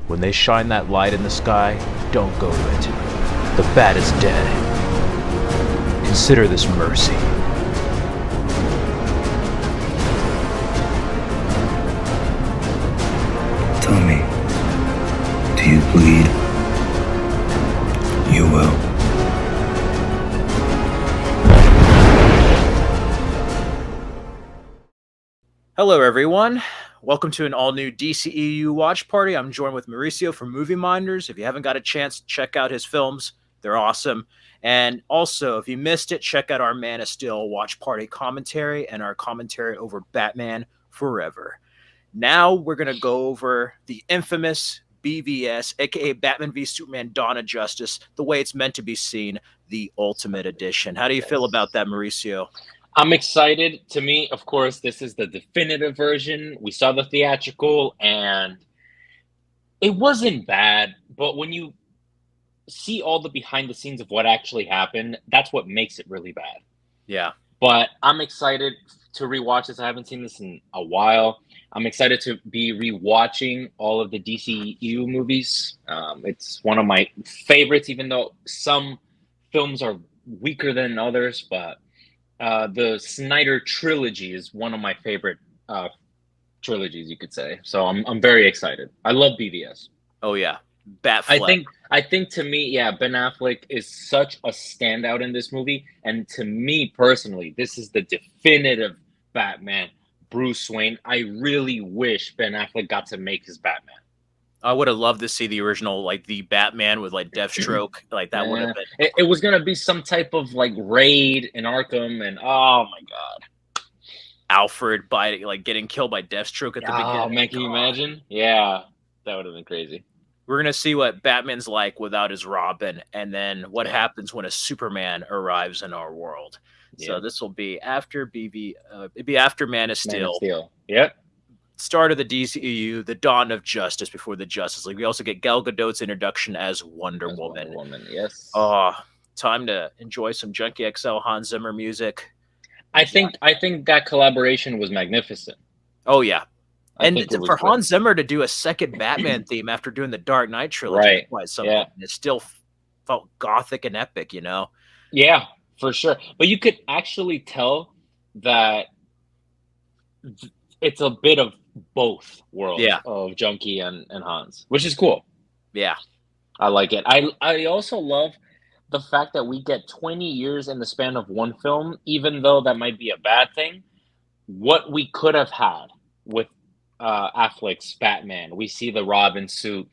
When they shine that light in the sky, don't go to it. The bat is dead. Consider this mercy. Tell me, do you bleed? You will. Hello, everyone. Welcome to an all-new DCEU watch party. I'm joined with Mauricio from Movie Minders. If you haven't got a chance, check out his films. They're awesome. And also, if you missed it, check out our Man of Steel watch party commentary and our commentary over Batman Forever. Now we're going to go over the infamous BVS, aka Batman v Superman Dawn of Justice, the way it's meant to be seen, the Ultimate Edition. How do you feel about that, Mauricio? I'm excited. To me, of course, this is the definitive version. We saw the theatrical, and it wasn't bad. But when you see all the behind the scenes of what actually happened, that's what makes it really bad. Yeah. But I'm excited to rewatch this. I haven't seen this in a while. I'm excited to be rewatching all of the DCEU movies. It's one of my favorites, even though some films are weaker than others. But the Snyder trilogy is one of my favorite trilogies, you could say. So I'm very excited. I love BVS. Oh yeah, Batfleck. I think to me, yeah, Ben Affleck is such a standout in this movie, and to me personally, this is the definitive Batman, Bruce Wayne. I really wish Ben Affleck got to make his Batman. I would have loved to see the original, like the Batman with like Deathstroke, like that would have been. It was gonna be some type of like raid in Arkham, and oh my god, Alfred getting killed by Deathstroke at the beginning. Oh man, can you imagine? Yeah, that would have been crazy. We're gonna see what Batman's like without his Robin, and then what happens when a Superman arrives in our world. Yeah. So this will be after it'd be after Man of Steel. Man of Steel. Yep. Start of the DCEU, the dawn of justice before the Justice League. We also get Gal Gadot's introduction as Wonder Woman. Wonder Woman, yes. Oh, time to enjoy some Junkie XL Hans Zimmer music. I think that collaboration was magnificent. Oh yeah, and for Hans Zimmer to do a second Batman theme after doing the Dark Knight trilogy, right? Quite something. Yeah. It still felt gothic and epic, you know. Yeah, for sure. But you could actually tell that it's a bit of both worlds of Junkie and Hans, which is cool. Yeah. I like it. I also love the fact that we get 20 years in the span of one film, even though that might be a bad thing. What we could have had with Affleck's Batman. We see the Robin suit,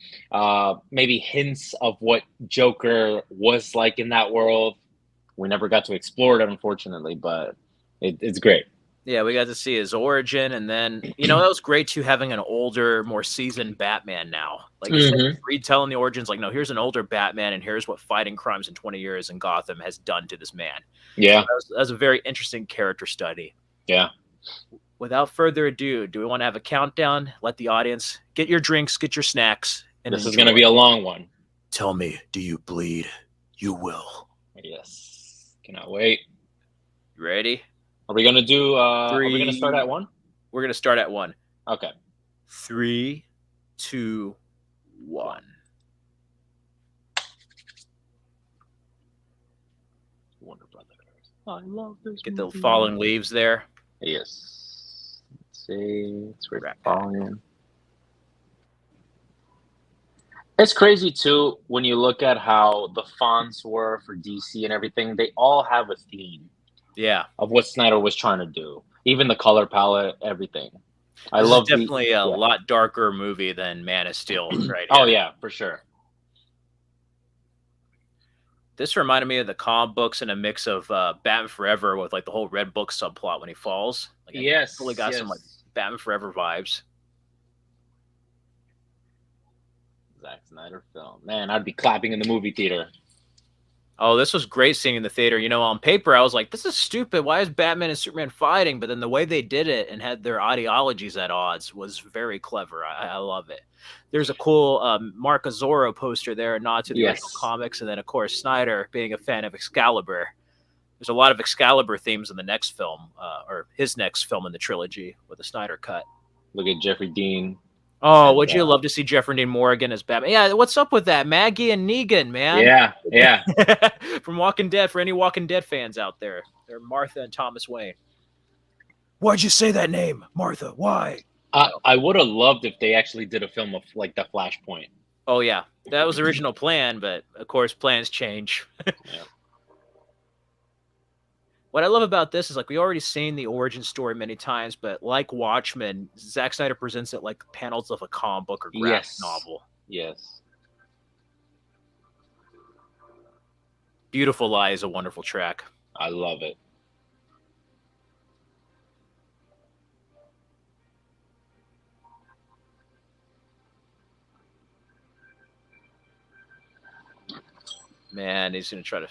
maybe hints of what Joker was like in that world. We never got to explore it, unfortunately, but it's great. Yeah, we got to see his origin, and then, you know, that was great too, having an older, more seasoned Batman now. Like, retelling the origins, like, no, here's an older Batman, and here's what fighting crimes in 20 years in Gotham has done to this man. Yeah. So that was a very interesting character study. Yeah. Without further ado, do we want to have a countdown? Let the audience get your drinks, get your snacks. And this is going to be a long one. Tell me, do you bleed? You will. Yes. Cannot wait. You ready? Are we gonna do? Are we gonna start at 1? We're gonna start at 1. Okay. 3, 2, 1. Wonder Brothers. I love this. Get the falling leaves there. Yes. Let's see. It's falling. It's crazy too when you look at how the fonts were for DC and everything. They all have a theme. Yeah, of what Snyder was trying to do, even the color palette, everything. I love definitely a lot darker movie than Man of Steel, right? Oh yeah, for sure. This reminded me of the comic books and a mix of Batman Forever with like the whole Red Book subplot when he falls. Like, yes, really got some like Batman Forever vibes. Zack Snyder film, man, I'd be clapping in the movie theater. Oh, this was great seeing in the theater. You know, on paper, I was like, this is stupid. Why is Batman and Superman fighting? But then the way they did it and had their ideologies at odds was very clever. I love it. There's a cool Mark Azzaro poster there, a nod to the original comics. And then, of course, Snyder being a fan of Excalibur. There's a lot of Excalibur themes in the next film, or his next film in the trilogy with the Snyder cut. Look at Jeffrey Dean. Oh, And would you love to see Jeffrey Dean Morgan as Batman? Yeah, what's up with that? Maggie and Negan, man. yeah. From Walking Dead, for any Walking Dead fans out there. They're Martha and Thomas Wayne. Why'd you say that name, Martha? Why? I would have loved if they actually did a film of like the Flashpoint. Oh, yeah. That was the original plan, but of course, plans change. Yeah. What I love about this is like we already seen the origin story many times, but like Watchmen, Zack Snyder presents it like panels of a comic book or graphic novel. Yes. Beautiful Lie is a wonderful track. I love it. Man, he's gonna try to.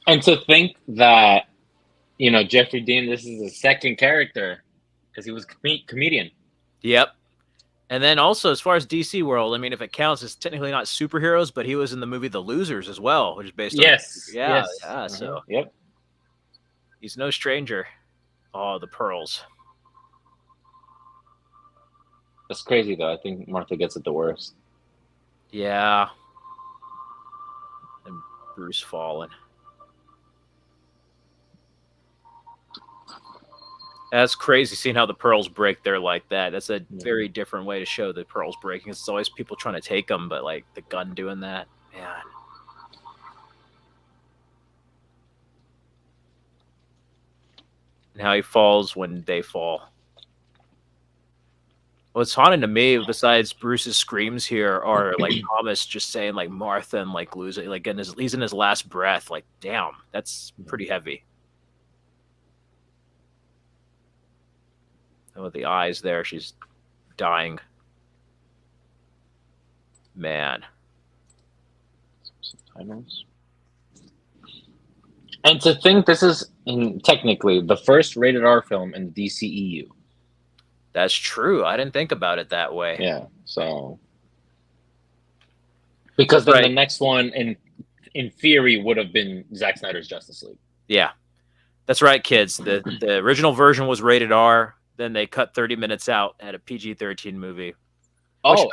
And to think that, you know, Jeffrey Dean, this is his second character because he was comedian. Yep. And then also, as far as DC World, I mean, if it counts, it's technically not superheroes, but he was in the movie The Losers as well, which is based on. Yes. Yeah. Yes. Yeah. So. Yep. He's no stranger. Oh, the pearls. That's crazy though. I think Martha gets it the worst. Yeah. And Bruce fallen. That's crazy seeing how the pearls break there like that. That's a very different way to show the pearls breaking. It's always people trying to take them, but like the gun doing that, man. And how he falls when they fall. What's haunting to me, besides Bruce's screams here, are like Thomas just saying like Martha and like losing, like he's in his last breath. Like, damn, that's pretty heavy. And with the eyes there, she's dying. Man. And to think this is technically the first rated R film in the DCEU. That's true. I didn't think about it that way. Yeah. So because then the next one in theory would have been Zack Snyder's Justice League. Yeah. That's right, kids. The original version was rated R. Then they cut 30 minutes out at a PG-13 movie. Oh,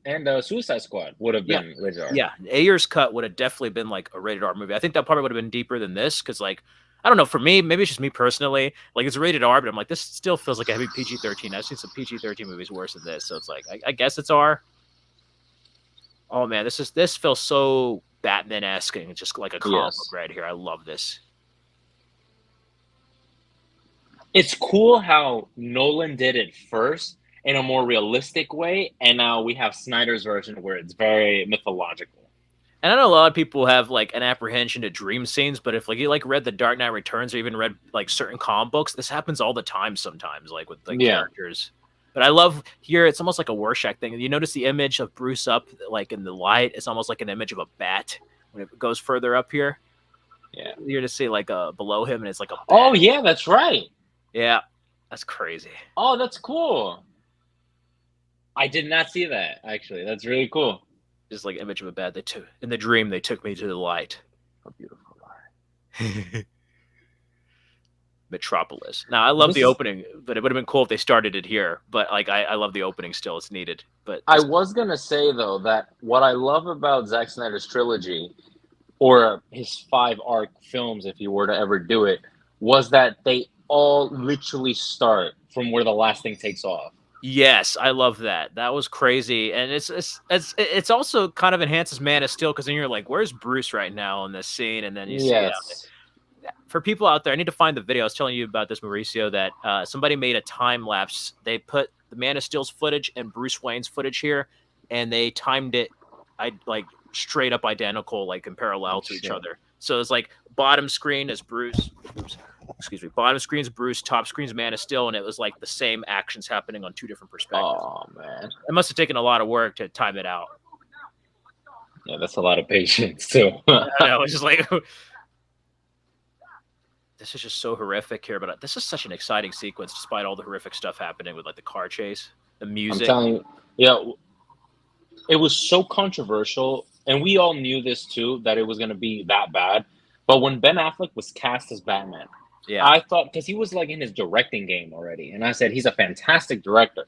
and Suicide Squad would have been rated R. Yeah, Ayer's cut would have definitely been like a rated R movie. I think that probably would have been deeper than this because, like, I don't know. For me, maybe it's just me personally. Like, it's rated R, but I'm like, this still feels like a heavy PG-13. I've seen some PG-13 movies worse than this, so it's like, I guess it's R. Oh man, this feels so Batman-esque and just like a comic book right here. I love this. It's cool how Nolan did it first in a more realistic way, and now we have Snyder's version where it's very mythological. And I know a lot of people have like an apprehension to dream scenes, but if like you like read The Dark Knight Returns or even read like certain comic books, this happens all the time sometimes, like with like characters. But I love here, it's almost like a Rorschach thing. You notice the image of Bruce up like in the light, it's almost like an image of a bat when it goes further up here. Yeah. You're to see like below him and it's like a bat. Oh yeah, that's right. Yeah. That's crazy. Oh, that's cool. I did not see that, actually. That's really cool. Just like image of a bat. In the dream, they took me to the light. A beautiful light. Metropolis. Now, I love the opening, but it would have been cool if they started it here. But like, I love the opening still. It's needed. But I was going to say, though, that what I love about Zack Snyder's trilogy, or his 5 arc films, if you were to ever do it, was that they all literally start from where the last thing takes off. Yes, I love that. That was crazy, and it's also kind of enhances Man of Steel because then you're like, where's Bruce right now in this scene? And then you see for people out there, I need to find the video. I was telling you about this, Mauricio, that somebody made a time lapse. They put the Man of Steel's footage and Bruce Wayne's footage here, and they timed it, like straight up identical, like in parallel to each other. So it's like bottom screen is Bruce. Bottom screen's Bruce, top screen's Man of Steel, and it was like the same actions happening on 2 different perspectives. Oh man, it must have taken a lot of work to time it out. Yeah, that's a lot of patience too. I know, it's just like this is just so horrific here, but this is such an exciting sequence despite all the horrific stuff happening with like the car chase, the music. I'm telling you, yeah, it was so controversial, and we all knew this too, that it was going to be that bad. But when Ben Affleck was cast as Batman, I thought, because he was like in his directing game already, and I said he's a fantastic director.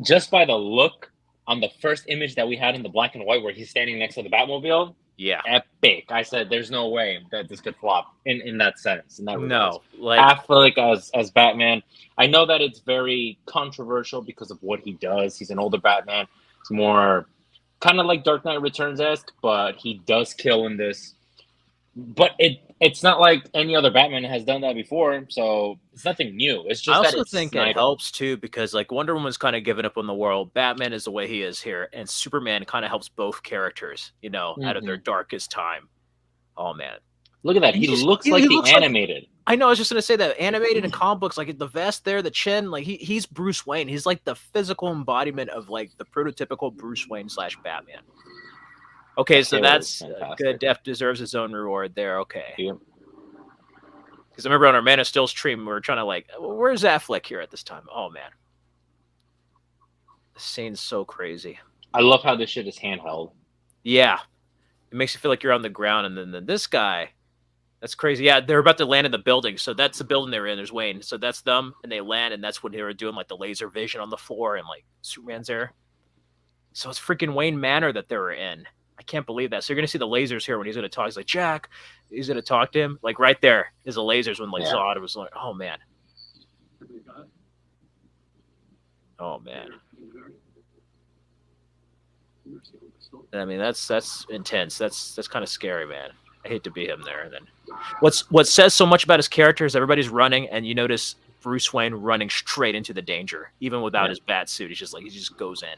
just by the look on the first image that we had in the black and white, where he's standing next to the Batmobile, Yeah. epic. I said, "There's no way that this could flop in that sense." In that regard. No, like Affleck as Batman. I know that it's very controversial because of what he does. He's an older Batman. It's more kind of like Dark Knight Returns-esque, but he does kill in this. But it's not like any other Batman has done that before, so it's nothing new. It's I just that also it's think it Snyder. helps too because like Wonder Woman's kind of given up on the world. Batman is the way he is here, and Superman kind of helps both characters, you know, out of their darkest time. Oh man, Look at that. and He looks like the animated. I know. I was just gonna say that animated in comic books, like the vest there, the chin, like he's Bruce Wayne. He's like the physical embodiment of like the prototypical Bruce Wayne / Batman. Okay, so that's good. Def deserves his own reward there. Okay. Yeah. Because I remember on our Man of Steel stream, we were trying to like, where's Affleck here at this time? Oh man, the scene's so crazy. I love how this shit is handheld. Yeah, it makes you feel like you're on the ground, and then this guy, that's crazy. Yeah, they're about to land in the building, so that's the building they're in. There's Wayne, so that's them, and they land, and that's when they were doing like the laser vision on the floor, and like Superman's there. So it's freaking Wayne Manor that they were in. I can't believe that. So you're gonna see the lasers here when he's gonna talk. He's like, Jack. He's gonna talk to him. Like right there is the lasers when like Zod was like, oh man. Oh man. I mean that's intense. That's kind of scary, man. I hate to be him there. And then what says so much about his character is everybody's running, and you notice Bruce Wayne running straight into the danger, even without his bat suit. He's just like he just goes in.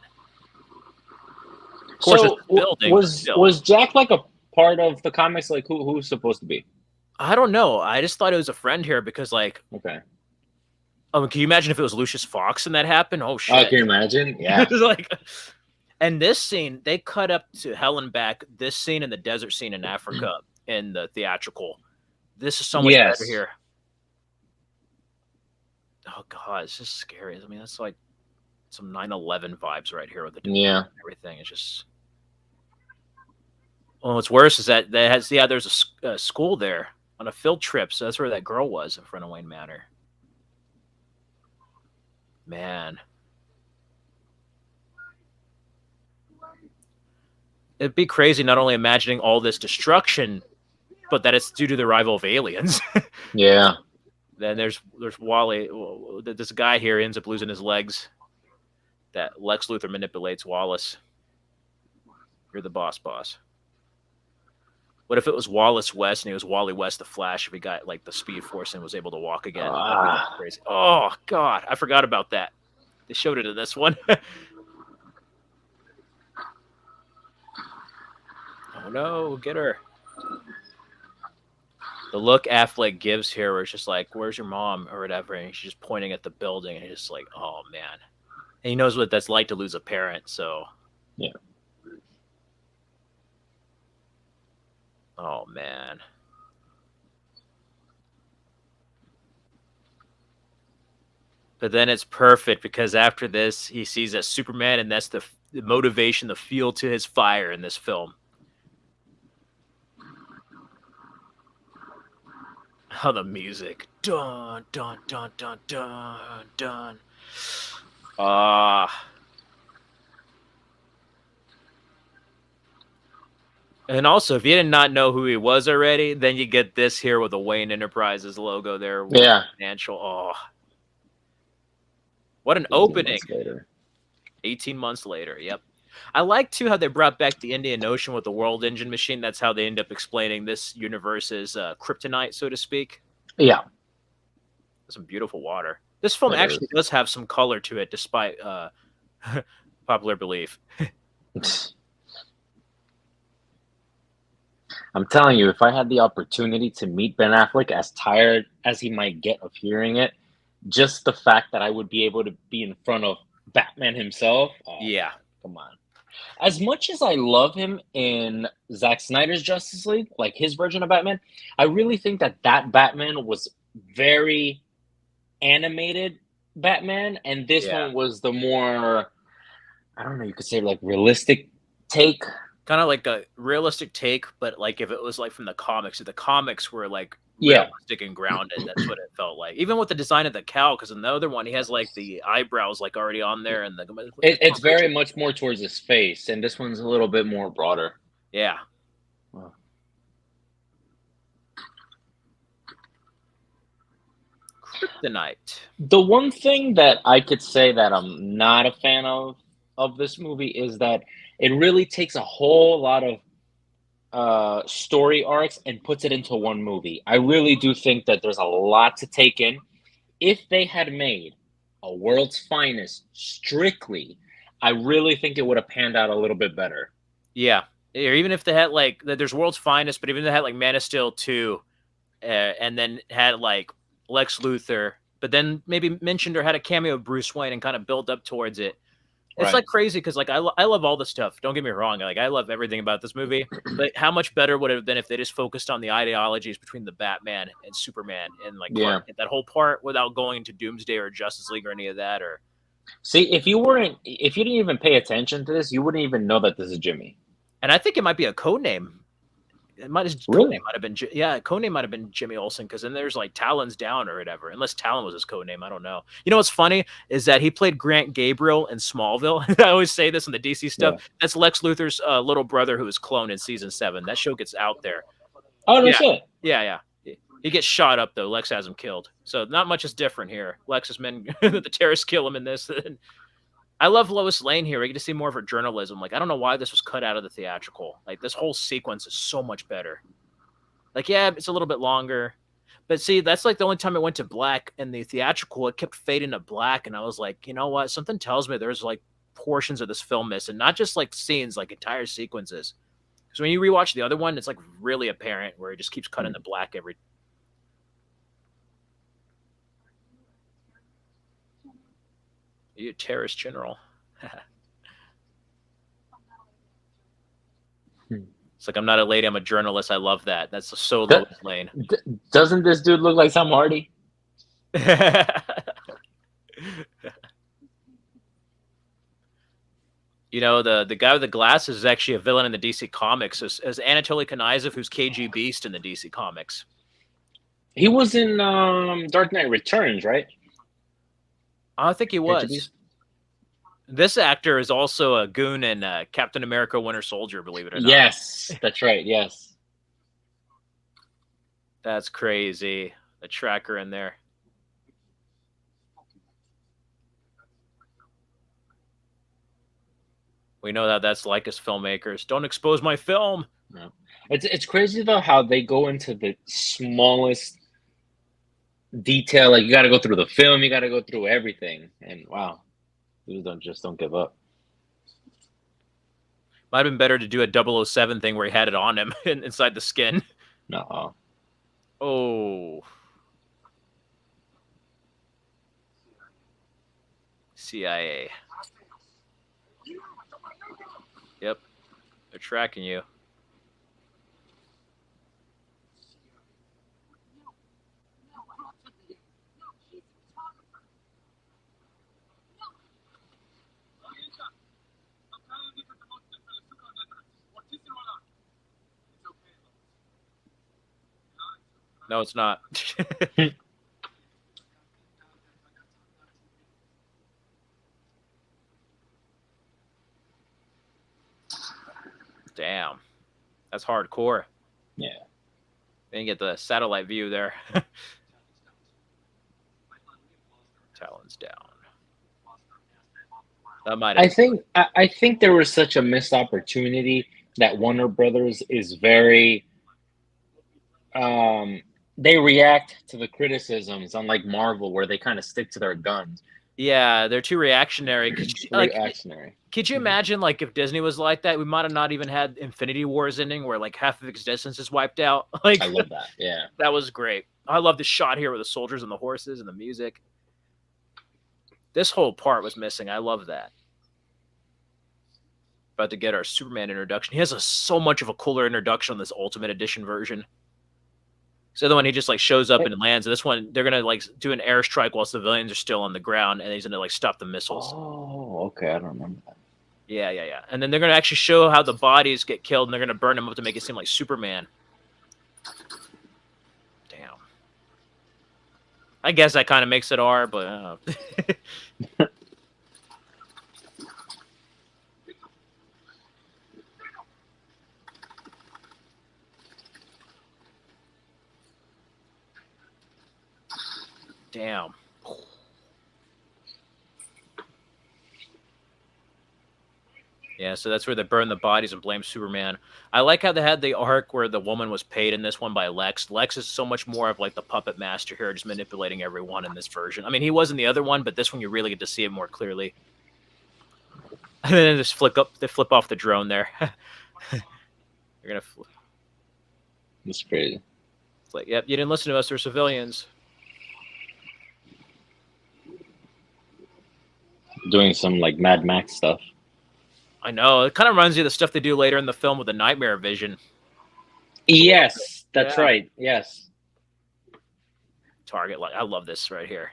Of course, So building, was Jack like a part of the comics? Like who's supposed to be? I don't know. I just thought it was a friend here because like okay. Can you imagine if it was Lucius Fox and that happened? Oh shit! Oh, can you imagine? Yeah. Like, and this scene they cut up to hell and back. This scene and the desert scene in Africa in the theatrical. This is so much better here. Oh god, it's just scary. I mean, that's like some 9/11 vibes right here with the everything. It's just. Well, what's worse is that there's a school there on a field trip, so that's where that girl was in front of Wayne Manor. Man. It'd be crazy not only imagining all this destruction, but that it's due to the arrival of aliens. Yeah. Then there's Wally. This guy here ends up losing his legs. That Lex Luthor manipulates Wallace. You're the boss. What if it was Wallace West and he was Wally West the Flash if he got like the Speed Force and was able to walk again? That'd be crazy. Oh god, I forgot about that. They showed it in this one. Oh no, get her. The look Affleck gives here where it's just like, where's your mom or whatever, and she's just pointing at the building and he's just like, oh man. And he knows what that's like to lose a parent, so yeah. Oh man. But then it's perfect because after this, he sees that Superman, and that's the motivation, the fuel to his fire in this film. Oh, the music. Dun, dun, dun, dun, dun, dun. And also, if you did not know who he was already, then you get this here with the Wayne Enterprises logo there. Yeah. Financial. Oh. What an opening. 18 months later. Yep. I like, too, how they brought back the Indian Ocean with the World Engine machine. That's how they end up explaining this universe's kryptonite, so to speak. Yeah. Some beautiful water. This film actually does have some color to it, despite popular belief. I'm telling you, if I had the opportunity to meet Ben Affleck, as tired as he might get of hearing it, just the fact that I would be able to be in front of Batman himself. Yeah. Come on. As much as I love him in Zack Snyder's Justice League, like his version of Batman, I really think that Batman was very animated Batman, and this one was the more, I don't know, you could say like realistic take. Kind of like a realistic take, but like if it was like from the comics, if the comics were like Yeah. realistic and grounded. That's what it felt like. Even with the design of the cow, because in the other one he has like the eyebrows like already on there, and It's very much more towards his face, and this one's a little bit more broader. yeah. Wow. Kryptonite. The one thing that I could say that I'm not a fan of this movie is that it really takes a whole lot of story arcs and puts it into one movie. I really do think that there's a lot to take in. If they had made a World's Finest strictly, I really think it would have panned out a little bit better. Yeah. Or even if they had like there's World's Finest, but even if they had like Man of Steel 2, and then had like Lex Luthor, but then maybe mentioned or had a cameo of Bruce Wayne and kind of build up towards it. It's Right. like crazy because like I love all the stuff. Don't get me wrong. Like I love everything about this movie. But how much better would it have been if they just focused on the ideologies between the Batman and Superman and like Yeah. Clark Kent, that whole part without going to Doomsday or Justice League or any of that? Or See, if you didn't even pay attention to this, you wouldn't even know that this is Jimmy. and I think it might be a code name. It might his Really? codename might have been codename might have been Jimmy Olsen, because then there's like Talon's Down or whatever. Unless Talon was his codename, I don't know. You know what's funny is that he played Grant Gabriel in Smallville. I always say this in the DC stuff. Yeah. That's Lex Luthor's little brother who was cloned in season 7. That show gets out there. Oh no Yeah. shit. Yeah. He gets shot up though. Lex has him killed. So not much is different here. Lex's men, the terrorists kill him in this. I love Lois Lane here. We get to see more of her journalism. Like I don't know why this was cut out of the theatrical. Like this whole sequence is so much better. Like, yeah, it's a little bit longer. But see, that's like the only time it went to black. In the theatrical, it kept fading to black. And I was like, you know what? Something tells me there's like portions of this film missing, not just like scenes, like entire sequences. Because when you rewatch the other one, it's like really apparent where it just keeps cutting to black every. You a terrorist general. It's like, I'm not a lady, I'm a journalist. I love that. That's so Lois Lane. Doesn't this dude look like Sam Hardy? You know, the guy with the glasses is actually a villain in the DC Comics, as Anatoly Knyzhov, who's KG Beast in the DC Comics. He was in Dark Knight Returns, right? I think he was. This actor is also a goon in Captain America Winter Soldier, believe it or not. Yes, that's right. Yes. That's crazy. The tracker in there. We know that that's like us filmmakers. Don't expose my film. No. It's crazy though how they go into the smallest detail. Like you got to go through the film, you got to go through everything, and wow, dudes don't give up. Might have been better to do a 007 thing where he had it on him inside the skin. No. Oh. CIA. Yep. They're tracking you. No, it's not. Damn. That's hardcore. Yeah. They didn't get the satellite view there. Talons down. That might have I think there was such a missed opportunity that Warner Brothers is very they react to the criticisms, unlike Marvel, where they kind of stick to their guns. Yeah, they're too reactionary. Reactionary. Could you imagine, like, if Disney was like that, we might have not even had Infinity Wars ending, where like half of existence is wiped out. Like, I love that. Yeah, that was great. I love the shot here with the soldiers and the horses and the music. This whole part was missing. I love that. About to get our Superman introduction. He has so much of a cooler introduction on this Ultimate Edition version. So the one he just like shows up and lands. This one they're gonna like do an airstrike while civilians are still on the ground, and he's gonna like stop the missiles. Oh, okay, I don't remember that. Yeah. And then they're gonna actually show how the bodies get killed, and they're gonna burn them up to make it seem like Superman. Damn. I guess that kind of makes it R, but I don't know. Damn. Yeah, so that's where they burn the bodies and blame Superman. I like how they had the arc where the woman was paid in this one by Lex. Lex is so much more of like the puppet master here, just manipulating everyone in this version. I mean, he was in the other one, but this one you really get to see it more clearly. And then just they flip off the drone there. They're gonna flip. It's crazy. It's like, yep, you didn't listen to us. We're civilians. Doing some like Mad Max stuff. I know. It kind of reminds you of the stuff they do later in the film with the nightmare vision. Yes, that's Yeah. right. Yes. Target. Like, I love this right here.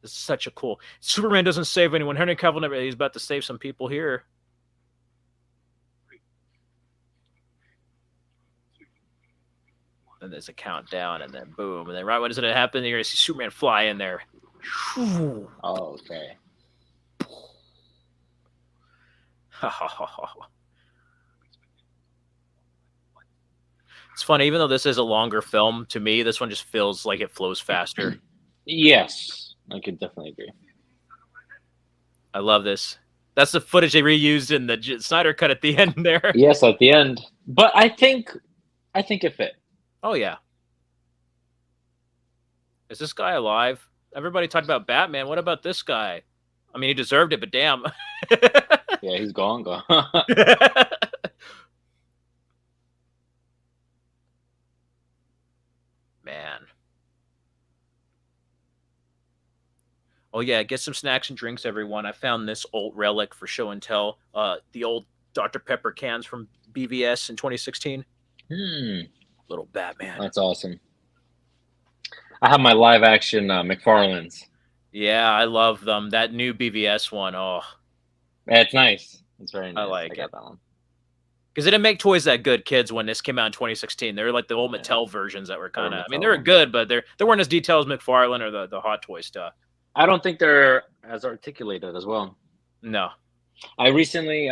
This is such a cool. Superman doesn't save anyone. Henry Cavill never. He's about to save some people here. And there's a countdown, and then boom, and then right when it's gonna happen, you're gonna see Superman fly in there. Oh, okay. It's funny, even though this is a longer film, to me, this one just feels like it flows faster. Yes, I could definitely agree. I love this. That's the footage they reused in the Snyder cut at the end there. Yes, at the end, but I think it fit. Oh yeah. Is this guy alive? Everybody talked about Batman. What about this guy? I mean, he deserved it, but damn. Yeah, he's gone. Man. Oh yeah, get some snacks and drinks, everyone. I found this old relic for show and tell. The old Dr. Pepper cans from BVS in 2016. Little Batman. That's awesome. I have my live action McFarlane's. Yeah, I love them. That new BVS one. Oh, Yeah, it's nice. It's very nice. I like got it. that one. Because they didn't make toys that good, kids, when this came out in 2016. They were like the old Mattel versions that were kind of. I mean, they were good, but they weren't as detailed as McFarlane or the Hot Toy stuff. I don't think they're as articulated as well. No. I recently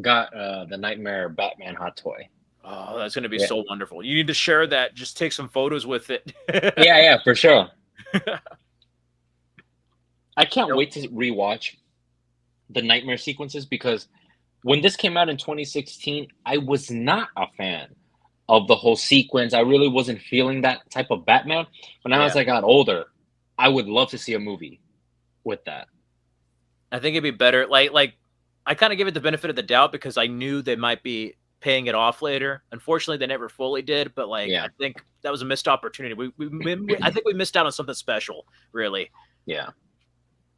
got the Nightmare Batman Hot Toy. Oh, that's going to be so wonderful. You need to share that. Just take some photos with it. Yeah, for sure. I can't wait to rewatch the Nightmare sequences because when this came out in 2016, I was not a fan of the whole sequence. I really wasn't feeling that type of Batman. But now as I got older, I would love to see a movie with that. I think it'd be better. Like I kind of give it the benefit of the doubt because I knew they might be paying it off later. Unfortunately, they never fully did. But I think that was a missed opportunity. I think we missed out on something special, really. Yeah.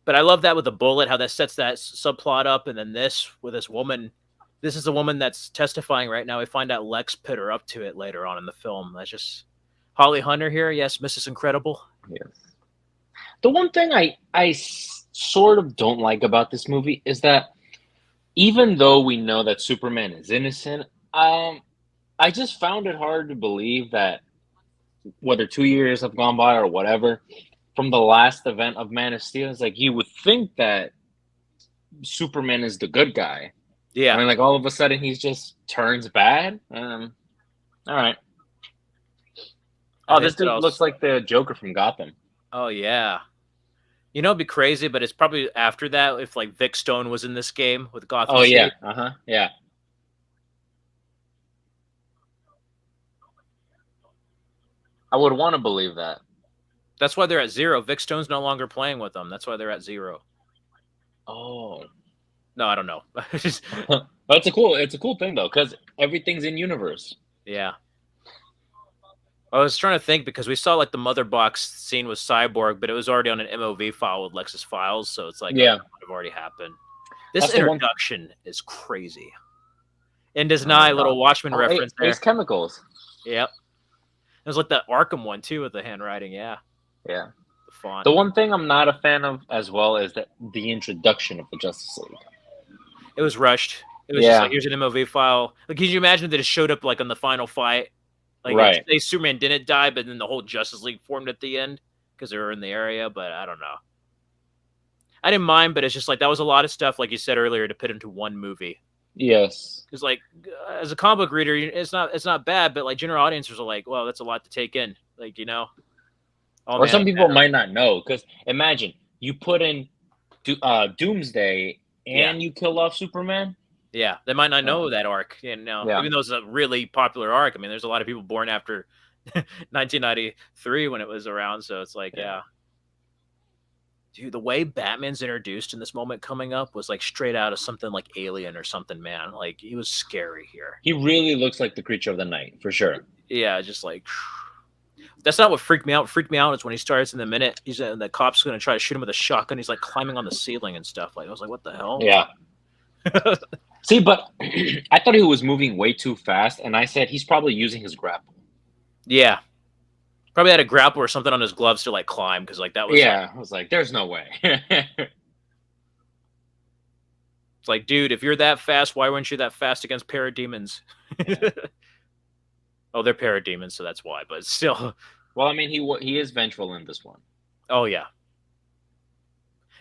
But I love that with the bullet, how that sets that subplot up, and then this with this woman. This is the woman that's testifying right now. We find out Lex put her up to it later on in the film. That's just Holly Hunter here. Yes, Mrs. Incredible. Yes. The one thing I sort of don't like about this movie is that even though we know that Superman is innocent, I just found it hard to believe that whether 2 years have gone by or whatever, from the last event of Man of Steel, it's like you would think that Superman is the good guy. Yeah. I mean, like all of a sudden he just turns bad. All right. Oh, this dude looks like the Joker from Gotham. Oh yeah. You know, it'd be crazy, but it's probably after that if like Vic Stone was in this game with Gotham. Oh yeah. Yeah. I would want to believe that. That's why they're at 0. Vic Stone's no longer playing with them. That's why they're at 0. Oh. No, I don't know. It's a cool thing though, because everything's in universe. Yeah. I was trying to think because we saw like the mother box scene with Cyborg, but it was already on an MOV file with Lexus files, so it's like it would have already happened. This introduction is crazy. And does not little Watchmen reference there. Ace Chemicals. Yep. It was like the Arkham one too with the handwriting. Yeah. Yeah. The font. The one thing I'm not a fan of as well is that the introduction of the Justice League. It was rushed. It was just like, here's an MOV file. Like, can you imagine that it showed up like on the final fight? Like, say Superman didn't die, but then the whole Justice League formed at the end. because they were in the area, but I don't know. I didn't mind, but it's just like that was a lot of stuff, like you said earlier, to put into one movie. Yes. Because like as a comic book reader, it's not bad, but like general audiences are like, well, that's a lot to take in. Like oh Or man, some people might not know, because imagine you put in Doomsday yeah, and you kill off Superman. yeah, they might not know Oh, that arc. yeah. Even though it's a really popular arc. I mean, there's a lot of people born after 1993 when it was around, so it's like, yeah. Dude, the way Batman's introduced in this moment coming up was like straight out of something like Alien or something, man. Like he was scary here. He really looks like the creature of the night, for sure. Yeah, just like that's not what freaked me out. What freaked me out is when he starts in the minute the cop's gonna try to shoot him with a shotgun. He's like climbing on the ceiling and stuff. Like I was like, what the hell? Yeah. See, but I thought he was moving way too fast, and I said he's probably using his grapple. Yeah. Probably had a grapple or something on his gloves to like climb because like that was I was like, there's no way. it's like, dude, if you're that fast, why weren't you that fast against parademons? Yeah. Oh, they're parademons, so that's why. But still, Well, I mean, he is vengeful in this one. oh yeah,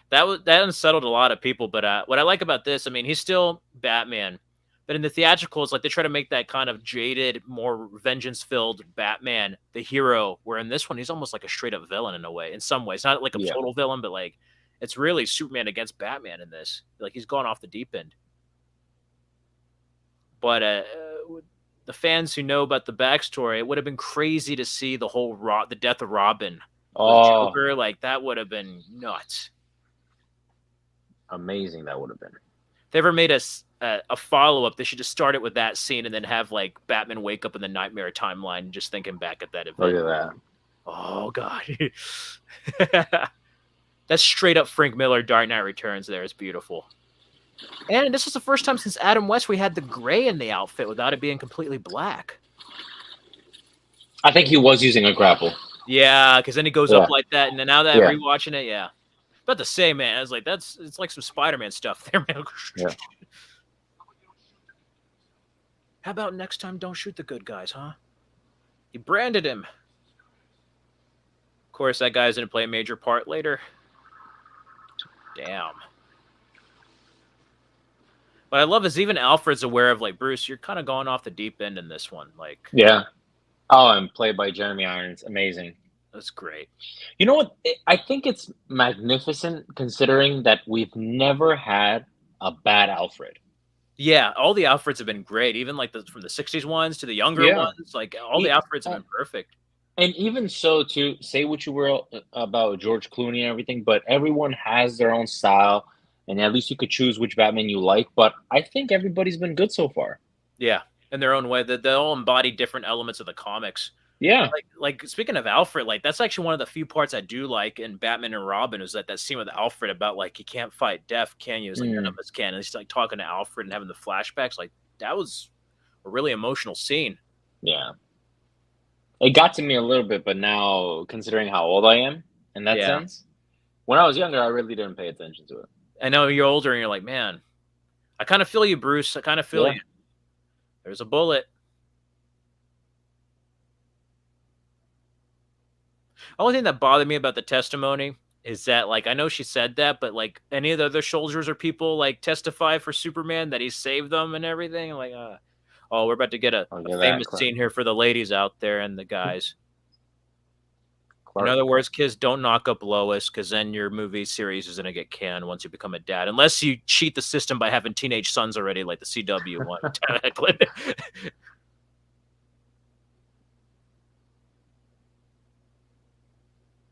that unsettled a lot of people. But what I like about this, I mean, he's still Batman, but in the theatricals, like they try to make that kind of jaded, more vengeance-filled Batman the hero. Where in this one, he's almost like a straight-up villain in a way. In some ways, not like a Yeah. total villain, but like it's really Superman against Batman in this. Like he's gone off the deep end. But the fans who know about the backstory, it would have been crazy to see the whole the death of Robin with Oh, Joker. Like that would have been nuts. amazing that would have been. If they ever made a follow up, they should just start it with that scene and then have like Batman wake up in the Nightmare timeline, just thinking back at that event. Look at that. Oh god, that's straight up Frank Miller Dark Knight Returns. There, it's beautiful. And this was the first time since Adam West we had the gray in the outfit without it being completely black. I think he was using a grapple. Yeah, because then he goes up like that, and then now that Yeah. rewatching it, yeah. But the same, man. I was like, it's like some Spider-Man stuff there, man. Yeah. How about next time don't shoot the good guys, huh? He branded him. Of course, that guy's gonna play a major part later. Damn. What I love is even Alfred's aware of like, Bruce, you're kind of going off the deep end in this one. Like, Yeah. Oh, and played by Jeremy Irons. Amazing. that's great. You know what? I think it's magnificent considering that we've never had a bad Alfred. Yeah, all the Alfreds have been great. Even like from the '60s ones to the younger Yeah. ones. Like all the Alfreds have been perfect. And even so, to say what you will about George Clooney and everything, but everyone has their own style, and at least you could choose which Batman you like. But I think everybody's been good so far. Yeah, in their own way. They all embody different elements of the comics. Yeah. Like speaking of Alfred, like that's actually one of the few parts I do like in Batman and Robin is that scene with Alfred about like he can't fight death, can you? It's like none of us can. And he's like talking to Alfred and having the flashbacks. Like that was a really emotional scene. Yeah. It got to me a little bit, but now considering how old I am in that sense, when I was younger, I really didn't pay attention to it. I know you're older and you're like, man, I kind of feel you, Bruce. I kind of feel you. There's a bullet. Only thing that bothered me about the testimony is that, like, I know she said that, but like any of the other soldiers or people like testify for Superman that he saved them and everything. Like, oh, we're about to get a famous scene here for the ladies out there and the guys. In other words, kids, don't knock up Lois because then your movie series is going to get canned once you become a dad. Unless you cheat the system by having teenage sons already, like the CW one.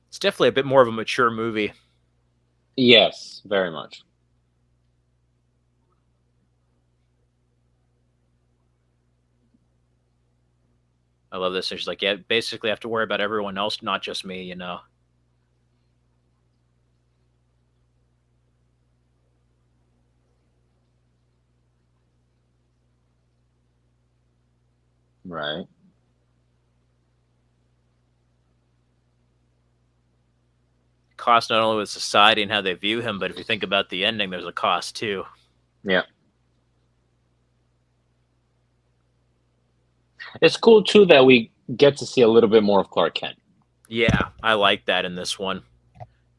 It's definitely a bit more of a mature movie. Yes, very much. I love this. She's like, yeah, basically I have to worry about everyone else, not just me, you know. Right. Cost not only with society and how they view him, but if you think about the ending, there's a cost too. Yeah. It's cool too that we get to see a little bit more of Clark Kent. Yeah, I like that in this one.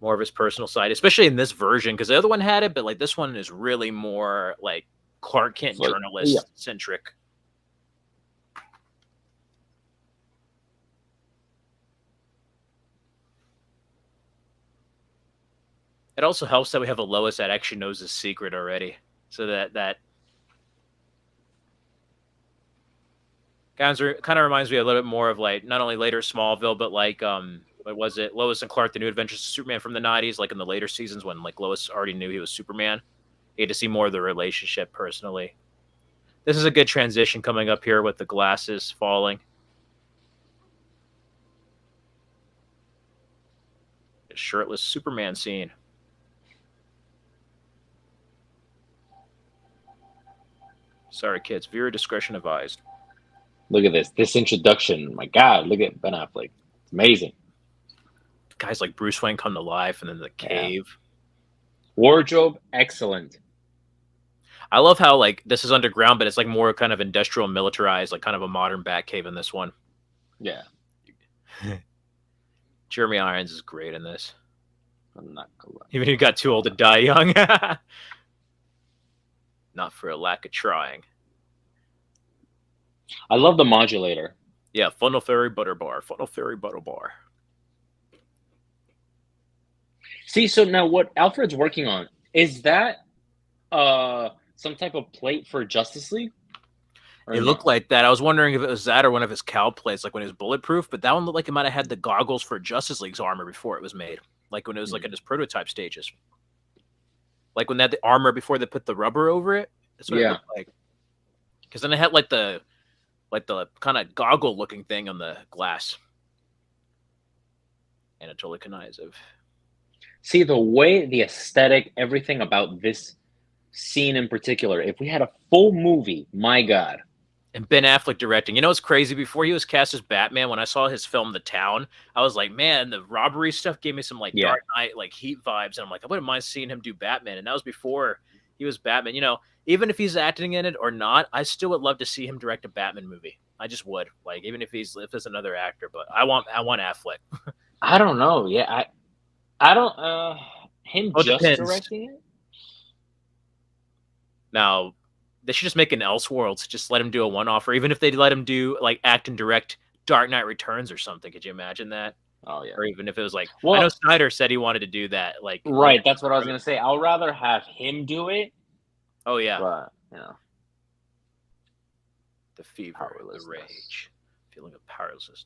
More of his personal side, especially in this version, because the other one had it, but like this one is really more like Clark It's Kent like, yeah. journalist centric. It also helps that we have a Lois that actually knows his secret already, so that kind of reminds me a little bit more of like not only later Smallville, but like what was it, Lois and Clark: The New Adventures of Superman from the '90s, like in the later seasons when like Lois already knew he was Superman. You get to see more of the relationship personally. This is a good transition coming up here with the glasses falling. A shirtless Superman scene. Sorry, kids. Viewer discretion advised. Look at this. This introduction. My God, look at Ben Affleck. It's amazing. Guys like Bruce Wayne come to life, and then the Yeah. cave. Wardrobe, excellent. I love how like this is underground, but it's like more kind of industrial, militarized, like kind of a modern Batcave in this one. Yeah. Jeremy Irons is great in this. I'm not gonna lie. Even if he got too old to die young. Not for a lack of trying. I love the modulator. Yeah, Funnel Fairy Butter Bar. Funnel Fairy Butter Bar. See, so now what Alfred's working on is that some type of plate for Justice League? Or It looked no? like that. I was wondering if it was that or one of his cow plates, like when it was bulletproof. But that one looked like it might have had the goggles for Justice League's armor before it was made, like when it was like in its prototype stages, like when they had the armor before they put the rubber over it. That's what it Yeah. looked like. Because then it had like the kind of goggle looking thing on the glass. Anatoly Knyzev. See, the way, the aesthetic, everything about this scene in particular, if we had a full movie, my God. And Ben Affleck directing. You know what's crazy? Before he was cast as Batman, when I saw his film The Town, I was like, man, the robbery stuff gave me some like Yeah. Dark Knight, like Heat vibes. And I'm like, I wouldn't mind seeing him do Batman. And that was before he was Batman. You know, even if he's acting in it or not, I still would love to see him direct a Batman movie. I just would. Like, even if it's another actor, but I want Affleck. I don't know. Yeah, I don't him Oh, it just depends. directing it? Now, they should just make an Elseworlds. Just let him do a one-off, or even if they let him do like act and direct Dark Knight Returns or something. Could you imagine that? Oh yeah. Or even if it was like, I know Well, Snyder said he wanted to do that. Like, right, that's what I was gonna say. I'll rather have him do it, oh yeah, but you know, the fever, the rage, feeling of powerlessness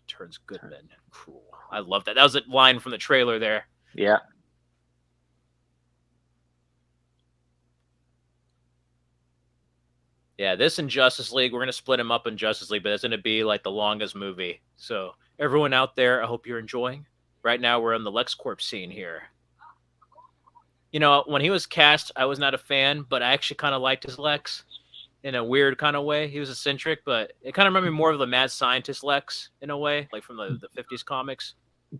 turns good men cruel. I love that. That was a line from the trailer there. yeah. Yeah, this and Justice League, we're gonna split him up in Justice League, but it's gonna be like the longest movie. So everyone out there, I hope you're enjoying. Right now, we're in the LexCorp scene here. You know, when he was cast, I was not a fan, but I actually kind of liked his Lex in a weird kind of way. He was eccentric, but it kind of reminded me more of the mad scientist Lex in a way, like from the 50s comics.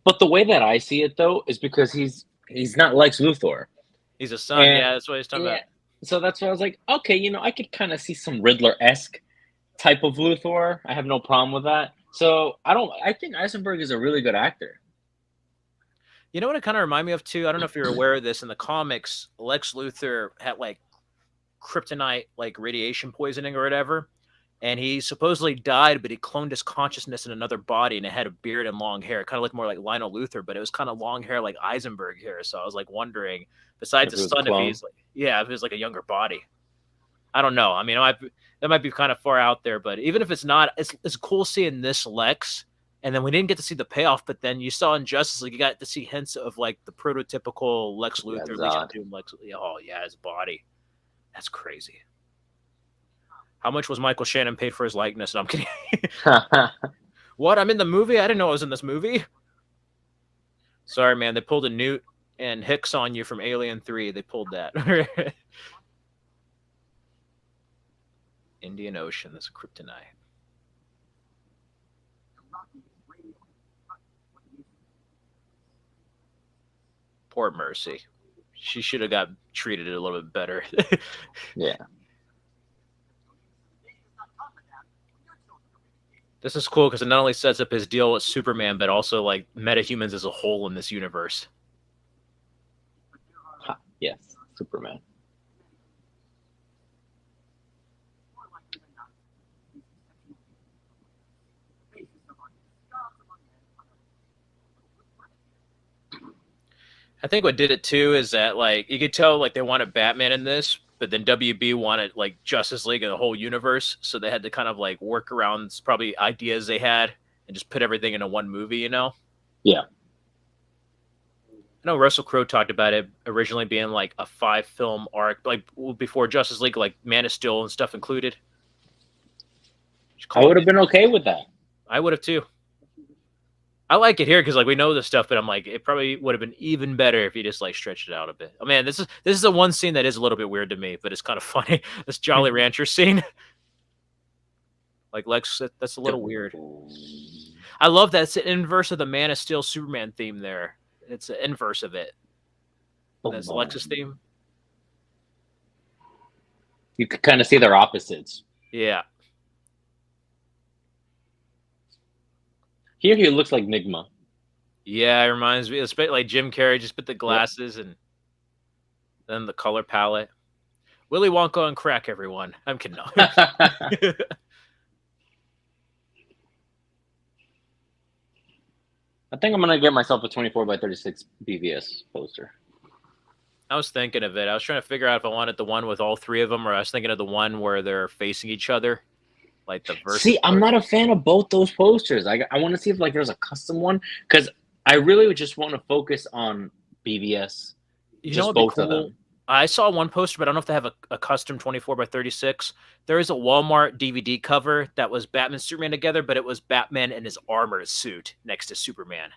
But the way that I see it though is because he's not Lex Luthor. He's a son, And yeah, that's what he's talking yeah, about. so that's why I was like, okay, I could kind of see some Riddler-esque type of Luthor. I have no problem with that. So I think Eisenberg is a really good actor. You know what it kind of reminded me of too? I don't know if you're aware of this. In the comics, Lex Luthor had like kryptonite, like radiation poisoning or whatever. And he supposedly died, but he cloned his consciousness in another body, and it had a beard and long hair. It kind of looked more like Lionel Luthor, but it was kind of long hair like Eisenberg hair. So I was like wondering, besides If the it was a son, if clone. he's like, yeah, if it was like a younger body. I don't know. I mean, that might be kind of far out there, but even if it's not, it's cool seeing this Lex. And then we didn't get to see the payoff, but then you saw in Justice League, you got to see hints of like the prototypical Lex Yeah, Luthor, Legion of Zod. Doom, Lex. Oh yeah, his body. That's crazy. How much was Michael Shannon paid for his likeness? No, I'm kidding. What? I'm in the movie? I didn't know I was in this movie. Sorry, man. They pulled a Newt and Hicks on you from Alien 3. They pulled that. Indian Ocean. That's a kryptonite. Poor Mercy. She should have got treated a little bit better. Yeah. This is cool because it not only sets up his deal with Superman, but also like metahumans as a whole in this universe. Yes, Superman. I think what did it too is that like you could tell like they wanted Batman in this, but then WB wanted like Justice League and the whole universe, so they had to kind of like work around probably ideas they had and just put everything into one movie. Yeah. I know Russell Crowe talked about it originally being like a 5-film arc, like before Justice League, like Man of Steel and stuff included. I would have been okay with that. I would have too. I like it here because like we know this stuff, but I'm like it probably would have been even better if you just like stretched it out a bit. Oh man, this is the one scene that is a little bit weird to me, but it's kind of funny. This Jolly Rancher scene, like Lex, that's a little weird. I love that it's an inverse of the Man of Steel Superman theme there. It's an inverse of it. That's Lex's theme. You could kind of see their opposites. Yeah. Here he looks like Nigma. Yeah, it reminds me. It's like Jim Carrey, just put the glasses and then the color palette. Willy Wonka on crack, everyone. I'm kidding. I think I'm gonna get myself a 24x36 BVS poster. I was thinking of it. I was trying to figure out if I wanted the one with all three of them, or I was thinking of the one where they're facing each other, like the versus. See, I'm not a fan of both those posters. I want to see if like there's a custom one because I really just want to focus on BVS. Just both of them. I saw one poster, but I don't know if they have a custom 24x36. There is a Walmart DVD cover that was Batman Superman together, but it was Batman in his armored suit next to Superman.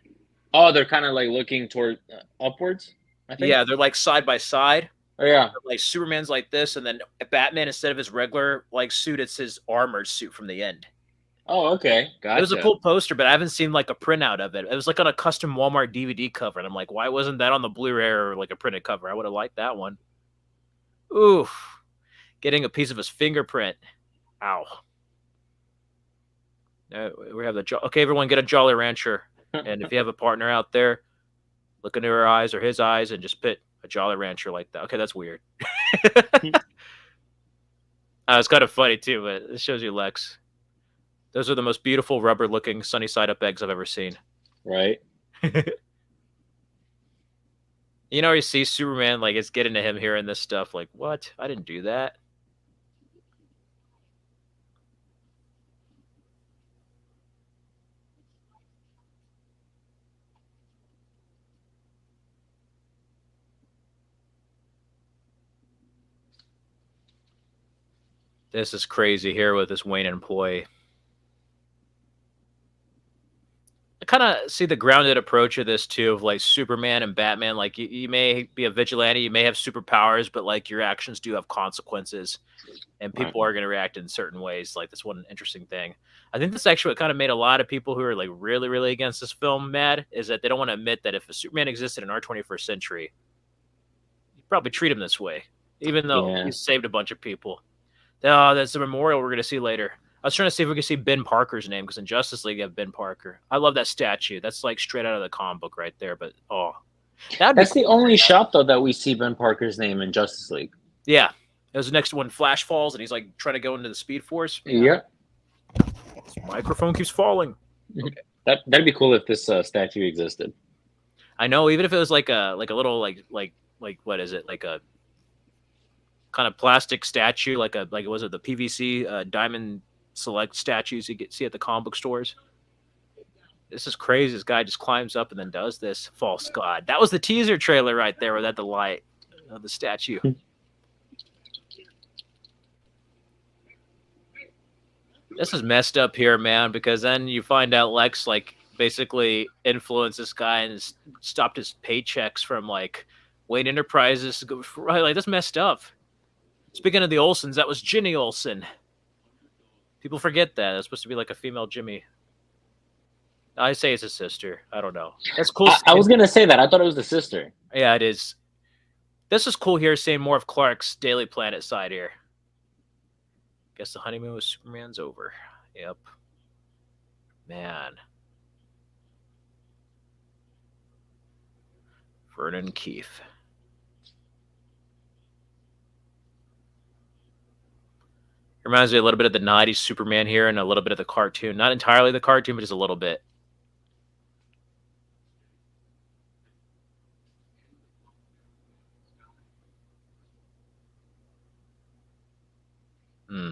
Oh, they're kind of like looking toward upwards, I think. Yeah, they're like side by side. Oh, yeah. Like Superman's like this, and then Batman, instead of his regular like suit, it's his armored suit from the end. Oh, okay. Gotcha. It was a cool poster, but I haven't seen like a printout of it. It was like on a custom Walmart DVD cover, and I'm like, why wasn't that on the Blu-ray or like a printed cover? I would have liked that one. Oof. Getting a piece of his fingerprint. Ow. We have the okay, everyone get a Jolly Rancher. And if you have a partner out there, look into her eyes or his eyes and just put a Jolly Rancher like that. Okay, that's weird. It's kind of funny too, but it shows you Lex. Those are the most beautiful rubber-looking sunny side up eggs I've ever seen. Right. You know, you see Superman, like, it's getting to him hearing this stuff. Like, what? I didn't do that. This is crazy here with this Wayne employee. I kind of see the grounded approach of this too, of like Superman and Batman. Like you may be a vigilante, you may have superpowers, but like your actions do have consequences, and people are going to react in certain ways. Like that's one interesting thing. I think this actually kind of made a lot of people who are like really, really against this film mad, is that they don't want to admit that if a Superman existed in our 21st century, you'd probably treat him this way, even though he saved a bunch of people. Oh, that's a memorial we're going to see later. I was trying to see if we could see Ben Parker's name, because in Justice League you have Ben Parker. I love that statue. That's like straight out of the comic book right there. But that's the only shot though that we see Ben Parker's name in Justice League. Yeah, it was the next one. Flash falls and he's like trying to go into the Speed Force. Yeah, this microphone keeps falling. Okay. That'd be cool if this statue existed. I know, even if it was like a little like what is it, like a kind of plastic statue, like was it the PVC diamond select statues you see at the comic book stores. This is crazy. This guy just climbs up and then does this. False god. That was the teaser trailer right there without the light of the statue. This is messed up here, man, because then you find out Lex like basically influenced this guy and stopped his paychecks from like Wayne Enterprises to go right. Like that's messed up. Speaking of the Olsens, that was Ginny Olsen. People forget that. It's supposed to be like a female Jimmy. I say it's a sister. I don't know. That's cool. I was going to say that. I thought it was the sister. Yeah, it is. This is cool here, seeing more of Clark's Daily Planet side here. Guess the honeymoon with Superman's over. Yep. Man. Vernon Keefe. Reminds me a little bit of the 90s Superman here and a little bit of the cartoon. Not entirely the cartoon, but just a little bit. Hmm.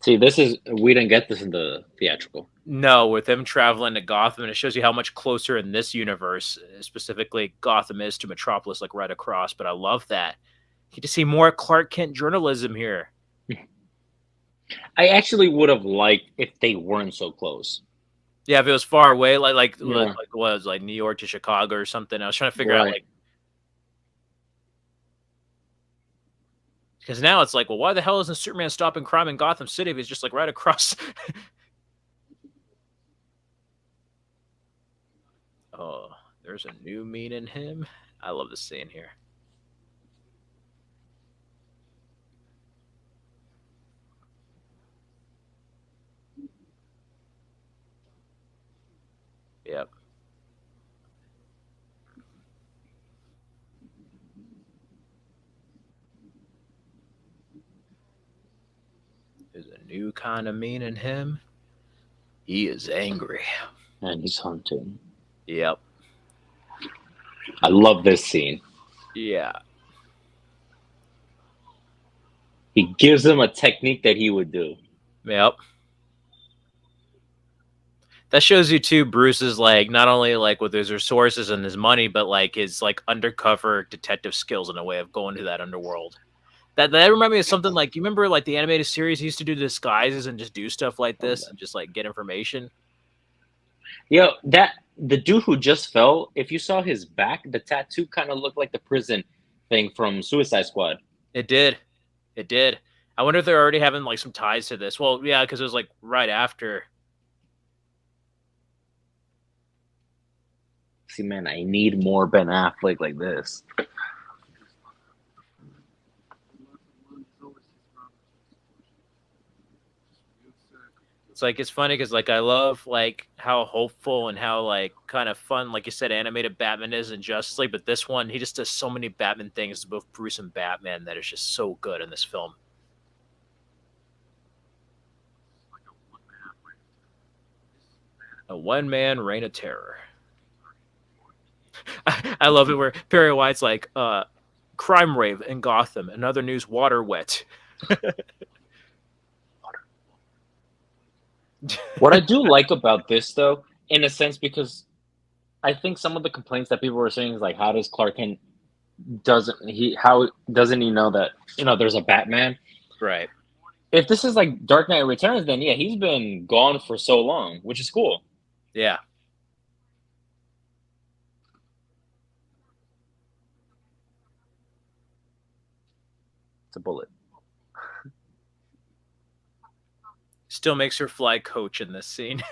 See, we didn't get this in the theatrical. No, with him traveling to Gotham, and it shows you how much closer in this universe, specifically Gotham is to Metropolis, like right across. But I love that. You get to see more Clark Kent journalism here. I actually would have liked if they weren't so close. Yeah, if it was far away, like Yeah. what was like New York to Chicago or something. I was trying to figure out Right. like because now it's like, well, why the hell isn't Superman stopping crime in Gotham City if he's just like right across? Oh, there's a new mean in him. I love this scene here. Yep. There's a new kind of mean in him. He is angry. And he's hunting. Yep. I love this scene. Yeah. He gives him a technique that he would do. Yep. That shows you too Bruce's like not only like with his resources and his money, but like his like undercover detective skills and a way of going to that underworld. That reminded me of something like you remember like the animated series he used to do disguises and just do stuff like this and just like get information. Yo, the dude who just fell, if you saw his back, the tattoo kind of looked like the prison thing from Suicide Squad. It did. It did. I wonder if they're already having like some ties to this. Well, yeah, because it was like right after. See, man, I need more Ben Affleck like this. It's like it's funny because like I love like how hopeful and how like kind of fun, like you said, animated Batman is in Justice League, but this one he just does so many Batman things, both Bruce and Batman, that is just so good in this film. A one-man reign of terror. I love it where Perry White's like, crime rave in Gotham, another news water wet. What I do like about this, though, in a sense, because I think some of the complaints that people were saying is like, how does Clark Kent how doesn't he know that there's a Batman? Right. If this is like Dark Knight Returns, then yeah, he's been gone for so long, which is cool. Yeah. It's a bullet. Still makes her fly coach in this scene.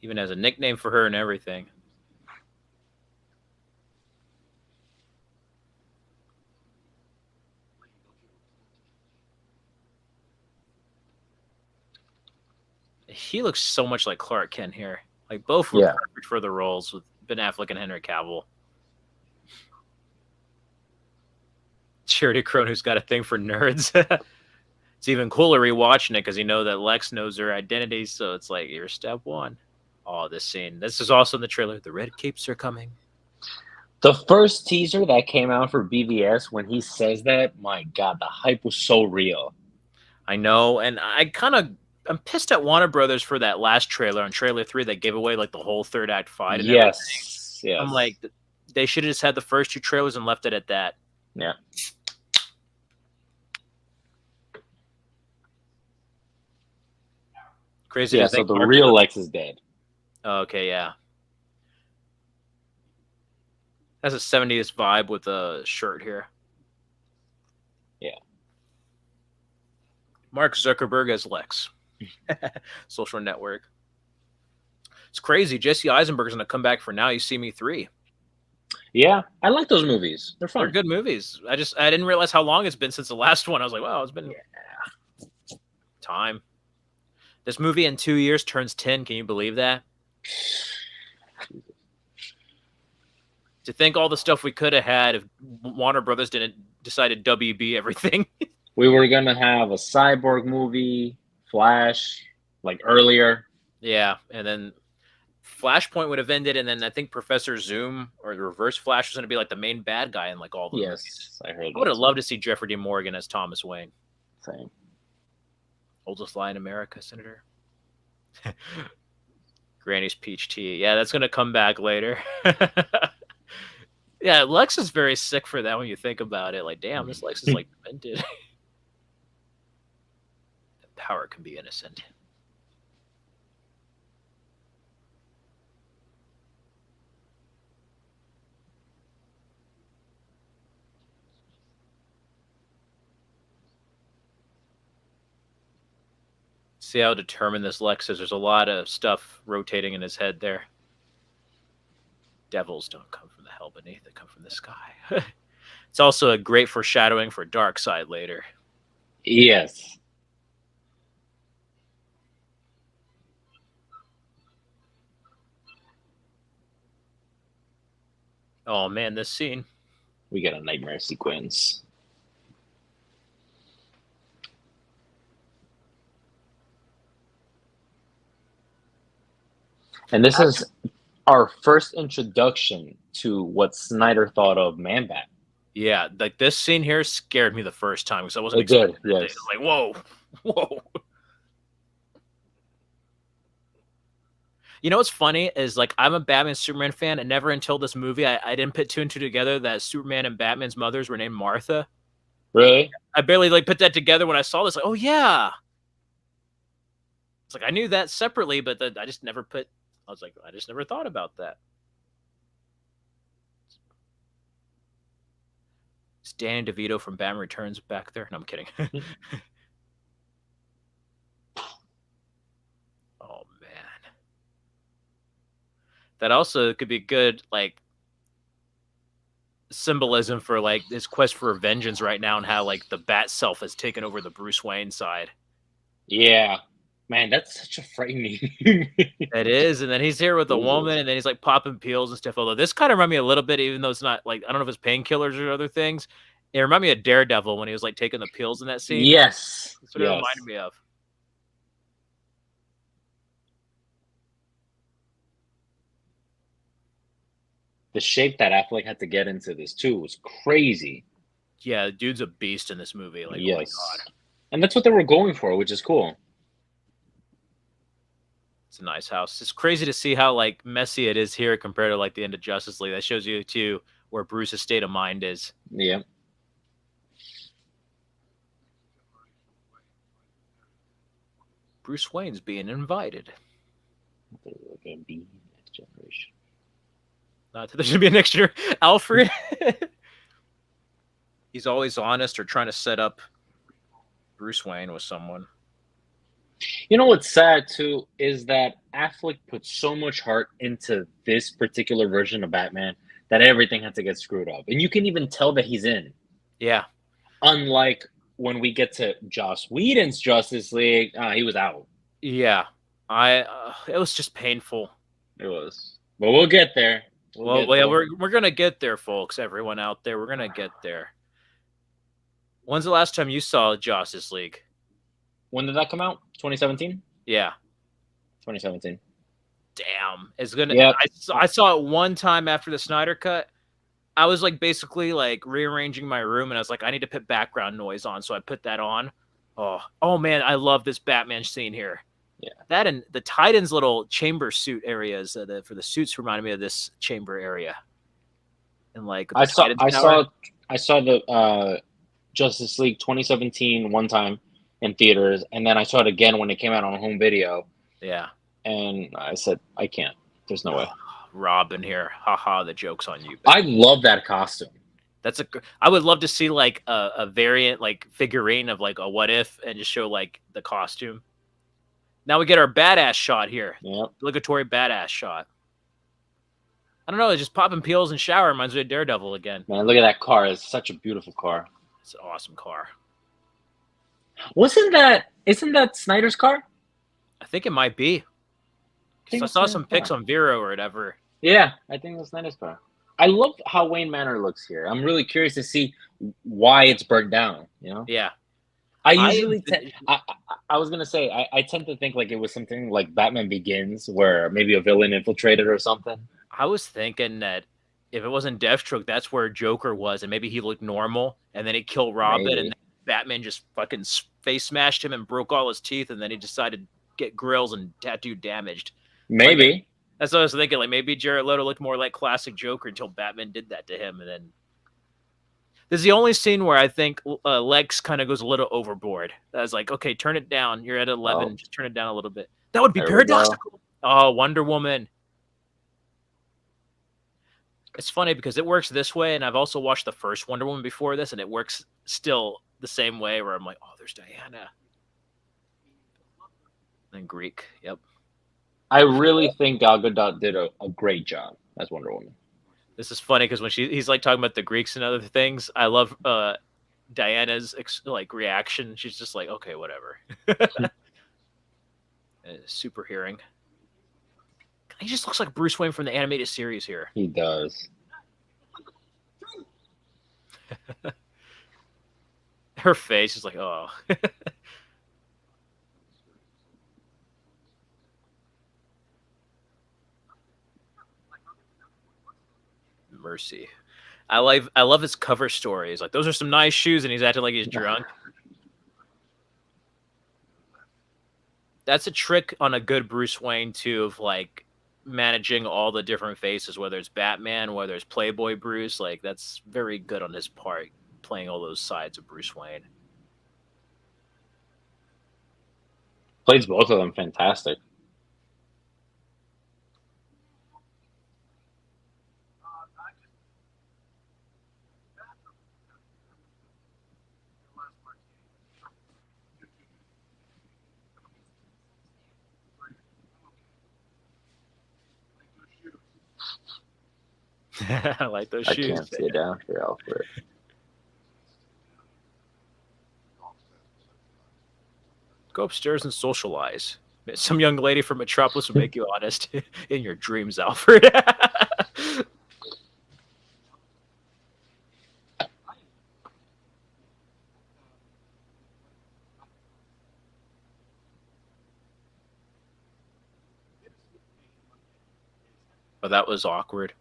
Even has a nickname for her and everything. He looks so much like Clark Kent here. Like both were perfect for the roles with Ben Affleck and Henry Cavill. Charity Crone, who's got a thing for nerds. It's even cooler rewatching it because you know that Lex knows their identities, so it's like you're step one. Oh, this scene. This is also in the trailer. The red capes are coming. The first teaser that came out for BVS, when he says that, my God, the hype was so real. I know, and I kind of I'm pissed at Warner Brothers for that last trailer on trailer 3 that gave away like the whole third act fight and everything. Yes. I'm like, they should have just had the first 2 trailers and left it at that. Yeah. Crazy. Yeah. So the real Lex is dead. Oh, okay, yeah. That's a 70s vibe with a shirt here. Yeah. Mark Zuckerberg as Lex. Social Network. It's crazy. Jesse Eisenberg's going to come back for Now You See Me 3. Yeah, I like those movies. They're fun. They're good movies. I didn't realize how long it's been since the last one. I was like, wow, it's been time. This movie in 2 years turns 10. Can you believe that? To think all the stuff we could have had if Warner Brothers didn't decide to WB everything. We were going to have a Cyborg movie, Flash, like earlier. Yeah, and then Flashpoint would have ended, and then I think Professor Zoom or the Reverse Flash was going to be like the main bad guy in like all the movies. I heard. I would have loved to see Jeffrey D. Morgan as Thomas Wayne. Same. Oldest lie in America, Senator. Granny's peach tea. Yeah, that's going to come back later. Yeah, Lex is very sick for that when you think about it. Like, damn, this Lex is like demented. Power can be innocent. See how determined this Lex is. There's a lot of stuff rotating in his head there. Devils don't come from the hell beneath, they come from the sky. It's also a great foreshadowing for Darkseid later. Yes. Oh man, this scene. We get a nightmare sequence. And this is our first introduction to what Snyder thought of Man-Bat. Yeah, like this scene here scared me the first time because I wasn't expecting it. Yes. Like, whoa. You know what's funny is like I'm a Batman Superman fan, and never until this movie I didn't put 2 and 2 together that Superman and Batman's mothers were named Martha. Really? I barely like put that together when I saw this. Like, oh yeah. It's like I knew that separately, but I just never put. I was like, I just never thought about that. It's Danny DeVito from Batman Returns back there. No, I'm kidding. Oh man, that also could be good, like symbolism for like his quest for vengeance right now, and how like the Bat self has taken over the Bruce Wayne side. Yeah. Man, that's such a frightening. It is, and then he's here with a woman, and then he's like popping pills and stuff. Although this kind of reminded me a little bit, even though it's not like I don't know if it's painkillers or other things. It reminded me of Daredevil when he was like taking the pills in that scene. Yes, that's what it reminded me of. The shape that Affleck had to get into this too was crazy. Yeah, the dude's a beast in this movie. Like, yes. Oh my god, and that's what they were going for, which is cool. It's a nice house. It's crazy to see how like messy it is here compared to like the end of Justice League. That shows you too where Bruce's state of mind is. Yeah. Bruce Wayne's being invited. There's gonna be next generation. Not that there's gonna be a next year. Alfred. He's always honest or trying to set up Bruce Wayne with someone. You know what's sad too is that Affleck put so much heart into this particular version of Batman that everything had to get screwed up, and you can even tell that he's in. Yeah. Unlike when we get to Joss Whedon's Justice League, he was out. Yeah, it was just painful. It was, but we'll get there. We're gonna get there, folks. Everyone out there, we're gonna get there. When's the last time you saw Justice League? When did that come out? 2017? Yeah. 2017. Damn. It's gonna yep. I saw it one time after the Snyder Cut. I was like basically like rearranging my room, and I was like, I need to put background noise on, so I put that on. Oh man, I love this Batman scene here. Yeah. That and the Titan's little chamber suit areas for the suits reminded me of this chamber area. And like the I saw Titan's I tower. saw I saw the Justice League 2017 one time in theaters, and then I saw it again when it came out on home video, Yeah. and I said I can't. There's no way. Robin here. Haha, the joke's on you, I Batman. love that costume. I would love to see like a variant like figurine of like a what if and just show like the costume. Now we get our badass shot here. Yep. Obligatory badass shot. I don't know, it's just popping peels and shower reminds me of Daredevil again. Man, look at that car. It's such a beautiful car. It's an awesome car. Isn't that Snyder's car? I think it might be. I saw some pics on Vero or whatever. Yeah, I think that's Snyder's car. I love how Wayne Manor looks here. I'm really curious to see why it's burnt down. You know? Yeah. I was gonna say I tend to think like it was something like Batman Begins, where maybe a villain infiltrated or something. I was thinking that if it wasn't Deathstroke, that's where Joker was, and maybe he looked normal, and then he killed Robin, Maybe. and Batman just fucking face smashed him and broke all his teeth, and then he decided to get grills and tattoo damaged. Maybe. Like, that's what I was thinking. Like maybe Jared Leto looked more like classic Joker until Batman did that to him, and then this is the only scene where I think Lex kind of goes a little overboard. I was like, okay, turn it down. You're at 11, just turn it down a little bit. That would be paradoxical. Oh, Wonder Woman. It's funny because it works this way, and I've also watched the first Wonder Woman before this, and it works still the same way. Where I'm like, oh, there's Diana. Then Greek. Yep. I really think Gal Gadot did a great job as Wonder Woman. This is funny because when he's like talking about the Greeks and other things, I love Diana's like reaction. She's just like, okay, whatever. Super hearing. He just looks like Bruce Wayne from the animated series here. He does. Her face is like, oh. Mercy. I love his cover stories. Like those are some nice shoes, and he's acting like he's drunk. That's a trick on a good Bruce Wayne too, of like managing all the different faces, whether it's Batman, whether it's Playboy Bruce. Like that's very good on his part, playing all those sides of Bruce Wayne. Plays both of them fantastic. I like those shoes. I can't sit down for Alfred. Go upstairs and socialize. Some young lady from Metropolis will make you honest in your dreams, Alfred. Oh, that was awkward.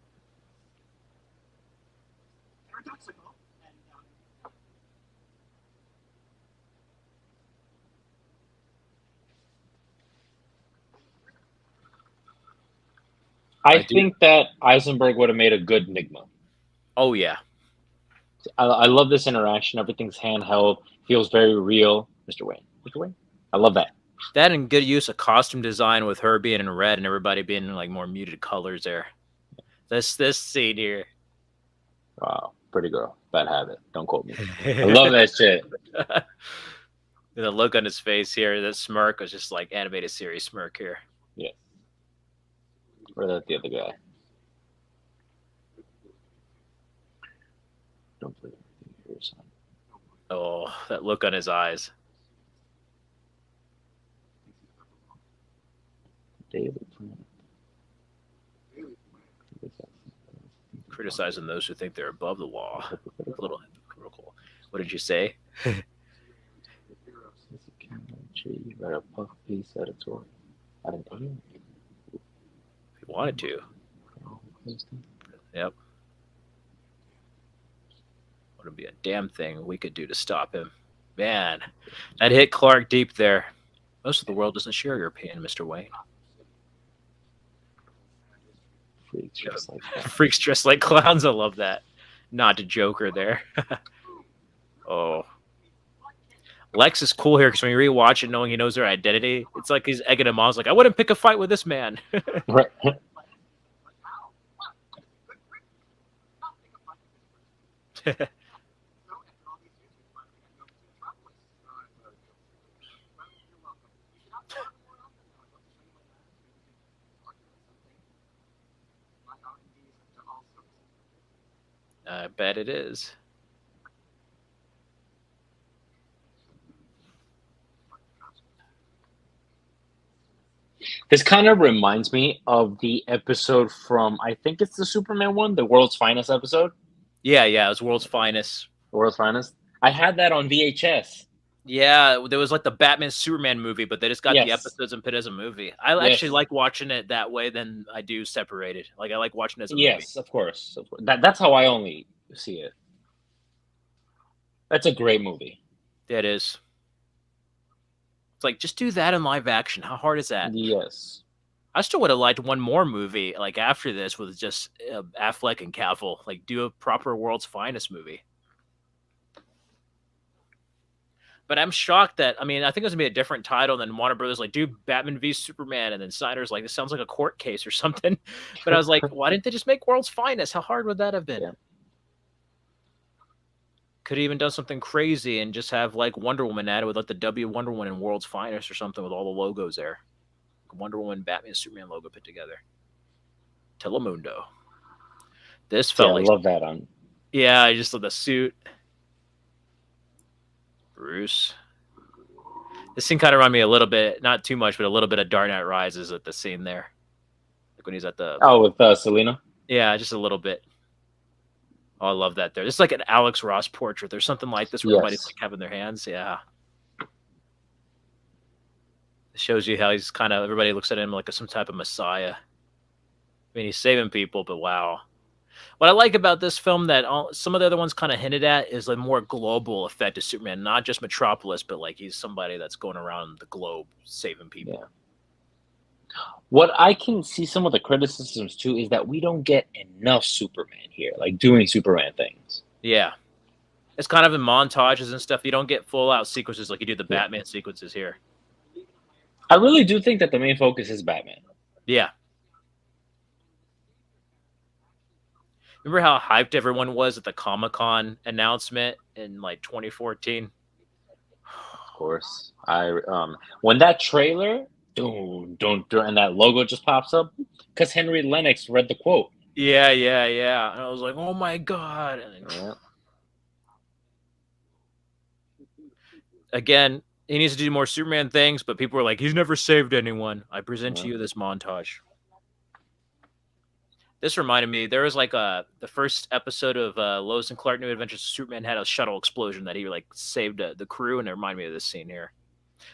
I think that Eisenberg would have made a good Enigma. Oh, yeah. I love this interaction. Everything's handheld. Feels very real. Mr. Wayne. Mr. Wayne? I love that. That and good use of costume design with her being in red and everybody being in like more muted colors there. This scene here. Wow. Pretty girl. Bad habit. Don't quote me. I love that shit. The look on his face here, that smirk was just like animated series smirk here. Yeah. Or that the other guy. Don't believe your son. Oh, that look on his eyes. Daily Criticizing those who think they're above the law. A little hypocritical. What did you say? Write a puff piece editorial. I didn't know. If he wanted to. Yep. Wouldn't be a damn thing we could do to stop him. Man, that hit Clark deep there. Most of the world doesn't share your opinion, Mr. Wayne. Freaks dressed like that. Freaks dressed like clowns. I love that. Nod to Joker there. Oh. Lex is cool here because when you rewatch it, knowing he knows their identity, it's like he's egging him on. He's like, I wouldn't pick a fight with this man. Right. I bet it is. This kind of reminds me of the episode from, I think it's the Superman one, the World's Finest episode. Yeah, it was World's Finest. World's Finest. I had that on VHS. Yeah, there was like the Batman Superman movie, but they just got Yes. the episodes and put it as a movie. I Yes. actually like watching it that way than I do separated. Like I like watching it as a movie. Yes, of course. That's how I only see it. That's a great movie. Yeah, it is. It's like just do that in live action. How hard is that? Yes. I still would have liked one more movie like after this with just Affleck and Cavill. Like do a proper World's Finest movie. But I'm shocked that I think it was gonna be a different title than Warner Brothers like do Batman v Superman, and then Snyder's like this sounds like a court case or something. But I was like, why didn't they just make World's Finest? How hard would that have been? Yeah. Could have even done something crazy and just have like Wonder Woman added with like the W Wonder Woman and World's Finest or something with all the logos there. Wonder Woman, Batman, Superman logo put together. Telemundo. This felt like I love that on. Yeah, I just love the suit. Bruce. This scene kind of reminded me a little bit, not too much, but a little bit of Dark Knight Rises at the scene there. Like when he's at the with Selena. Yeah, just a little bit. Oh, I love that there. It's like an Alex Ross portrait. There's something like this where everybody's like having their hands. Yeah. It shows you how he's kind of everybody looks at him like some type of messiah. I mean, he's saving people, but wow. What I like about this film that some of the other ones kind of hinted at is a more global effect of Superman, not just Metropolis, but like he's somebody that's going around the globe saving people. Yeah. What I can see some of the criticisms too is that we don't get enough Superman here, like doing Superman things. Yeah. It's kind of in montages and stuff. You don't get full out sequences like you do the Batman sequences here. I really do think that the main focus is Batman. Yeah. Remember how hyped everyone was at the Comic-Con announcement in like 2014? Of course. When that trailer and that logo just pops up, because Henry Lennox read the quote. Yeah. And I was like, oh my God. And then, again, he needs to do more Superman things, but people were like, he's never saved anyone. I present to you this montage. This reminded me, there was like the first episode of Lois and Clark New Adventures of Superman had a shuttle explosion that he like saved the crew, and it reminded me of this scene here.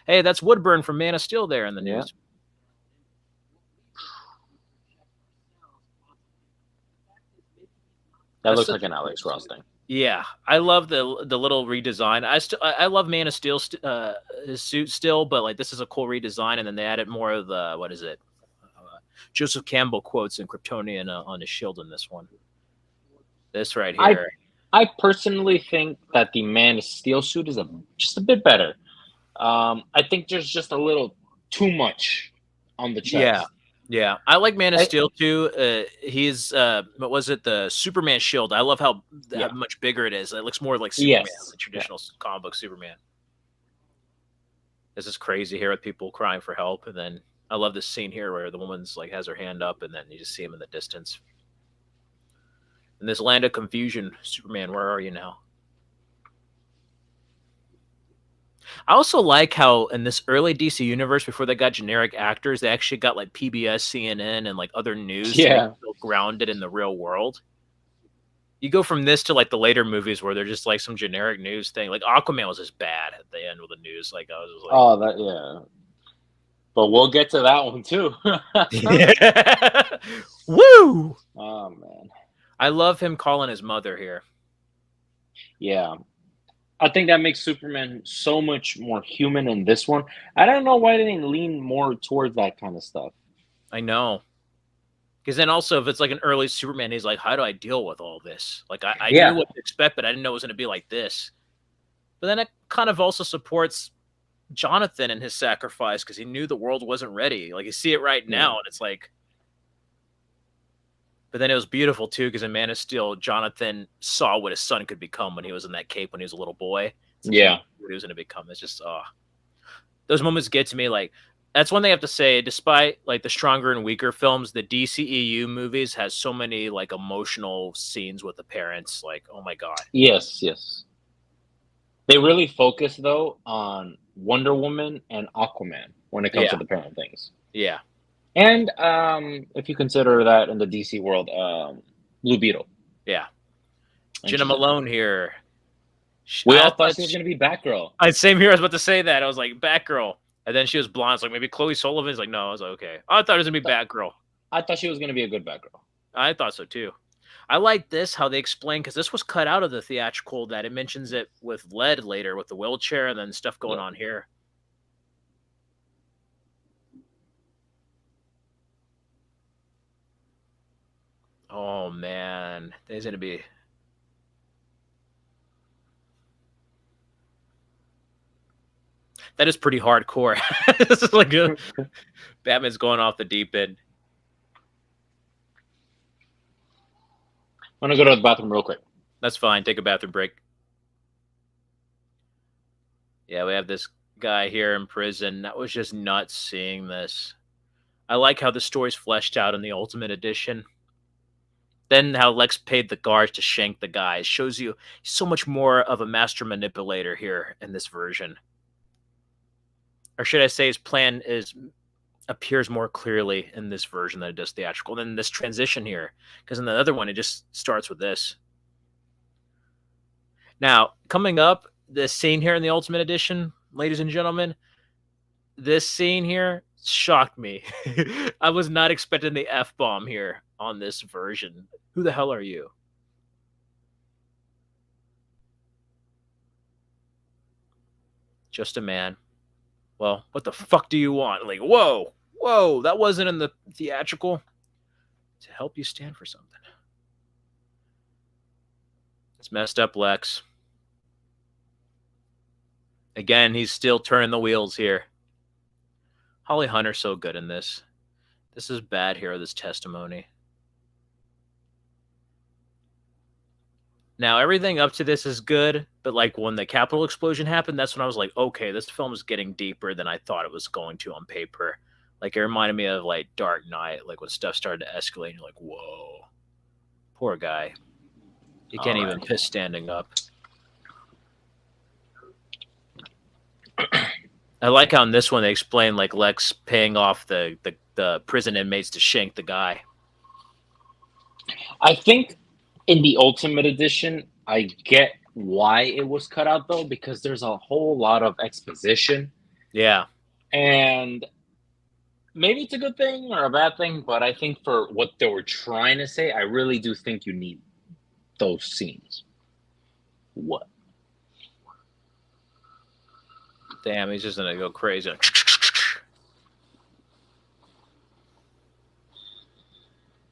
Hey, that's Woodburn from Man of Steel there in the news. That looks like an Alex Ross thing. Yeah, I love the little redesign. I love Man of Steel his suit still, but like this is a cool redesign, and then they added more of the what is it? Joseph Campbell quotes in Kryptonian on his shield in this one. This right here. I personally think that the Man of Steel suit is just a bit better. I think there's just a little too much on the chest. Yeah. I like Man of Steel too. He's what was it? The Superman shield. I love how much bigger it is. It looks more like Superman, the traditional comic book Superman. This is crazy here with people crying for help, and then I love this scene here where the woman's like has her hand up, and then you just see him in the distance. In this land of confusion, Superman, where are you now? I also like how in this early DC universe, before they got generic actors, they actually got like PBS, CNN, and like other news to feel grounded in the real world. You go from this to like the later movies where they're just like some generic news thing. Like Aquaman was just bad at the end with the news. Like I was just like, But we'll get to that one too. Woo! Oh man, I love him calling his mother here. Yeah, I think that makes Superman so much more human in this one. I don't know why they didn't lean more towards that kind of stuff. I know. Because then also, if it's like an early Superman, he's like, how do I deal with all this? Like, I knew Yeah, what to expect, but I didn't know it was going to be like this. But then it kind of also supports Jonathan and his sacrifice because he knew the world wasn't ready. Like, you see it right yeah, now, and it's like, but then it was beautiful too because in Man of Steel, Jonathan saw what his son could become when he was in that cape when he was a little boy. It's like he knew yeah. what he was going to become. It's just, those moments get to me. Like, that's one thing I have to say. Despite like the stronger and weaker films, the DCEU movies has so many like emotional scenes with the parents. Like, oh my god, Yes, yes. They really focus though on Wonder Woman and Aquaman when it comes yeah, to the parent things. yeah, And if you consider that in the DC world, Blue Beetle, yeah. and Jenna she's in it. Malone here. We all thought she was gonna be Batgirl. I same here. I was about to say that. I was like Batgirl, and then she was blonde. It's like maybe Chloe Sullivan's like no. I was like okay. I thought it was gonna be Batgirl. I thought she was gonna be a good Batgirl. I thought so too. I like this how they explain because this was cut out of the theatrical that it mentions it with lead later with the wheelchair and then stuff going Yeah. on here. Oh man, there's gonna be. That is pretty hardcore. This is like Batman's going off the deep end. I'm gonna go to the bathroom real quick. That's fine. Take a bathroom break. Yeah, we have this guy here in prison. That was just nuts seeing this. I like how the story's fleshed out in the Ultimate Edition. Then how Lex paid the guards to shank the guys shows you so much more of a master manipulator here in this version. Or should I say his plan appears more clearly in this version than it does theatrical. Then this transition here, because in the other one it just starts with this. Now, coming up, this scene here in the Ultimate Edition, ladies and gentlemen, this scene here shocked me. I was not expecting the F-bomb here on this version. Who the hell are you? Just a man. Well, what the fuck do you want? Like, whoa, whoa, that wasn't in the theatrical. To help you stand for something. It's messed up, Lex. Again, he's still turning the wheels here. Holly Hunter's so good in this. This is bad here, this testimony. Now, everything up to this is good, but like when the Capitol explosion happened, that's when I was like, okay, this film is getting deeper than I thought it was going to on paper. Like, it reminded me of like Dark Knight, like when stuff started to escalate, and you're like, whoa. Poor guy. He can't even piss standing up. I like how in this one they explain like Lex paying off the prison inmates to shank the guy. I think in the Ultimate Edition, I get why it was cut out though, because there's a whole lot of exposition. Yeah. And maybe it's a good thing or a bad thing, but I think for what they were trying to say, I really do think you need those scenes. What? Damn, he's just gonna go crazy.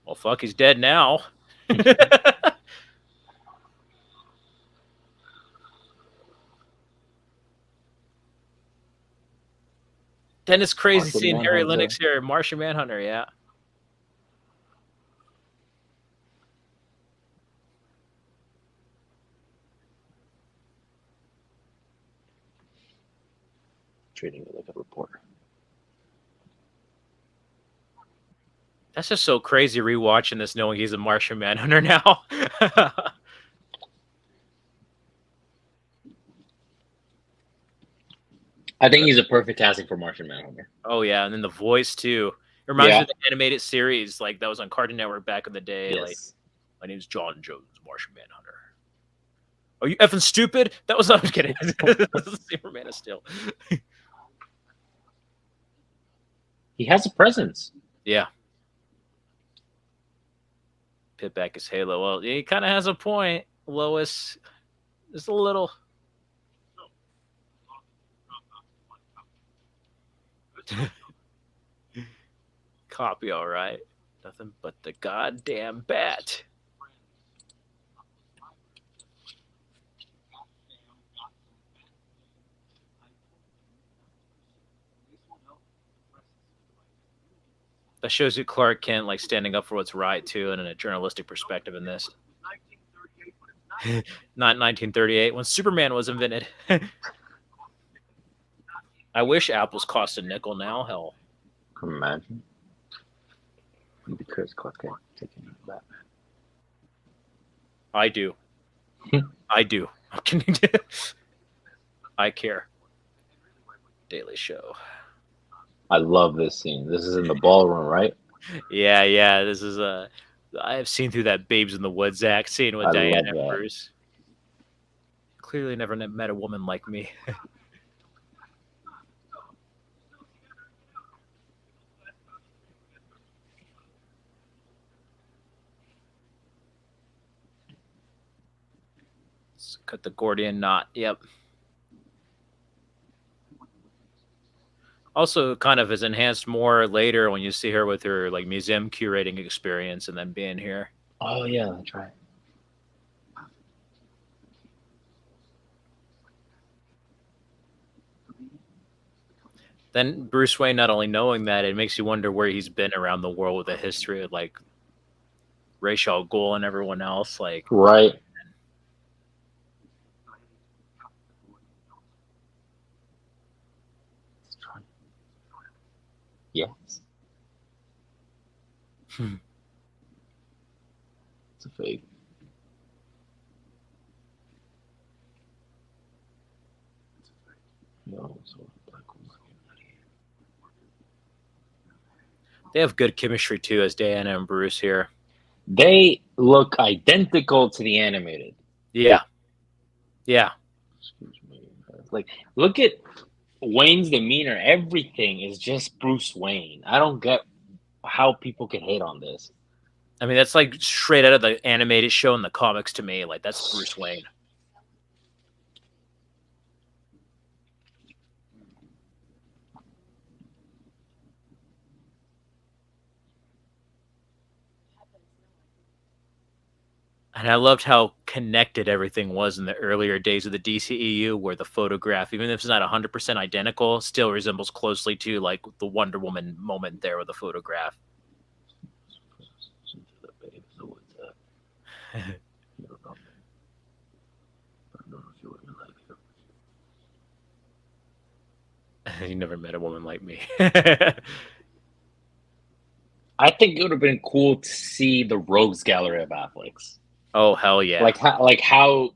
Well, fuck, he's dead now. Then it's crazy Martian seeing Harry Manhunter. Lennox here, Martian Manhunter, yeah. Treating me like a reporter. That's just so crazy rewatching this, knowing he's a Martian Manhunter now. I think he's a perfect casting for Martian Manhunter. Oh yeah, and then the voice too. It reminds me Yeah. of the animated series, like that was on Cartoon Network back in the day. Yes. Like, my name's John Jones, Martian Manhunter. Are you effing stupid? That was not. I'm kidding. Superman is still. He has a presence. Yeah. Pit back his halo. Well, he kind of has a point, Lois. Just a little. Copy, all right. Nothing but the goddamn bat. That shows you Clark Kent like standing up for what's right too, and in a journalistic perspective in this. Not 1938 when Superman was invented. I wish apples cost a nickel now. Hell, Can you imagine? Because Clark Kent taking Batman. I do. I do. I care. Daily Show. I love this scene. This is in the ballroom, right? Yeah. This is I have seen through that Babes in the Woods act scene with I Diana love and that. Bruce. Clearly never met a woman like me. Let's cut the Gordian knot. Yep. Also, kind of is enhanced more later when you see her with her like museum curating experience and then being here. Oh yeah, that's right. Then Bruce Wayne not only knowing that, it makes you wonder where he's been around the world with a history of like Ra's al Ghul and everyone else. Like, Right. Yes. It's a fake. No, so they have good chemistry too, as Diana and Bruce here. they look identical to the animated. Yeah. Excuse me. Like, look at Wayne's demeanor. Everything is just Bruce Wayne. I don't get how people can hate on this. I mean, that's like straight out of the animated show in the comics to me. Like, that's Bruce Wayne. And I loved how connected everything was in the earlier days of the DCEU, where the photograph, even if it's not 100% identical, still resembles closely to like the Wonder Woman moment there with the photograph. You never met a woman like me. I think it would have been cool to see the Rogues Gallery of Affleck's. Oh hell yeah! Like how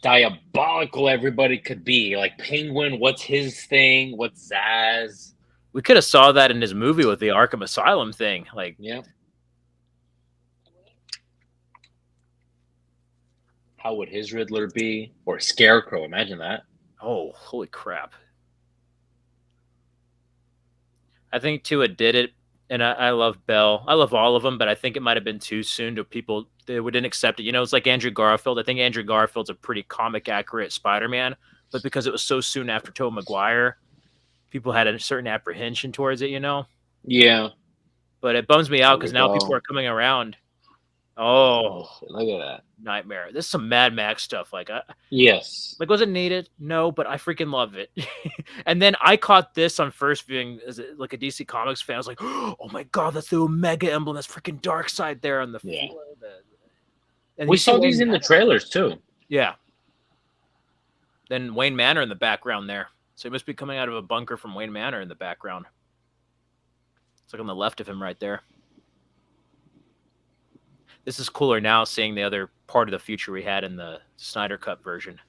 diabolical everybody could be. Like Penguin, what's his thing? What's Zaz? We could have saw that in his movie with the Arkham Asylum thing. Like, yeah. How would his Riddler be? Or Scarecrow? Imagine that. Oh, holy crap! I think too it did it, and I love Bell. I love all of them, but I think it might have been too soon to people. They wouldn't accept it. You know, it's like Andrew Garfield. I think Andrew Garfield's a pretty comic accurate Spider-Man, but because it was so soon after Tobey Maguire, people had a certain apprehension towards it. You know. Yeah. But it bums me out because now people are coming around. Oh, look at that nightmare! This is some Mad Max stuff. Like, yes, like was it needed? No, but I freaking love it. And then I caught this on first viewing as like a DC Comics fan. I was like, oh my god, that's the Omega emblem. That's freaking Darkseid there on the floor. And we saw these in the trailers too. Yeah. Then Wayne Manor in the background there. So he must be coming out of a bunker from Wayne Manor in the background. It's like on the left of him right there. This is cooler now seeing the other part of the future we had in the Snyder Cut version.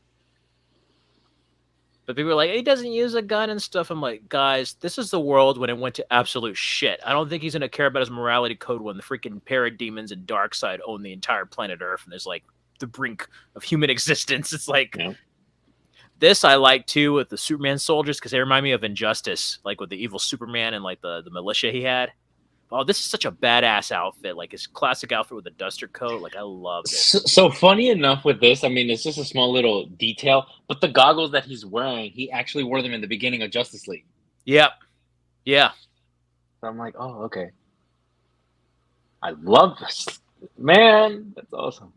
But people are like, he doesn't use a gun and stuff. I'm like, guys, this is the world when it went to absolute shit. I don't think he's going to care about his morality code when the freaking parademons and Darkseid own the entire planet Earth and there's like the brink of human existence. It's like, this I like too with the Superman soldiers because they remind me of Injustice, like with the evil Superman and like the militia he had. Oh, this is such a badass outfit. Like his classic outfit with a duster coat. Like I love it. So funny enough with this, I mean, it's just a small little detail, but the goggles that he's wearing, he actually wore them in the beginning of Justice League. Yeah. Yeah. So I'm like, oh, okay. I love this. Man, that's awesome.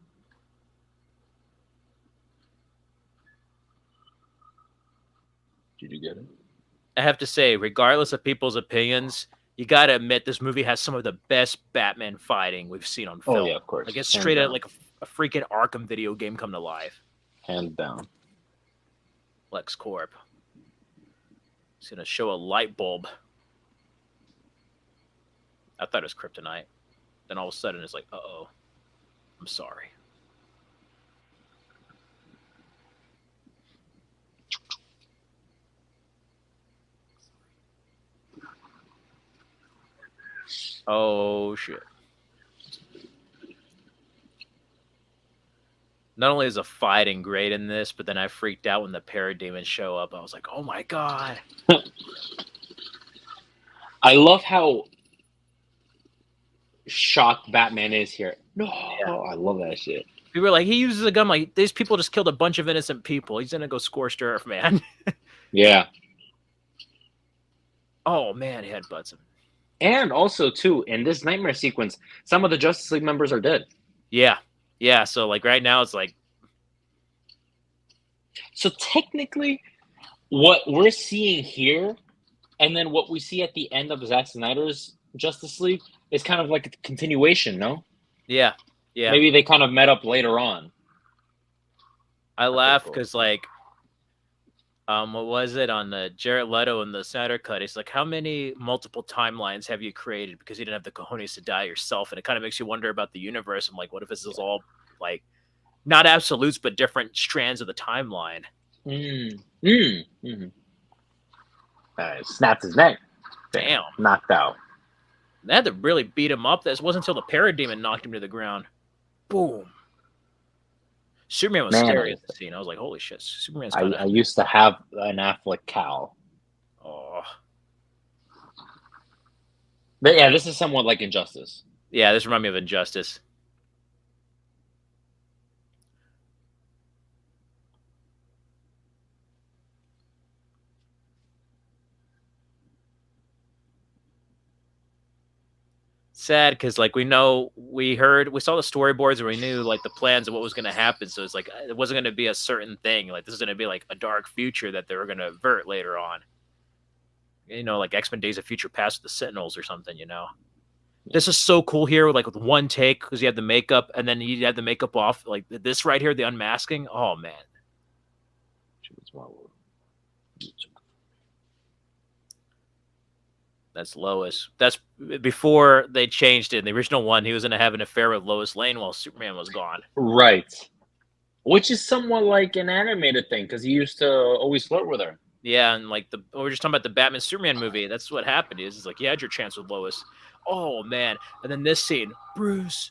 Did you get it? I have to say, regardless of people's opinions, you got to admit this movie has some of the best Batman fighting we've seen on Oh film. yeah, of course. Like it's Hands straight out down. like a freaking Arkham video game come to life. Hands down. LexCorp. He's gonna show a light bulb. I thought it was kryptonite. Then all of a sudden it's like, uh-oh. I'm sorry. Oh shit. Not only is the fighting great in this, but then I freaked out when the parademons show up. I was like, oh my god. I love how shocked Batman is here. No, Yeah. I love that shit. People were like, he uses a gun like these people just killed a bunch of innocent people. He's gonna go scorched earth, man. Yeah. Oh man, he headbutts him. And also too, in this nightmare sequence, some of the Justice League members are dead. Yeah. Yeah. So like right now it's like So technically, what we're seeing here, and then what we see at the end of Zack Snyder's Justice League, is kind of like a continuation, no? yeah. Yeah. Maybe they kind of met up later on. I laugh cool. because like what was it on the Jared Leto and the Snyder cut? It's like, how many multiple timelines have you created because you didn't have the cojones to die yourself? And it kind of makes you wonder about the universe. I'm like, what if this is all like not absolutes, but different strands of the timeline? Snapped his neck. Damn. Knocked out. They had to really beat him up. This wasn't until the parademon knocked him to the ground. Boom. Superman was scary at the scene. I was like, holy shit. Superman's kind of... I used to have an Affleck cowl. Oh. But yeah, this is somewhat like Injustice. Yeah, this reminded me of Injustice. Sad because like we saw the storyboards and we knew like the plans of what was going to happen, so it's like it wasn't going to be a certain thing. Like this is going to be like a dark future that they were going to avert later on, like X-Men Days of Future Past with the Sentinels or something. This is so cool here with one take because you had the makeup and then you had the makeup off, like this right here, the unmasking. Oh man, that's Lois. That's before they changed it. In the original one, he was going to have an affair with Lois Lane while Superman was gone. Right. Which is somewhat like an animated thing because he used to always flirt with her. Yeah, and we were just talking about the Batman Superman movie. That's what happened. It's like, you had your chance with Lois. Oh man. And then this scene, Bruce,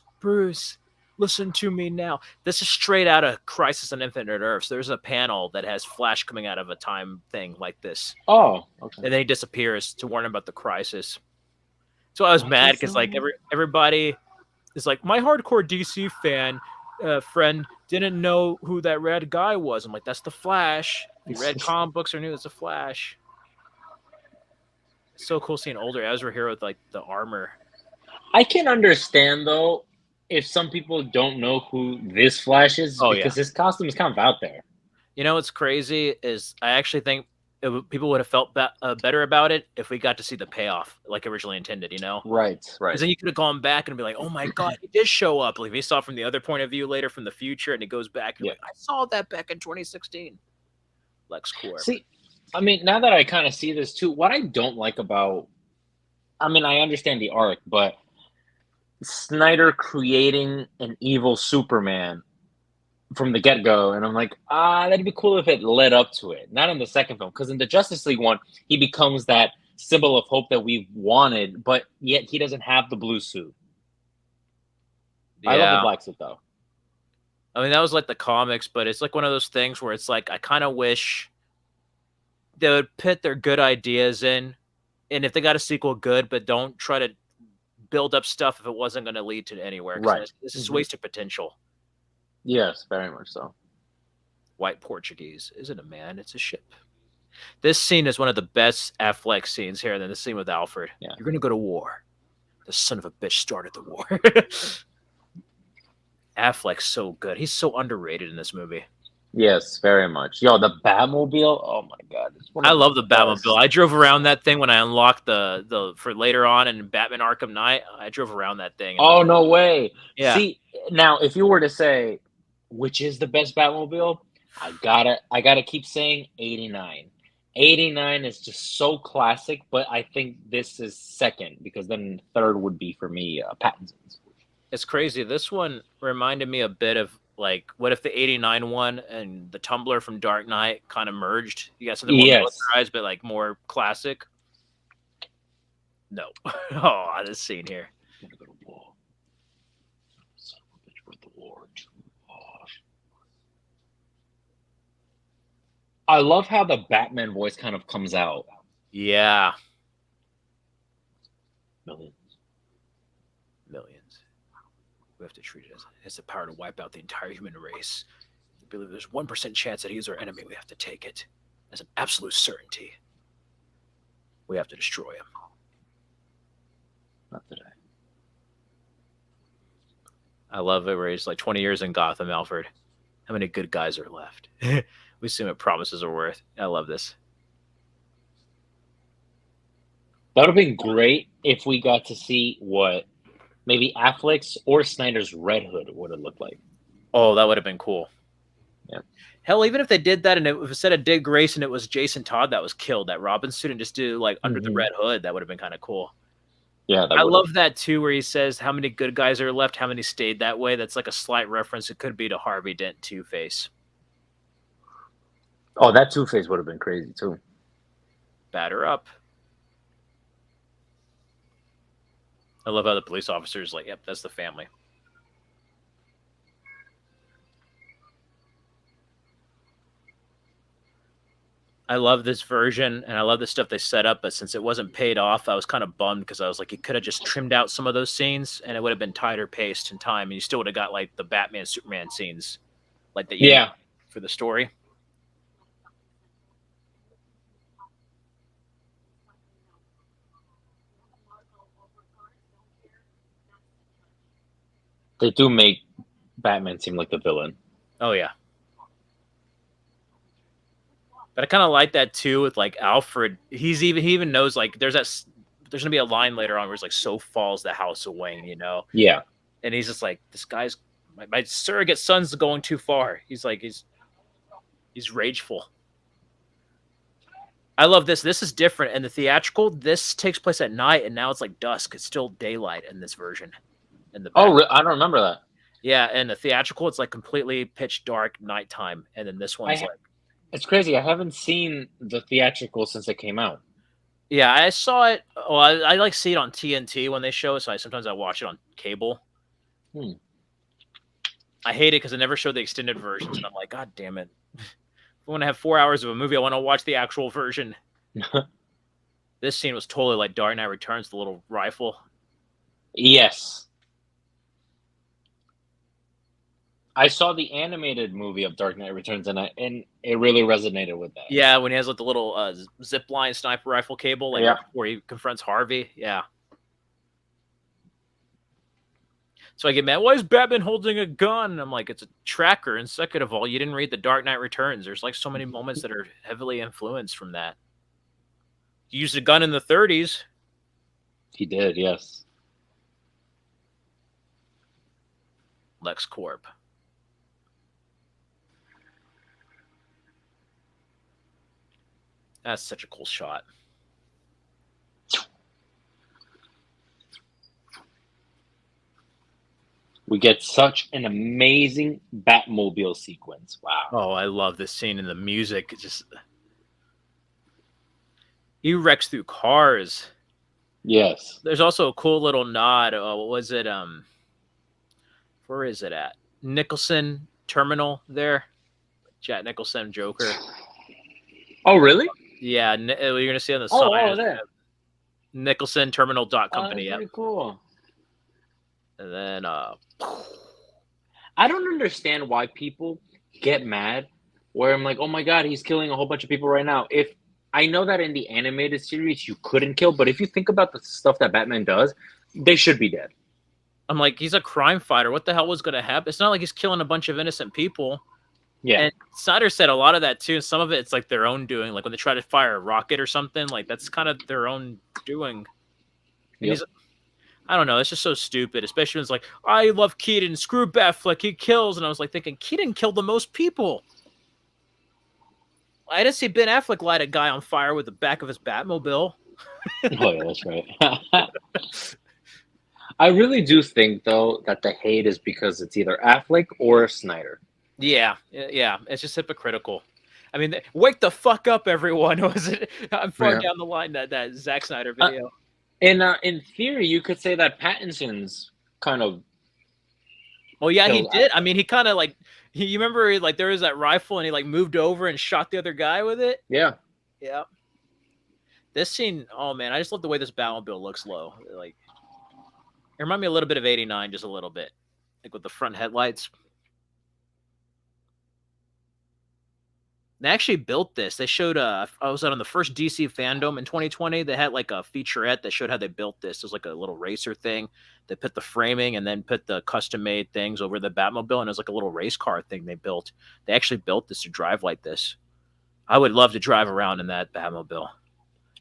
listen to me now. This is straight out of Crisis on Infinite Earths. There's a panel that has Flash coming out of a time thing like this. Oh, okay. And then he disappears to warn him about the crisis. So I was mad because like everybody is like, my hardcore DC fan friend didn't know who that red guy was. I'm like, that's the Flash. If you read comic books or knew it's a Flash. It's so cool seeing older Ezra here with like the armor. I can understand though if some people don't know who this Flash is because his costume is kind of out there. You know what's crazy is I actually think people would have felt better about it if we got to see the payoff like originally intended, Right. Because then you could have gone back and be like, oh my god, he did show up. Like if you saw from the other point of view later from the future and it goes back and like, I saw that back in 2016. LexCorp. See, I mean, now that I kind of see this too, what I don't like about, I mean, I understand the arc, but Snyder creating an evil Superman from the get-go, and I'm like, that'd be cool if it led up to it. Not in the second film, because in the Justice League one, he becomes that symbol of hope that we wanted, but yet he doesn't have the blue suit. Yeah. I love the black suit, though. I mean, that was like the comics, but it's like one of those things where it's like, I kind of wish they would put their good ideas in, and if they got a sequel, good, but don't try to build up stuff if it wasn't going to lead to anywhere. Right. This is wasted potential. Yes, very much so. White Portuguese isn't a man; it's a ship. This scene is one of the best Affleck scenes here. And then the scene with Alfred. Yeah. You're gonna go to war. The son of a bitch started the war. Affleck's so good. He's so underrated in this movie. Yes, very much. Yo, the Batmobile. Oh my god, it's one I of love the best. Batmobile. I drove around that thing when I unlocked the for later on in Batman Arkham Knight. I drove around that thing. Oh no way! Yeah. See, now if you were to say which is the best Batmobile, I gotta keep saying 89. 89 is just so classic, but I think this is second because then third would be for me Pattinson's. It's crazy. This one reminded me a bit of like what if the 89 one and the Tumbler from Dark Knight kind of merged? You got something more Yes. militarized, but like more classic. No. Oh, this scene here. I'm gonna go to war. Son of a bitch, we're at the war. I love how the Batman voice kind of comes out. Yeah. Millions. Millions. We have to treat it as it has the power to wipe out the entire human race. We believe there's 1% chance that he's our enemy. We have to take it as an absolute certainty. We have to destroy him. Not today. I love it where he's like 20 years in Gotham, Alfred. How many good guys are left? We see what promises are worth. I love this. That would have been great if we got to see what maybe Affleck's or Snyder's Red Hood would have looked like. Oh, that would have been cool. Yeah. Hell, even if they did that and it instead of Dick Grayson, it was Jason Todd that was killed, that Robin suit, and just do like under the Red Hood, that would have been kind of cool. Yeah, I love that too, where he says how many good guys are left, how many stayed that way. That's like a slight reference. It could be to Harvey Dent Two-Face. Oh, that Two-Face would have been crazy too. Batter up. I love how the police officer is like, yep, that's the family. I love this version, and I love the stuff they set up, but since it wasn't paid off, I was kind of bummed because I was like, you could have just trimmed out some of those scenes, and it would have been tighter paced in time, and you still would have got like the Batman Superman scenes, like that. Yeah, for the story. They do make Batman seem like the villain. Oh yeah. But I kind of like that too with like Alfred. He even knows like there's gonna be a line later on where it's like so falls the house of Wayne, you know? Yeah. And he's just like, this guy's my surrogate son's going too far. He's like he's rageful. I love this. This is different. And the theatrical, this takes place at night, and now it's like dusk. It's still daylight in this version. In the I don't remember that. Yeah, and the theatrical, it's like completely pitch dark nighttime, and then this one's like. It's crazy. I haven't seen the theatrical since it came out. Yeah, I saw it. Well, I like see it on TNT when they show it, so sometimes I watch it on cable. I hate it because I never show the extended versions, and I'm like, God damn it! If I want to have 4 hours of a movie, I want to watch the actual version. This scene was totally like Dark Knight Returns, the little rifle. Yes. I saw the animated movie of Dark Knight Returns, and it really resonated with that. Yeah, when he has like the little zip line sniper rifle cable, like before he confronts Harvey. Yeah. So I get mad. Why is Batman holding a gun? And I'm like, it's a tracker. And second of all, you didn't read the Dark Knight Returns. There's like so many moments that are heavily influenced from that. He used a gun in the 30s. He did, yes. LexCorp. That's such a cool shot. We get such an amazing Batmobile sequence. Wow. Oh, I love this scene and the music. It's just he wrecks through cars. Yes. There's also a cool little nod. What was it? Where is it at? Nicholson Terminal there. Jack Nicholson Joker. Oh, really? Yeah, you're gonna see on the sign. There. Nicholson Terminal Company. Oh, that's pretty cool. And then I don't understand why people get mad where I'm like, oh my god, he's killing a whole bunch of people right now. If I know that in the animated series you couldn't kill, but if you think about the stuff that Batman does, they should be dead. I'm like, he's a crime fighter. What the hell was going to happen? It's not like he's killing a bunch of innocent people. Yeah. And Snyder said a lot of that too. Some of it's like their own doing. Like when they try to fire a rocket or something, like that's kind of their own doing. And Yep. he's, I don't know, it's just so stupid. Especially when it's like, I love Keaton, screw Batfleck, he kills. And I was like thinking, Keaton killed the most people. I didn't see Ben Affleck light a guy on fire with the back of his Batmobile. Oh yeah, that's right. I really do think though that the hate is because it's either Affleck or Snyder. Yeah, it's just hypocritical. I mean, wake the fuck up, everyone. Was it? I'm far Yeah. down the line that Zack Snyder video. In theory, you could say that Pattinson's kind of Well, yeah, he killed did. I Affleck. mean, he kind of like you remember like there was that rifle and he like moved over and shot the other guy with it. Yeah. Yeah. This scene, oh man, I just love the way this Batmobile looks low. Like it reminded me a little bit of '89, just a little bit, like with the front headlights. They actually built this. They showed I was on the first DC fandom in 2020. They had like a featurette that showed how they built this. It was like a little racer thing. They put the framing and then put the custom made things over the Batmobile, and it was like a little race car thing they built. They actually built this to drive like this. I would love to drive around in that Batmobile.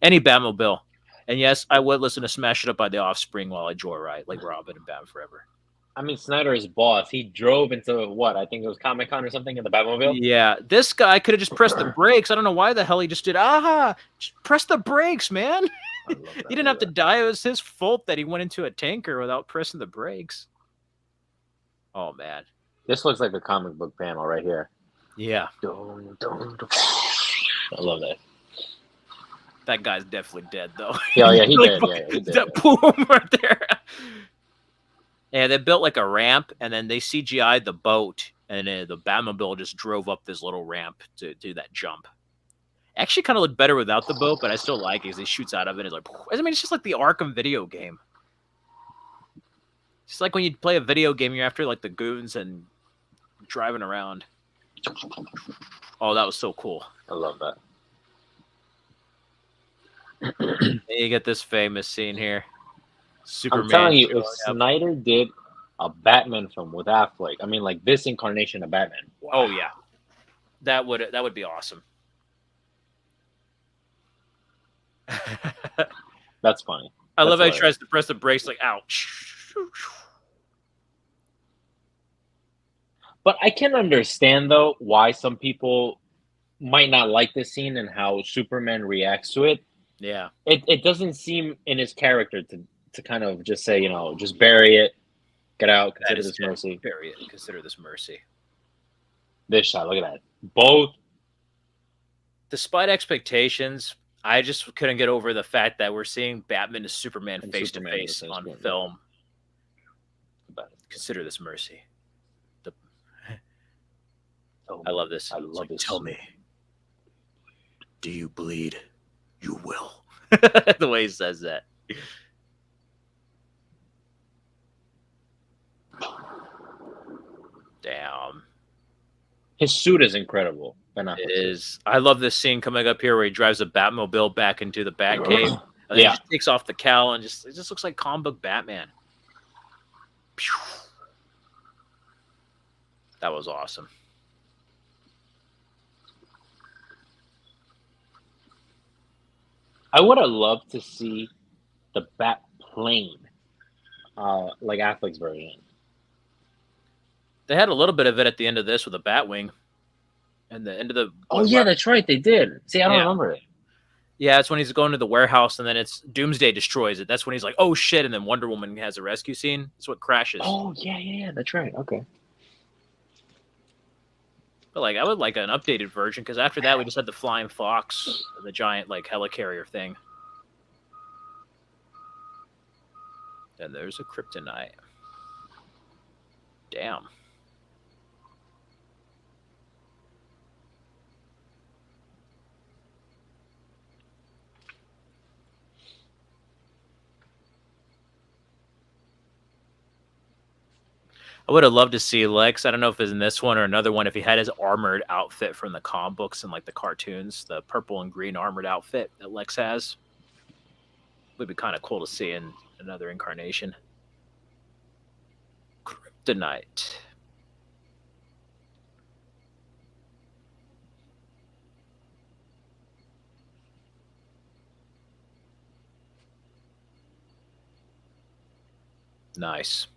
Any Batmobile. And yes, I would listen to Smash It Up by the Offspring while I joyride, like Robin and Batman Forever. I mean, Snyder is boss. He drove into what? I think it was Comic Con or something in the Batmobile. Yeah, this guy could have just pressed the brakes. I don't know why the hell he just did. Just press the brakes, man. I love He that. didn't have to die. It was his fault that he went into a tanker without pressing the brakes. Oh man. This looks like a comic book panel right here. Yeah, Dun, dun, dun. I love that. that guy's definitely dead though. Yeah, yeah, he Like, did. Yeah, he did. that boom right there. Yeah, they built like a ramp, and then they CGI'd the boat, and the Batmobile just drove up this little ramp to do that jump. Actually, kind of looked better without the boat, but I still like it because he shoots out of it. It's like, I mean, it's just like the Arkham video game. It's like when you play a video game, you're after like the goons and driving around. Oh, that was so cool. I love that. And you get this famous scene here. Superman. I'm telling you, if showing up. Snyder did a Batman film with Affleck, I mean, like this incarnation of Batman. Wow. Oh yeah, that would be awesome. That's funny. I love how he hilarious. tries to press the brakes, like, ouch. But I can understand though why some people might not like this scene and how Superman reacts to it. Yeah. It doesn't seem in his character to kind of just say, you know, just bury it, get out, That consider is this mercy. Period. Consider this mercy. This shot, look at that. Both. Despite expectations, I just couldn't get over the fact that we're seeing Batman and Superman And face to Superman face face on to face. film. Consider this mercy. I love this. I It's love like, this. tell me, do you bleed? You will. The way he says that. Damn. His suit is incredible. Ben Affleck's It suit. is. I love this scene coming up here where he drives a Batmobile back into the Batcave. And then Yeah. he just takes off the cowl and it just looks like comic book Batman. Pew. That was awesome. I would have loved to see the Bat plane, like Affleck's version. They had a little bit of it at the end of this with a Batwing. And the end of the Oh yeah, that's right. They did. See, I don't Yeah. remember it. Yeah, it's when he's going to the warehouse and then it's Doomsday destroys it. That's when he's like, "Oh shit!" And then Wonder Woman has a rescue scene. That's what crashes. Oh yeah. That's right. Okay. But like, I would like an updated version because after that we just had the flying fox, the giant like helicarrier thing. Then there's a kryptonite. Damn. I would have loved to see Lex. I don't know if it's in this one or another one. If he had his armored outfit from the comic books and like the cartoons, the purple and green armored outfit that Lex has, would be kind of cool to see in another incarnation. Kryptonite. Nice.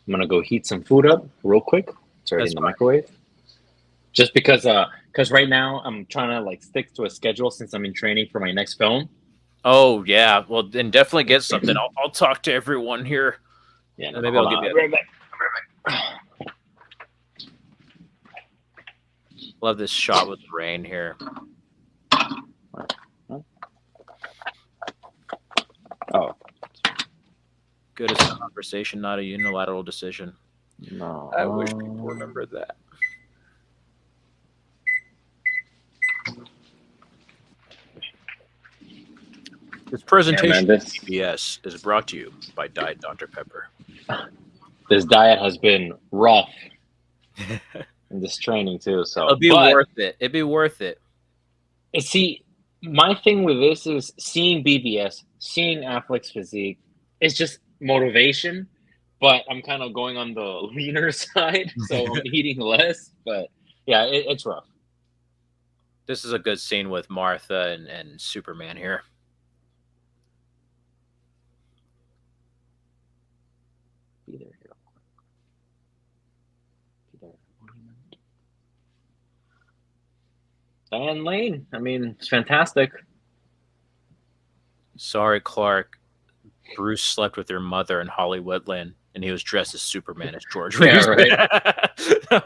I'm gonna go heat some food up real quick. It's already That's in the fine. microwave. Just because right now I'm trying to like stick to a schedule since I'm in training for my next film. Oh yeah, well then definitely get something. I'll talk to everyone here, Yeah, no, and maybe I'll hold give on. you. I'll be right back. Love this shot with rain here. Oh, Good as a conversation, not a unilateral decision. no. I wish people remembered that. This presentation of PBS is brought to you by Diet Dr. Pepper. This diet has been rough in this training too. So It'll be worth it. It'd be worth it. See, my thing with this is seeing BBS, seeing Affleck's physique. It's just motivation, but I'm kind of going on the leaner side, so I'm eating less. But yeah, it's rough. This is a good scene with Martha and Superman here. Be there. Diane Lane. I mean, it's fantastic. Sorry, Clark. Bruce slept with your mother in Hollywoodland, and he was dressed as Superman as George Reeves. Yeah, right.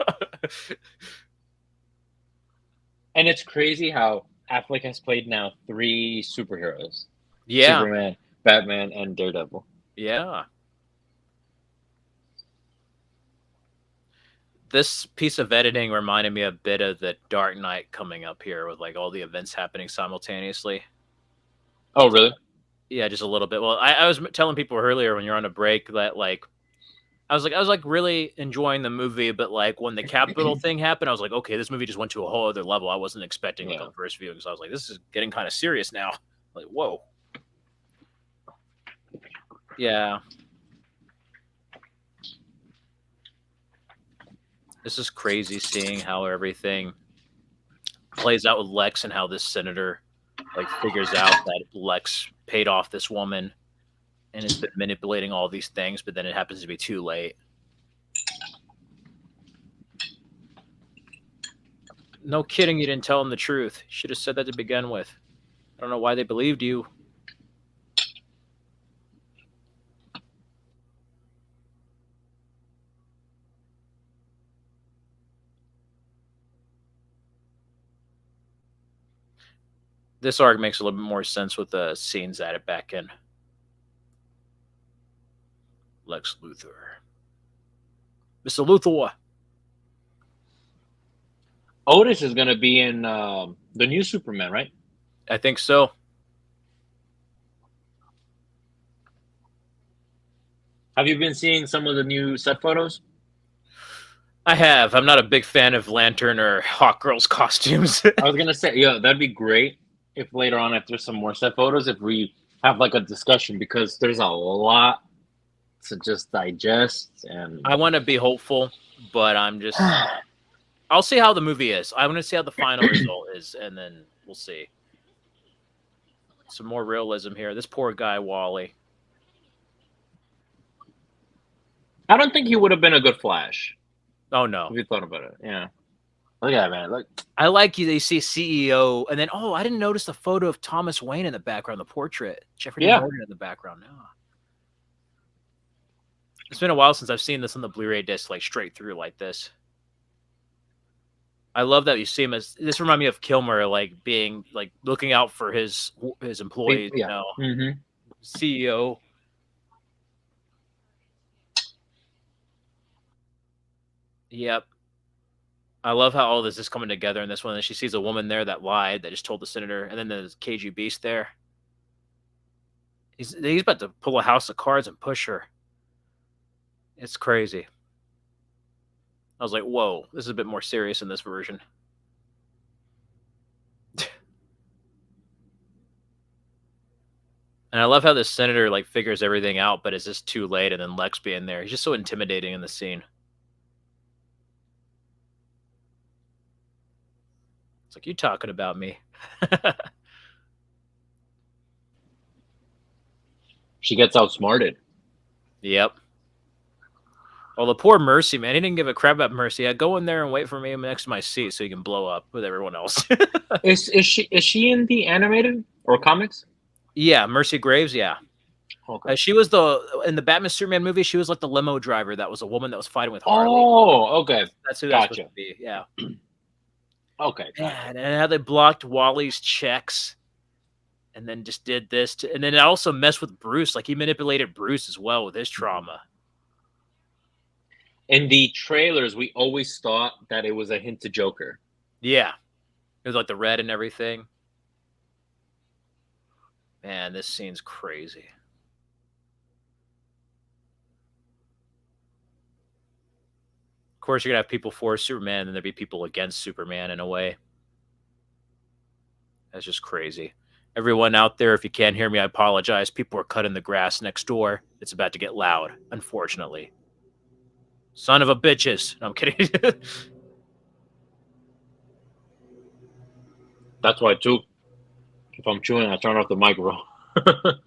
And it's crazy how Affleck has played now 3 superheroes. Yeah. Superman, Batman, and Daredevil. Yeah. This piece of editing reminded me a bit of the Dark Knight coming up here with like all the events happening simultaneously. Oh, really? Yeah, just a little bit. Well, I was telling people earlier when you're on a break that like I was like really enjoying the movie, but like when the Capitol thing happened, I was like, okay, this movie just went to a whole other level. I wasn't expecting like on first viewing, so I was like, this is getting kind of serious now. Like, whoa. Yeah. This is crazy seeing how everything plays out with Lex and how this senator like figures out that Lex paid off this woman and has been manipulating all these things, but then it happens to be too late. No kidding, you didn't tell him the truth. You should have said that to begin with. I don't know why they believed you. This arc makes a little bit more sense with the scenes added back in. Lex Luthor. Mr. Luthor. Otis is going to be in the new Superman, right? I think so. Have you been seeing some of the new set photos? I have. I'm not a big fan of Lantern or Hawk Girl's costumes. I was going to say, yeah, that'd be great if later on, if there's some more set photos, if we have like a discussion, because there's a lot to just digest. And I want to be hopeful, but I'm just... I'll see how the movie is. I want to see how the final result is, and then we'll see. Some more realism here. This poor guy, Wally. I don't think he would have been a good Flash. Oh, no. If you thought about it, yeah. Look at that, man. Look. I like you. They see CEO, and then, oh, I didn't notice the photo of Thomas Wayne in the background, the portrait. Jeffrey Dean Morgan in the background now. It's been a while since I've seen this on the Blu-ray disc, like straight through like this. I love that you see him as this. Remind me of Kilmer, like being like looking out for his employees. Yeah. You know, CEO. Yep. I love how all this is coming together in this one. And she sees a woman there that lied, that just told the senator, and then there's KG Beast there. He's about to pull a house of cards and push her. It's crazy. I was like, whoa, this is a bit more serious in this version. And I love how the senator like figures everything out, but it's just too late. And then Lex being there, he's just so intimidating in the scene. It's like, you talking about me? She gets outsmarted. Yep. Well, the poor Mercy, man, he didn't give a crap about Mercy. I'd go in there and wait for me next to my seat so he can blow up with everyone else. Is she in the animated or comics? Yeah, Mercy Graves, yeah. Okay. She was in the Batman Superman movie, she was like the limo driver that was a woman that was fighting with Harley. Oh, okay. That's who that's supposed to be, yeah. Okay. Man, and how they blocked Wally's checks and then just did this. And then it also messed with Bruce. Like, he manipulated Bruce as well with his trauma. In the trailers, we always thought that it was a hint to Joker. Yeah. It was like the red and everything. Man, this scene's crazy. Of course, you're going to have people for Superman, and there'll be people against Superman in a way. That's just crazy. Everyone out there, if you can't hear me, I apologize. People are cutting the grass next door. It's about to get loud, unfortunately. Son of a bitches. No, I'm kidding. That's why, too, if I'm chewing, I turn off the microphone.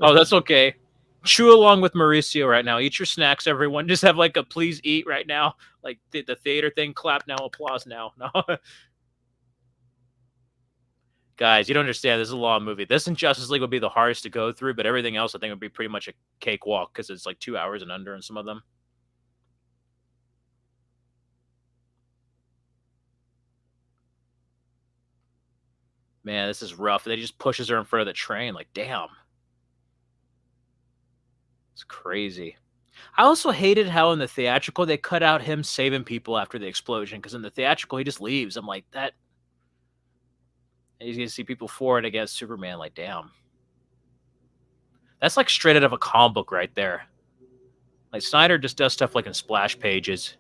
Oh, that's okay. Chew along with Mauricio right now. Eat your snacks, everyone. Just have like a please eat right now. Like the theater thing. Clap now, applause now. No. Guys, you don't understand. This is a long movie. This and Justice League would be the hardest to go through, but everything else I think would be pretty much a cakewalk because it's like 2 hours and under in some of them. Man, this is rough. They just pushes her in front of the train. Like, damn. It's crazy. I also hated how in the theatrical they cut out him saving people after the explosion, because in the theatrical he just leaves. I'm like, that. He's gonna see people for and against Superman. Like, damn. That's like straight out of a comic book right there. Like, Snyder just does stuff like in splash pages.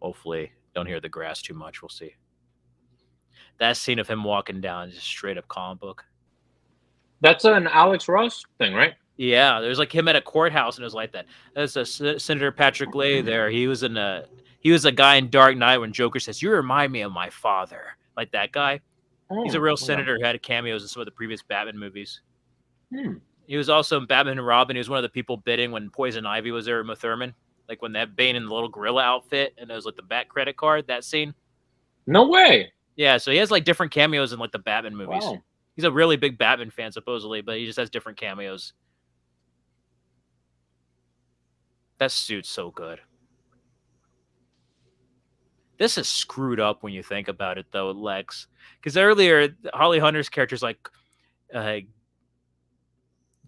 Hopefully, don't hear the grass too much. We'll see. That scene of him walking down is just straight up comic book. That's an Alex Ross thing, right? Yeah, there's like him at a courthouse and it was like that. That's Senator Patrick Leahy there. He was a guy in Dark Knight when Joker says, "You remind me of my father." Like that guy. He's a real senator who had cameos in some of the previous Batman movies. He was also in Batman and Robin. He was one of the people bidding when Poison Ivy was there, Uma Thurman. Like when that Bane in the little gorilla outfit and it was like the Bat credit card, that scene. No way. Yeah, so he has like different cameos in like the Batman movies. Wow. He's a really big Batman fan, supposedly, but he just has different cameos. That suit's so good. This is screwed up when you think about it, though, Lex. Because earlier, Holly Hunter's character's like,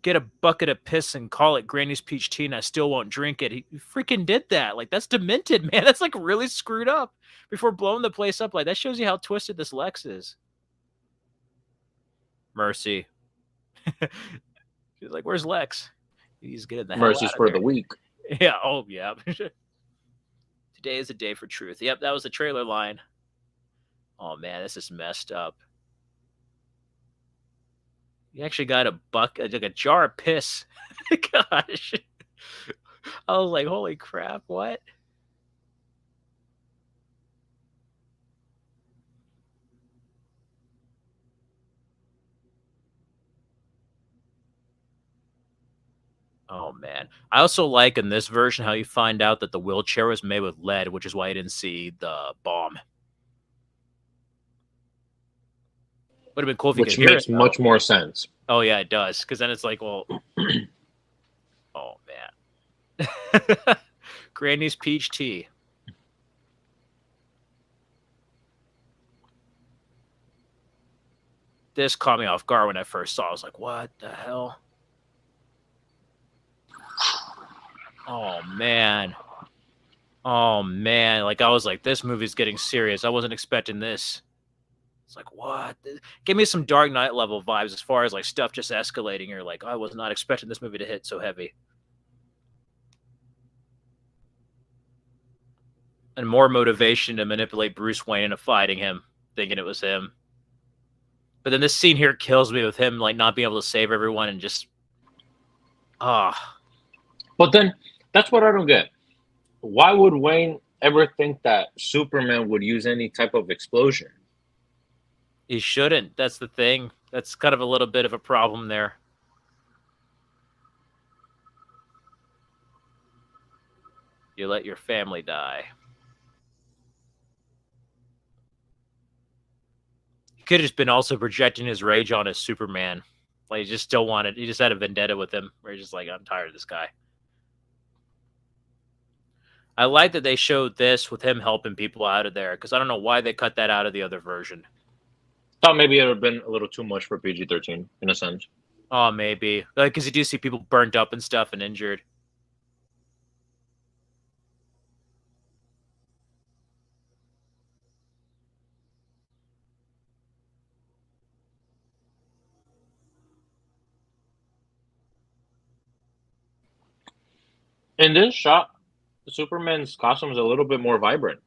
get a bucket of piss and call it Granny's peach tea, and I still won't drink it. He freaking did that. Like, that's demented, man. That's like really screwed up. Before blowing the place up, like that shows you how twisted this Lex is. Mercy. She's like, "Where's Lex?" He's getting the hell Mercy's out of for there. the weak. Yeah. Oh, yeah. Today is a day for truth. Yep, that was the trailer line. Oh man, this is messed up. You actually got like a jar of piss. Gosh. I was like, holy crap, what? Oh man. I also like in this version how you find out that the wheelchair was made with lead, which is why you didn't see the bomb. Would have been cool if you could Which hear makes it, much more sense. Oh yeah, it does. Because then it's like, well, oh man. Granny's peach tea. This caught me off guard when I first saw it. I was like, what the hell? Oh man. Oh man, like I was like, this movie's getting serious. I wasn't expecting this. It's like, what? Give me some Dark Knight level vibes as far as like stuff just escalating. You're like, I was not expecting this movie to hit so heavy. And more motivation to manipulate Bruce Wayne into fighting him, thinking it was him. But then this scene here kills me with him like not being able to save everyone and just But then that's what I don't get. Why would Wayne ever think that Superman would use any type of explosion? he shouldn't. That's the thing. That's kind of a little bit of a problem there. You let your family die. He could have just been also projecting his rage on his Superman. Like he just still wanted. He just had a vendetta with him. Where he's just like, I'm tired of this guy. I like that they showed this with him helping people out of there because I don't know why they cut that out of the other version. Thought maybe it would have been a little too much for PG-13 in a sense. Oh, maybe like because you do see people burnt up and stuff and injured. In this shot, Superman's costume is a little bit more vibrant.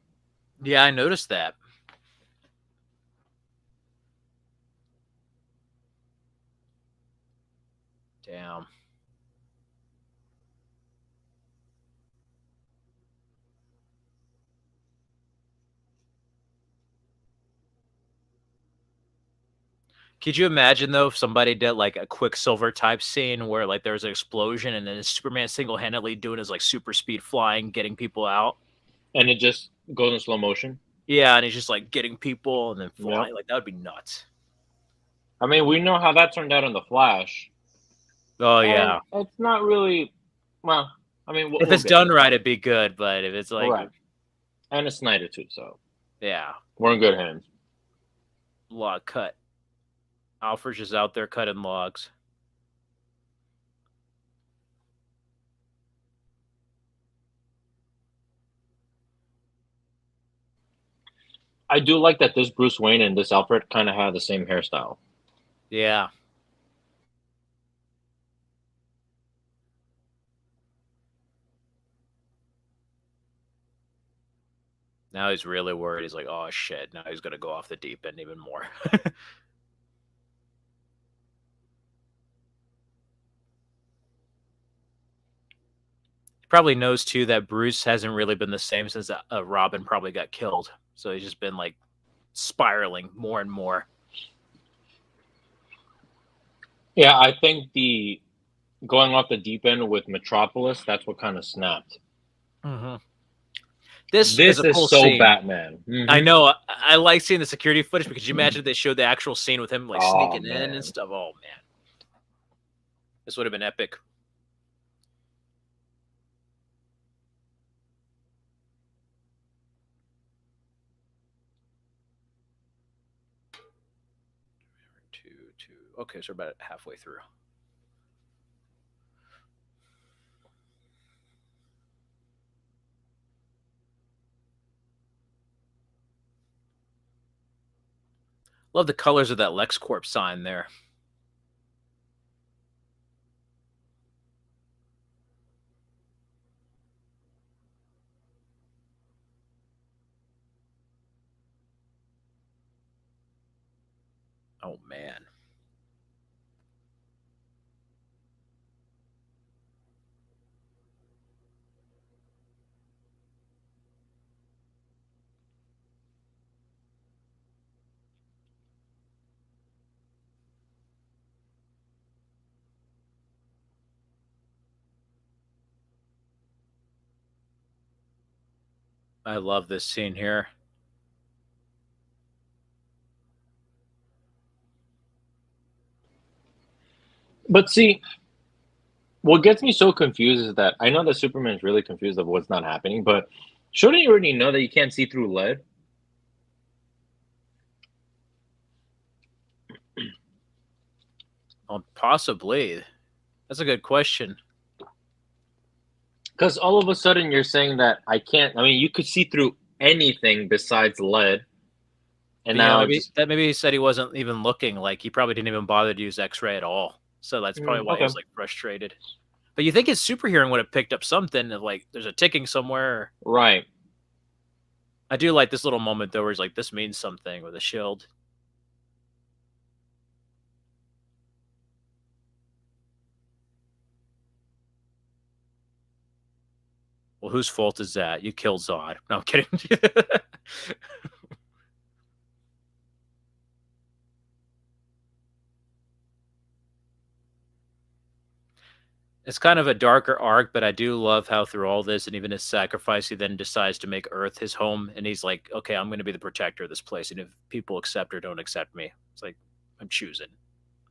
Yeah, I noticed that. Damn. Could you imagine though if somebody did like a Quicksilver type scene where like there's an explosion and then Superman single handedly doing his like super speed flying, getting people out? And it just goes in slow motion. Yeah, and he's just like getting people and then Yeah. flying. Like that would be nuts. I mean, we know how that turned out in The Flash. Oh And yeah. it's not really, well, I mean, If we'll it's get done there. right, it'd be good. But if it's like, Right. And it's Snyder too, so yeah, we're in good hands. log cut. Alfred's just out there cutting logs. I do like that this Bruce Wayne and this Alfred kind of have the same hairstyle. Yeah. Now he's really worried. He's like, oh shit. Now he's gonna go off the deep end even more. Probably knows too that Bruce hasn't really been the same since Robin probably got killed. So he's just been like spiraling more and more. Yeah, I think the going off the deep end with Metropolis, that's what kind of snapped. Mm-hmm. This is This a is cool so scene. Batman. I know. I like seeing the security footage because you imagine if they showed the actual scene with him like Oh sneaking in man. and stuff. Oh man, this would have been epic. Two. Okay, so we're about halfway through. Love the colors of that LexCorp sign there. Oh man. I love this scene here. But see, what gets me so confused is that I know that Superman's really confused of what's not happening, but shouldn't you already know that you can't see through lead? Possibly. That's a good question. Because all of a sudden you're saying that I can't. I mean, you could see through anything besides lead, and But, you know, now maybe just maybe he said he wasn't even looking. Like he probably didn't even bother to use X-ray at all. So that's probably why he okay, was like frustrated. But you think his super hearing would have picked up something of like there's a ticking somewhere. right. I do like this little moment though, where he's like, "This means something" with a shield. Well, whose fault is that? You killed Zod. No, I'm kidding. It's kind of a darker arc, but I do love how through all this and even his sacrifice, he then decides to make Earth his home, and he's like, "Okay, I'm going to be the protector of this place, and if people accept or don't accept me, it's like I'm choosing."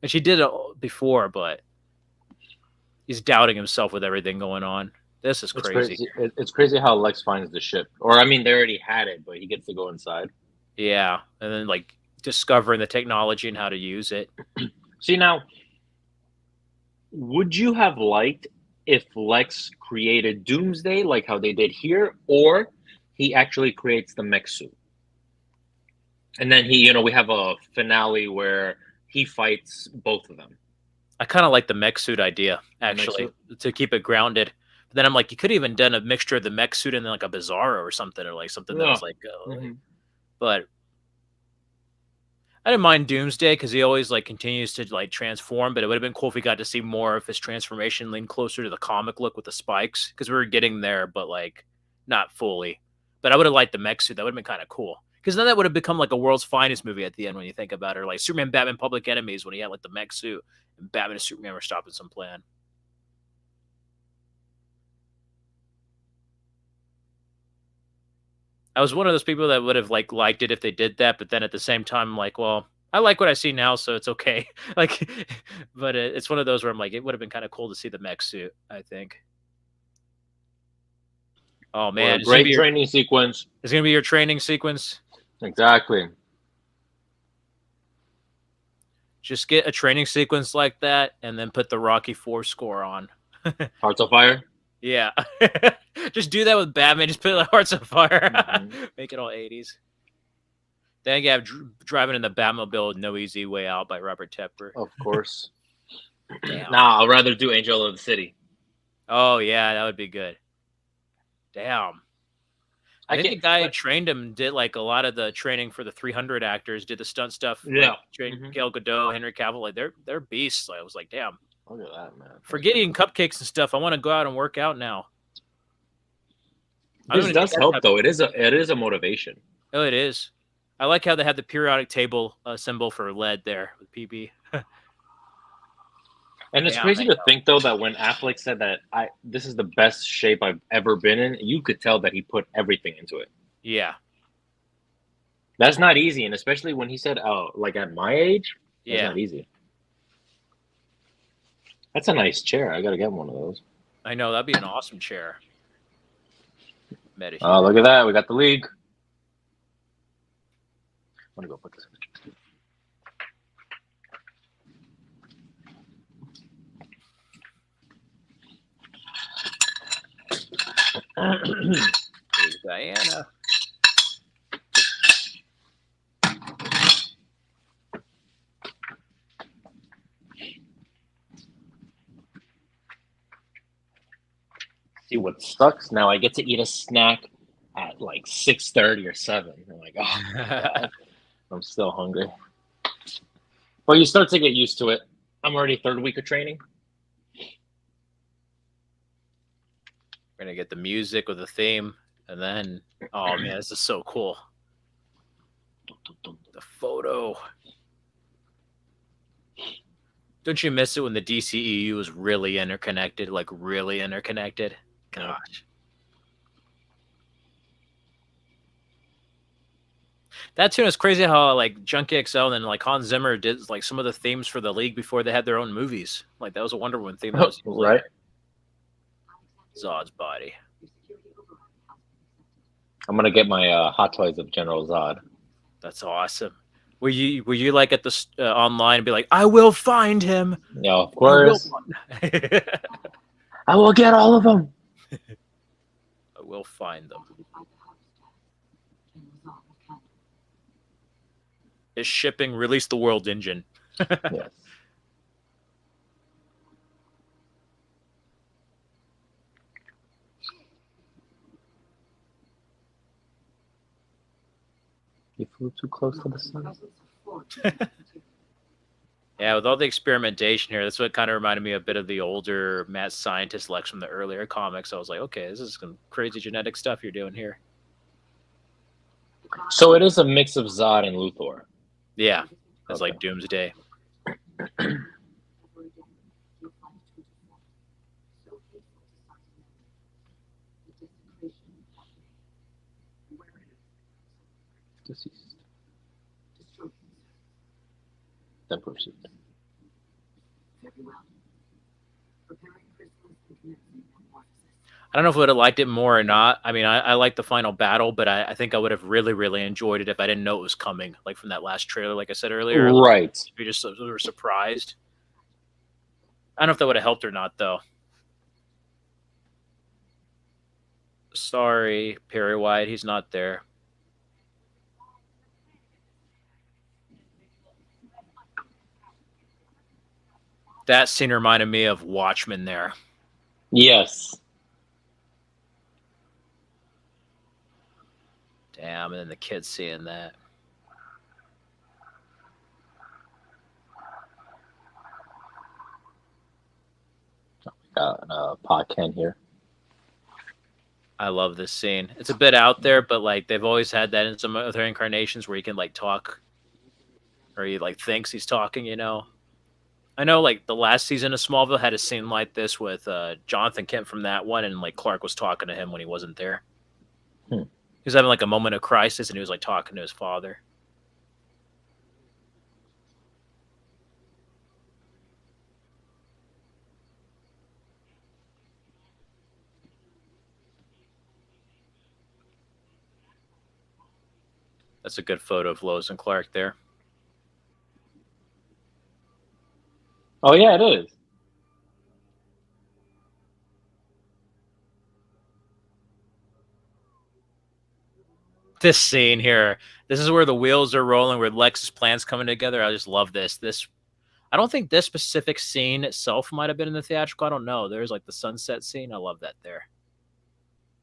And she did it before, but he's doubting himself with everything going on. This is It's crazy. crazy. It's crazy how Lex finds the ship, or I mean, they already had it, but he gets to go inside. Yeah, and then like discovering the technology and how to use it. See now, would you have liked if Lex created Doomsday like how they did here, or he actually creates the mech suit? And then we have a finale where he fights both of them. I kind of like the mech suit idea, actually, suit? to keep it grounded. But then I'm like, you could have even done a mixture of the mech suit and then like a Bizarro or something, or like something that was like, but I didn't mind Doomsday because he always like continues to like transform. But it would have been cool if we got to see more of his transformation lean closer to the comic look with the spikes because we were getting there, but like not fully. But I would have liked the mech suit. That would have been kind of cool. Because then that would have become like a world's finest movie at the end when you think about it. Or like Superman, Batman, Public Enemies when he had like the mech suit and Batman and Superman were stopping some plan. I was one of those people that would have like liked it if they did that, but then at the same time, I'm like, well, I like what I see now, so it's okay. Like, but it's one of those where I'm like, it would have been kind of cool to see the mech suit. I think. Oh man, Great training sequence. It's gonna be your training sequence. Exactly. Just get a training sequence like that, and then put the Rocky IV score on. Hearts of Fire. Yeah, just do that with Batman. Just put like Hearts of Fire. Make it all 80s. Then you have driving in the Batmobile with No Easy Way Out by Robert Tepper. Of course. Damn. Nah, I'd rather do Angel of the City. Oh yeah, that would be good. Damn. I think the guy who trained him did like a lot of the training for the 300 actors, did the stunt stuff. Yeah. Like, trained Gal Gadot, Henry Cavill. Like they're beasts. I was like, damn. Look at that, man. Forget eating cupcakes and stuff. I want to go out and work out now. This does help, though. It is a motivation. Oh, it is. I like how they have the periodic table symbol for lead there with PB. And it's crazy to think, though, that when Affleck said that this is the best shape I've ever been in, you could tell that he put everything into it. Yeah. That's not easy, and especially when he said, "Oh, like at my age, that's not easy." That's a nice chair. I gotta get one of those. I know, that'd be an awesome chair. Oh, look at that! We got the league. I'm gonna go put this in. Here's Diana. See, what sucks now, I get to eat a snack at like 6:30 or 7. I'm like, oh my God. I'm still hungry. But you start to get used to it. I'm already 3rd week of training. We're gonna get the music with the theme, and then oh man, this is so cool. The photo. Don't you miss it when the DCEU was really interconnected, like really interconnected? Gosh. That tune is crazy how like Junkie XL and then like Hans Zimmer did like some of the themes for the league before they had their own movies. Like that was a Wonder Woman theme. That was right. Zod's body. I'm gonna get my Hot Toys of General Zod. That's awesome. Were you like at the online and be like, I will find him? Yeah, of course. I will get all of them. will find them. Is shipping release the world engine? Yes. You flew too close to the sun. Yeah, with all the experimentation here, that's what kind of reminded me a bit of the older mad scientist Lex from the earlier comics. I was like, okay, this is some crazy genetic stuff you're doing here. So it is a mix of Zod and Luthor. Yeah, it's Okay. like Doomsday. Deceased. Then proceed. I don't know if I would have liked it more or not. I mean, I like the final battle, but I think I would have really, really enjoyed it if I didn't know it was coming, like from that last trailer, like I said earlier. Like, Right. we just were surprised. I don't know if that would have helped or not, though. Sorry, Perry White, he's not there. That scene reminded me of Watchmen there. Yes. Damn, and then the kids seeing that. Got Ken here. I love this scene. It's a bit out there, but like they've always had that in some other incarnations where he can like talk, or he like thinks he's talking. You know, I know like the last season of Smallville had a scene like this with Jonathan Kent from that one, and like Clark was talking to him when he wasn't there. He was having like a moment of crisis, and he was like talking to his father. That's a good photo of Lois and Clark there. Oh yeah, it is. This scene here, this is where the wheels are rolling, where Lex's plans coming together. I just love this. I don't think this specific scene itself might have been in the theatrical. I don't know. There's like the sunset scene. I love that there.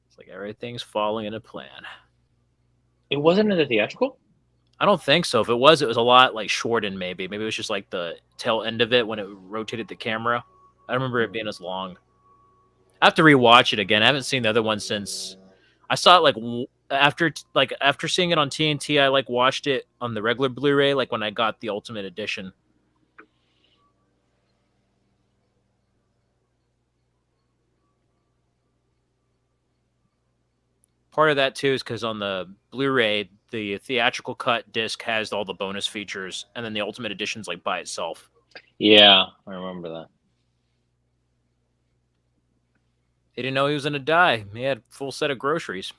It's like everything's falling into plan. It wasn't in the theatrical? I don't think so. If it was a lot like shortened maybe. Maybe it was just like the tail end of it when it rotated the camera. I don't remember it being as long. I have to rewatch it again. I haven't seen the other one since I saw it after seeing it on TNT. I like watched it on the regular Blu-ray like when I got the Ultimate Edition. Part of that too is because on the Blu-ray, the theatrical cut disc has all the bonus features, and then the Ultimate Edition's like by itself. Yeah, I remember that. He didn't know he was gonna die. He had a full set of groceries.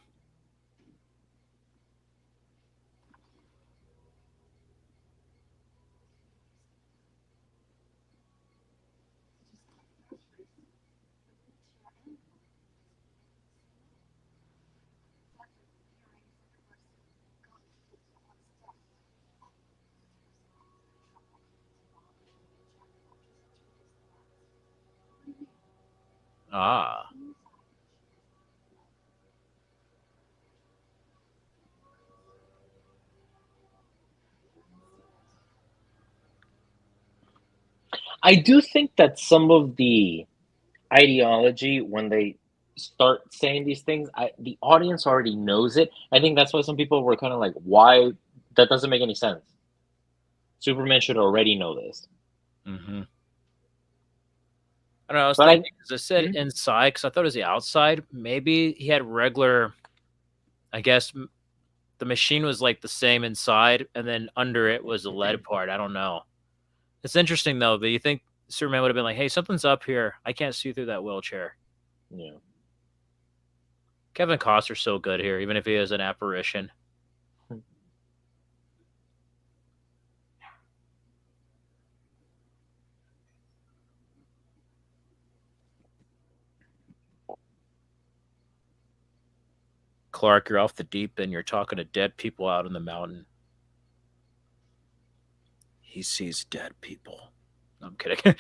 Ah. I do think that some of the ideology, when they start saying these things, the audience already knows it. I think that's why some people were kind of like, "Why? That doesn't make any sense. Superman should already know this." Mm-hmm. I don't know. I was But thinking because I said inside because I thought it was the outside. Maybe he had regular. I guess the machine was like the same inside, and then under it was the lead part. I don't know. It's interesting though. But you think Superman would have been like, "Hey, something's up here. I can't see through that wheelchair." yeah. Kevin Costner's so good here, even if he is an apparition. Clark, you're off the deep end. You're talking to dead people out in the mountain. He sees dead people. No, I'm kidding.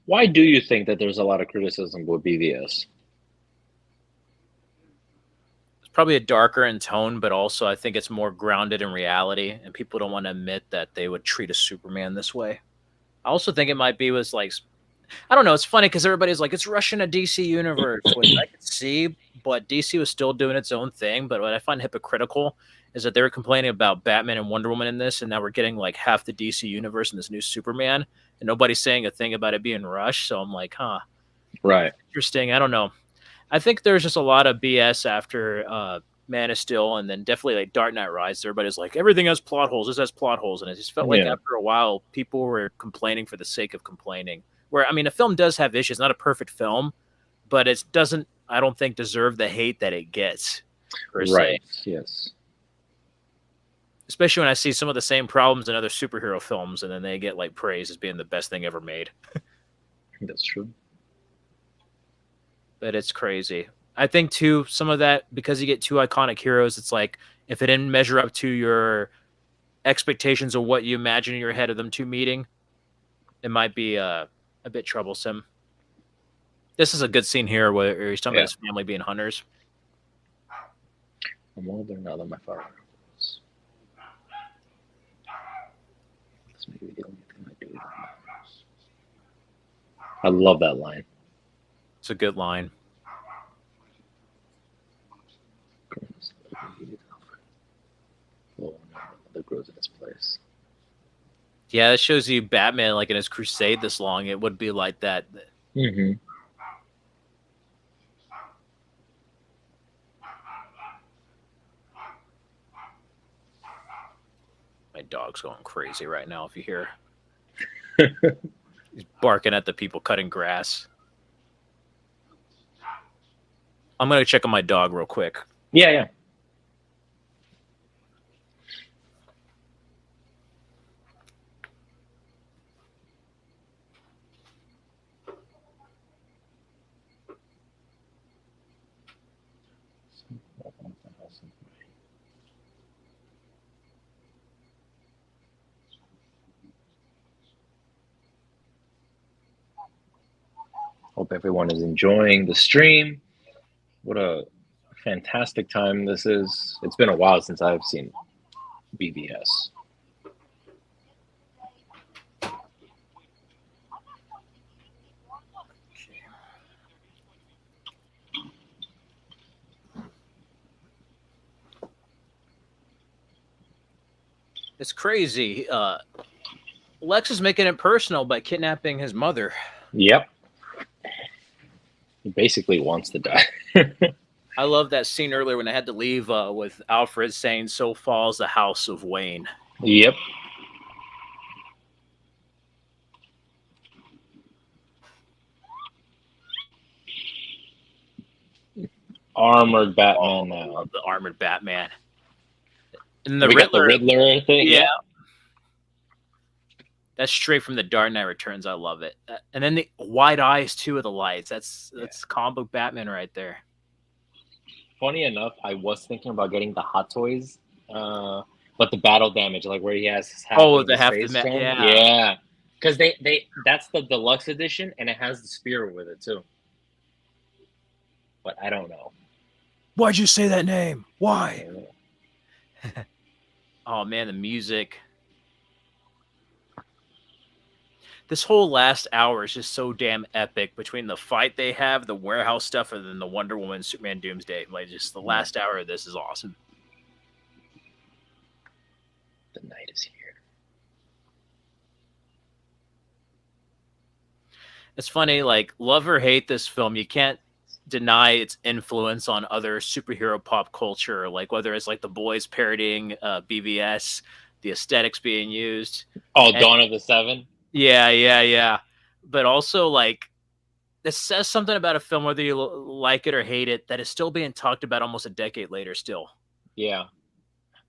Why do you think that there's a lot of criticism with BVS? It's probably a darker in tone, but also I think it's more grounded in reality, and people don't want to admit that they would treat a Superman this way. I also think it might be was like I don't know. It's funny because everybody's like, it's rushing a DC universe, which I can see, but DC was still doing its own thing. But what I find hypocritical is that they were complaining about Batman and Wonder Woman in this, and now we're getting like half the DC universe in this new Superman, and nobody's saying a thing about it being rushed. So I'm like, huh, Right. interesting. I don't know. I think there's just a lot of BS after Man of Steel, and then definitely like Dark Knight Rises. Everybody's like, everything has plot holes. This has plot holes, and it just felt like Yeah. after a while, people were complaining for the sake of complaining. Where I mean, a film does have issues. Not a perfect film, but it doesn't. I don't think deserve the hate that it gets. Per se. Right. Yes. Especially when I see some of the same problems in other superhero films, and then they get like praise as being the best thing ever made. That's true. But it's crazy. I think too, some of that because you get two iconic heroes, it's like if it didn't measure up to your expectations of what you imagine in your head of them two meeting, it might be a bit troublesome. This is a good scene here where he's talking about his family being hunters. I'm older now than my father was. That's maybe the only thing I do. I love that line. It's a good line. That grows in its place. Yeah, that shows you Batman like in his crusade this long. It would be like that. Mm-hmm. My dog's going crazy right now. If you hear, he's barking at the people cutting grass. I'm gonna check on my dog real quick. Yeah. Hope everyone is enjoying the stream. What a fantastic time this is. It's been a while since I've seen BVS. It's crazy. Lex is making it personal by kidnapping his mother. Yep. He basically wants to die. I love that scene earlier when I had to leave with Alfred saying, "So falls the house of Wayne." Yep. Armored Batman now. The armored Batman. And the We got the Riddler. Riddler thing. Yeah. That's straight from the Dark Knight Returns. I love it. And then the wide eyes too of the lights. That's comic book Batman right there. Funny enough, I was thinking about getting the Hot Toys, but the battle damage, like where he has half yeah, because they that's the deluxe edition, and it has the spear with it too. But I don't know. Why'd you say that name? Why? Oh man, the music. This whole last hour is just so damn epic between the fight they have, the warehouse stuff, and then the Wonder Woman, Superman, Doomsday. Like, just the last hour of this is awesome. The night is here. It's funny, like, love or hate this film, you can't deny its influence on other superhero pop culture, like whether it's like the boys parodying BVS, the aesthetics being used. Oh, Dawn of the Seven? Yeah. But also, like, this says something about a film, whether you like it or hate it, that is still being talked about almost a decade later still. Yeah.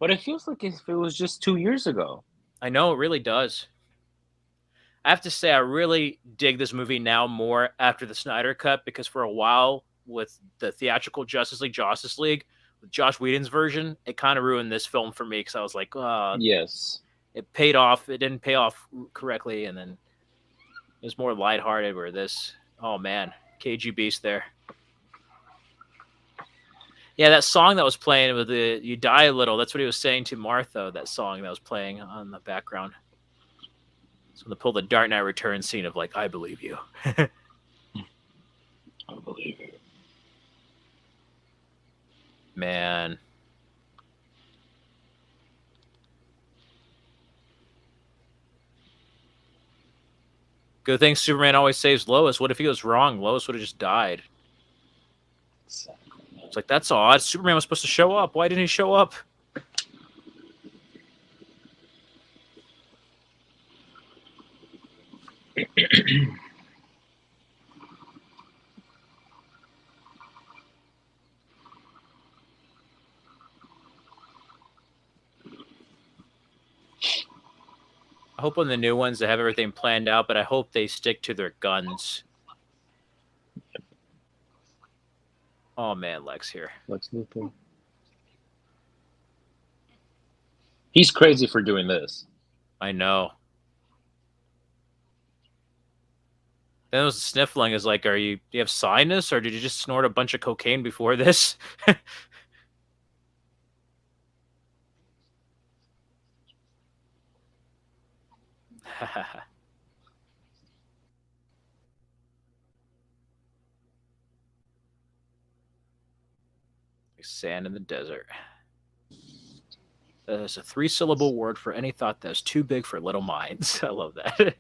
But it feels like if it was just 2 years ago. I know, it really does. I have to say, I really dig this movie now more after the Snyder Cut, because for a while with the theatrical Justice League, with Josh Whedon's version, it kind of ruined this film for me because I was like, Yes. it paid off. It didn't pay off correctly, and then it was more lighthearted. Where this, oh man, KG Beast there. Yeah, that song that was playing with the "You Die a Little." That's what he was saying to Martha. That song that was playing on the background. So they pull the Dark Knight Returns scene of like, "I believe you." I believe it. Man. Good thing Superman always saves Lois. What if he was wrong? Lois would have just died. Exactly. It's like, that's odd. Superman was supposed to show up. Why didn't he show up? I hope on the new ones they have everything planned out, but I hope they stick to their guns. Oh man, Lex here. Lex Luthor. He's crazy for doing this. I know. Then it was sniffling. Is like, do you have sinus, or did you just snort a bunch of cocaine before this? Sand in the desert. That's a 3-syllable word for any thought that's too big for little minds. I love that.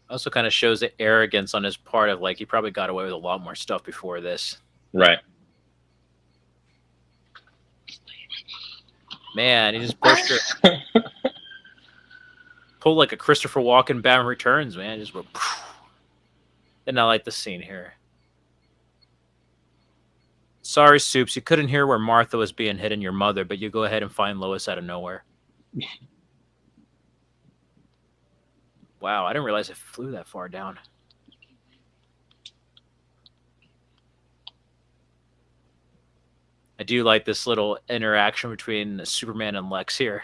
Also kind of shows the arrogance on his part of like, he probably got away with a lot more stuff before this. Right. Man, he just pushed her. Pulled like a Christopher Walken Batman Returns, man. Just went. And I like the scene here. Sorry, Soups, you couldn't hear where Martha was being hit and your mother, but you go ahead and find Lois out of nowhere. Wow, I didn't realize it flew that far down. I do like this little interaction between Superman and Lex here.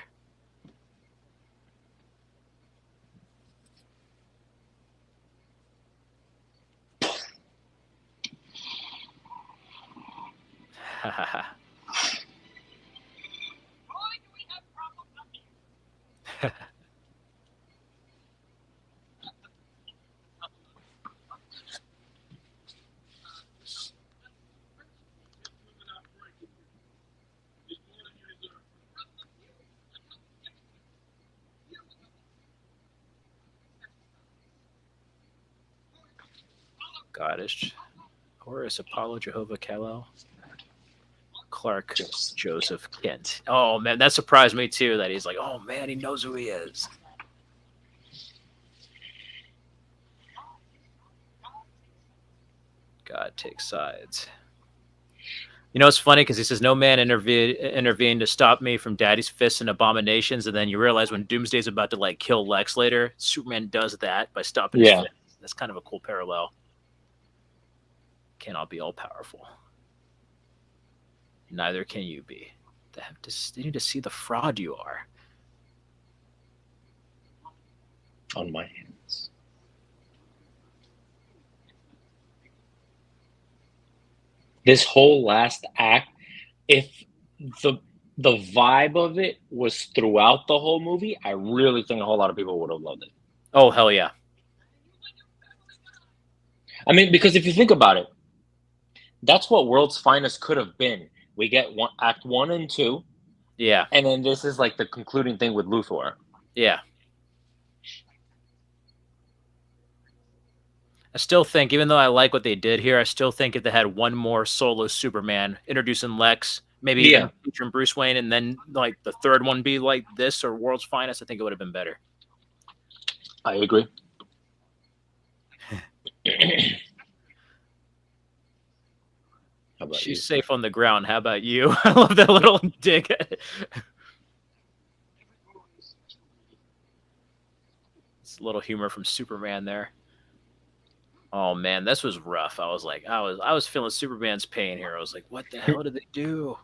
Goddess, Horus, Apollo, Jehovah, Kal-El, Clark, Joseph, Kent. Oh man, that surprised me too. That he's like, oh man, he knows who he is. God takes sides. You know, it's funny because he says, no man intervened to stop me from Daddy's fists and abominations. And then you realize when Doomsday's about to like kill Lex later, Superman does that by stopping his fists. That's kind of a cool parallel. Cannot be all powerful. Neither can you be. They need to see the fraud you are. On my hands. This whole last act, if the vibe of it was throughout the whole movie, I really think a whole lot of people would have loved it. Oh, hell yeah. I mean, because if you think about it, that's what World's Finest could have been. We get act 1 and 2. Yeah. And then this is like the concluding thing with Luthor. Yeah. I still think, even though I like what they did here, I still think if they had one more solo Superman, introducing Lex, maybe even featuring Bruce Wayne, and then like the third one be like this or World's Finest, I think it would have been better. I agree. How about you? She's safe on the ground. How about you? I love that little dig. It's a little humor from Superman there. Oh man, this was rough. I was feeling Superman's pain here. I was like, what the hell did they do?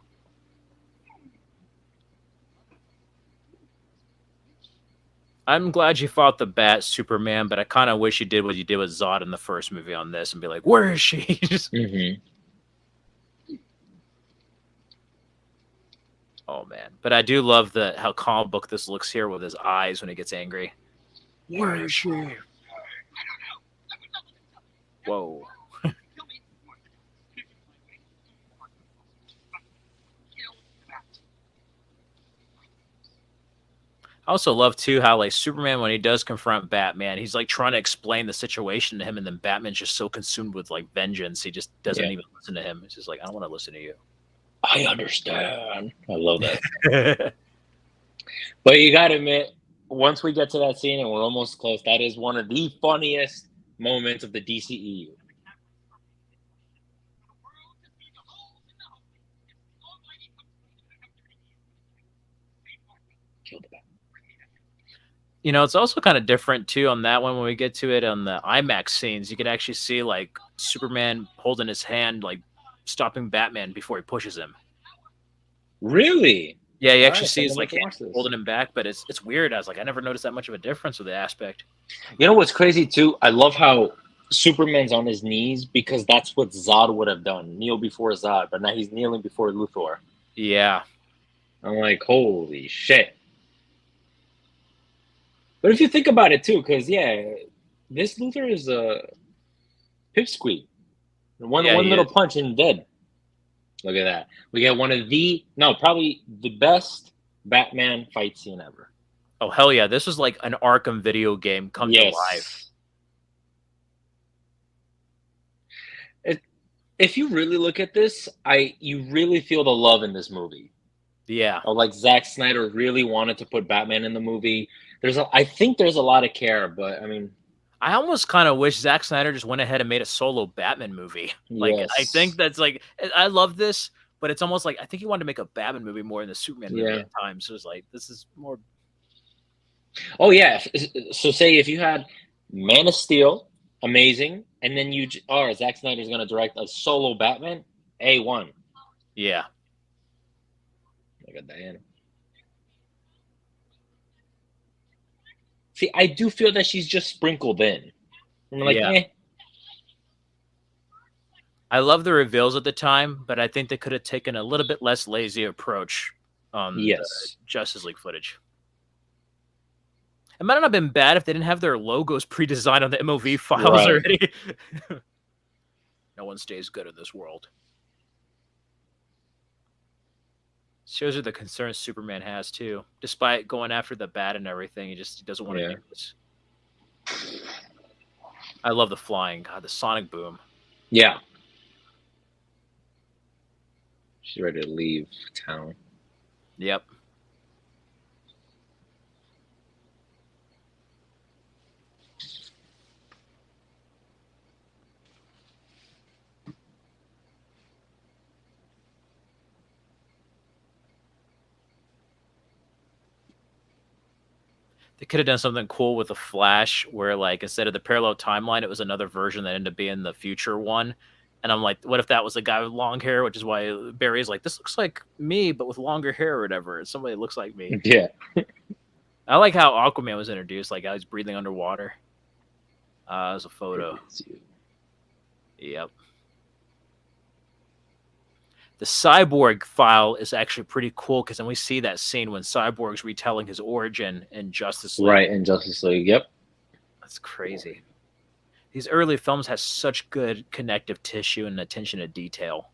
I'm glad you fought the Bat Superman, but I kind of wish you did what you did with Zod in the first movie on this and be like, where is she? Just, Mm-hmm. oh man. But I do love the how comic book this looks here with his eyes when he gets angry. Where is she? Whoa. I also love too how like Superman when he does confront Batman, he's like trying to explain the situation to him, and then Batman's just so consumed with like vengeance, he just doesn't Yeah. even listen to him. It's just like I don't want to listen to you. I understand. I love that. Yeah, But you gotta admit, once we get to that scene and we're almost close, that is one of the funniest moments of the DCEU. Kill the bat. it's also kind of different too on that one when we get to it on the IMAX scenes. You can actually see like Superman holding his hand, like stopping Batman before he pushes him. Really? Yeah, you All actually right, see so I'm his gonna like have to hand watch this. holding him back, but it's weird. I was like, I never noticed that much of a difference with the aspect. You know what's crazy too? I love how Superman's on his knees because that's what Zod would have done. Kneel before Zod, but now he's kneeling before Luthor. Yeah, I'm like, holy shit. But if you think about it too, because yeah, this Luthor is a pipsqueak. One yeah, one he little is. punch and dead. Look at that. We get one of the no, probably the best Batman fight scene ever. Oh hell yeah! This was like an Arkham video game come to life. Yes. If you really look at this, you really feel the love in this movie. Yeah, Or like Zack Snyder really wanted to put Batman in the movie. I think there's a lot of care, but I mean, I almost kind of wish Zack Snyder just went ahead and made a solo Batman movie. Like, I think yes, that's like, I love this, but it's almost like I think he wanted to make a Batman movie more than the Superman movie yeah. at times. So it's like this is more. Oh yeah. So say if you had Man of Steel, amazing, and then Zack Snyder's gonna direct a solo Batman. A1. Yeah, Look at Diana. See, I do feel that she's just sprinkled in. I'm like, yeah. eh. I love the reveals at the time, but I think they could have taken a little bit less lazy approach on the Yes. Justice League footage. It might not have been bad if they didn't have their logos pre-designed on the MOV files Right. already. No one stays good in this world. Shows you the concerns Superman has too. Despite going after the bat and everything, he doesn't want to Yeah. do this. I love the flying. God, the sonic boom. Yeah. She's ready to leave town. Yep. They could have done something cool with the Flash, where like instead of the parallel timeline, it was another version that ended up being the future one. And I'm like, what if that was a guy with long hair? Which is why Barry's like, this looks like me, but with longer hair or whatever. It's somebody that looks like me. Yeah. I like how Aquaman was introduced, like how he's breathing underwater. As a photo. Yep. The Cyborg file is actually pretty cool because then we see that scene when Cyborg's retelling his origin in Justice League. Right, in Justice League. Yep. That's crazy. These early films has such good connective tissue and attention to detail.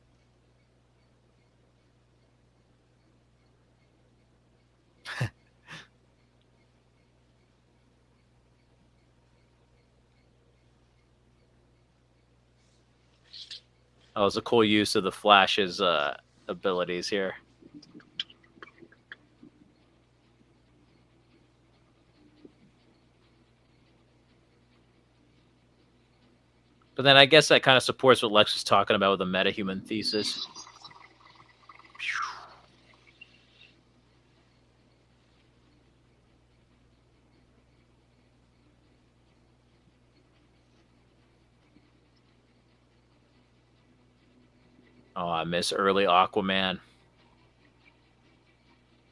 Oh, it's a cool use of the Flash's abilities here. But then I guess that kind of supports what Lex was talking about with the metahuman thesis. Oh, I miss early Aquaman.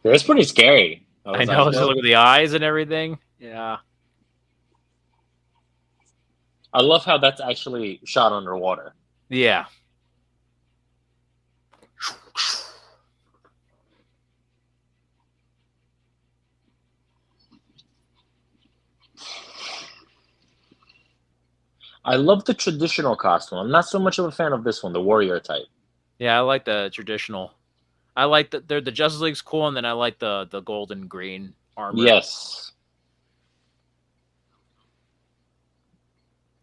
It was pretty scary. I know, so look at the eyes and everything. Yeah. I love how that's actually shot underwater. Yeah. I love the traditional costume. I'm not so much of a fan of this one, the warrior type. Yeah, I like the traditional. I like the Justice League's cool, and then I like the golden green armor. Yes.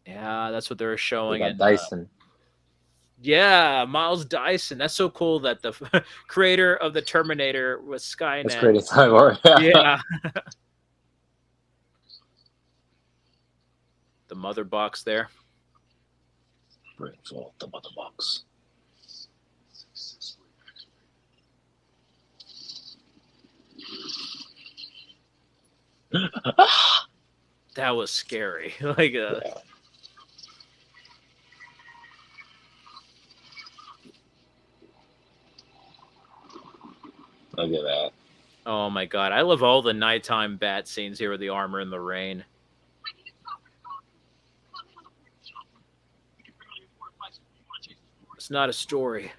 Yeah, that's what they were showing. And Dyson. Yeah, Miles Dyson. That's so cool that the creator of the Terminator was Skynet. That's created Cyborg. Yeah. The mother box there. Bring forth the mother box. That was scary. Like Yeah. Look at that. Oh my god. I love all the nighttime bat scenes here with the armor in the rain. It's not a story.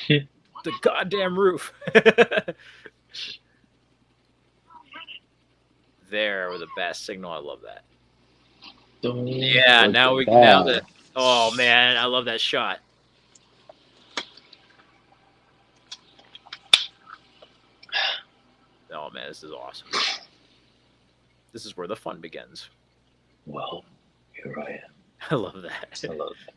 The goddamn roof. There with the bat signal. I love that. Yeah, now we now that. Oh man, I love that shot. Oh man, this is awesome. This is where the fun begins. Well, here I am. I love that. I love that.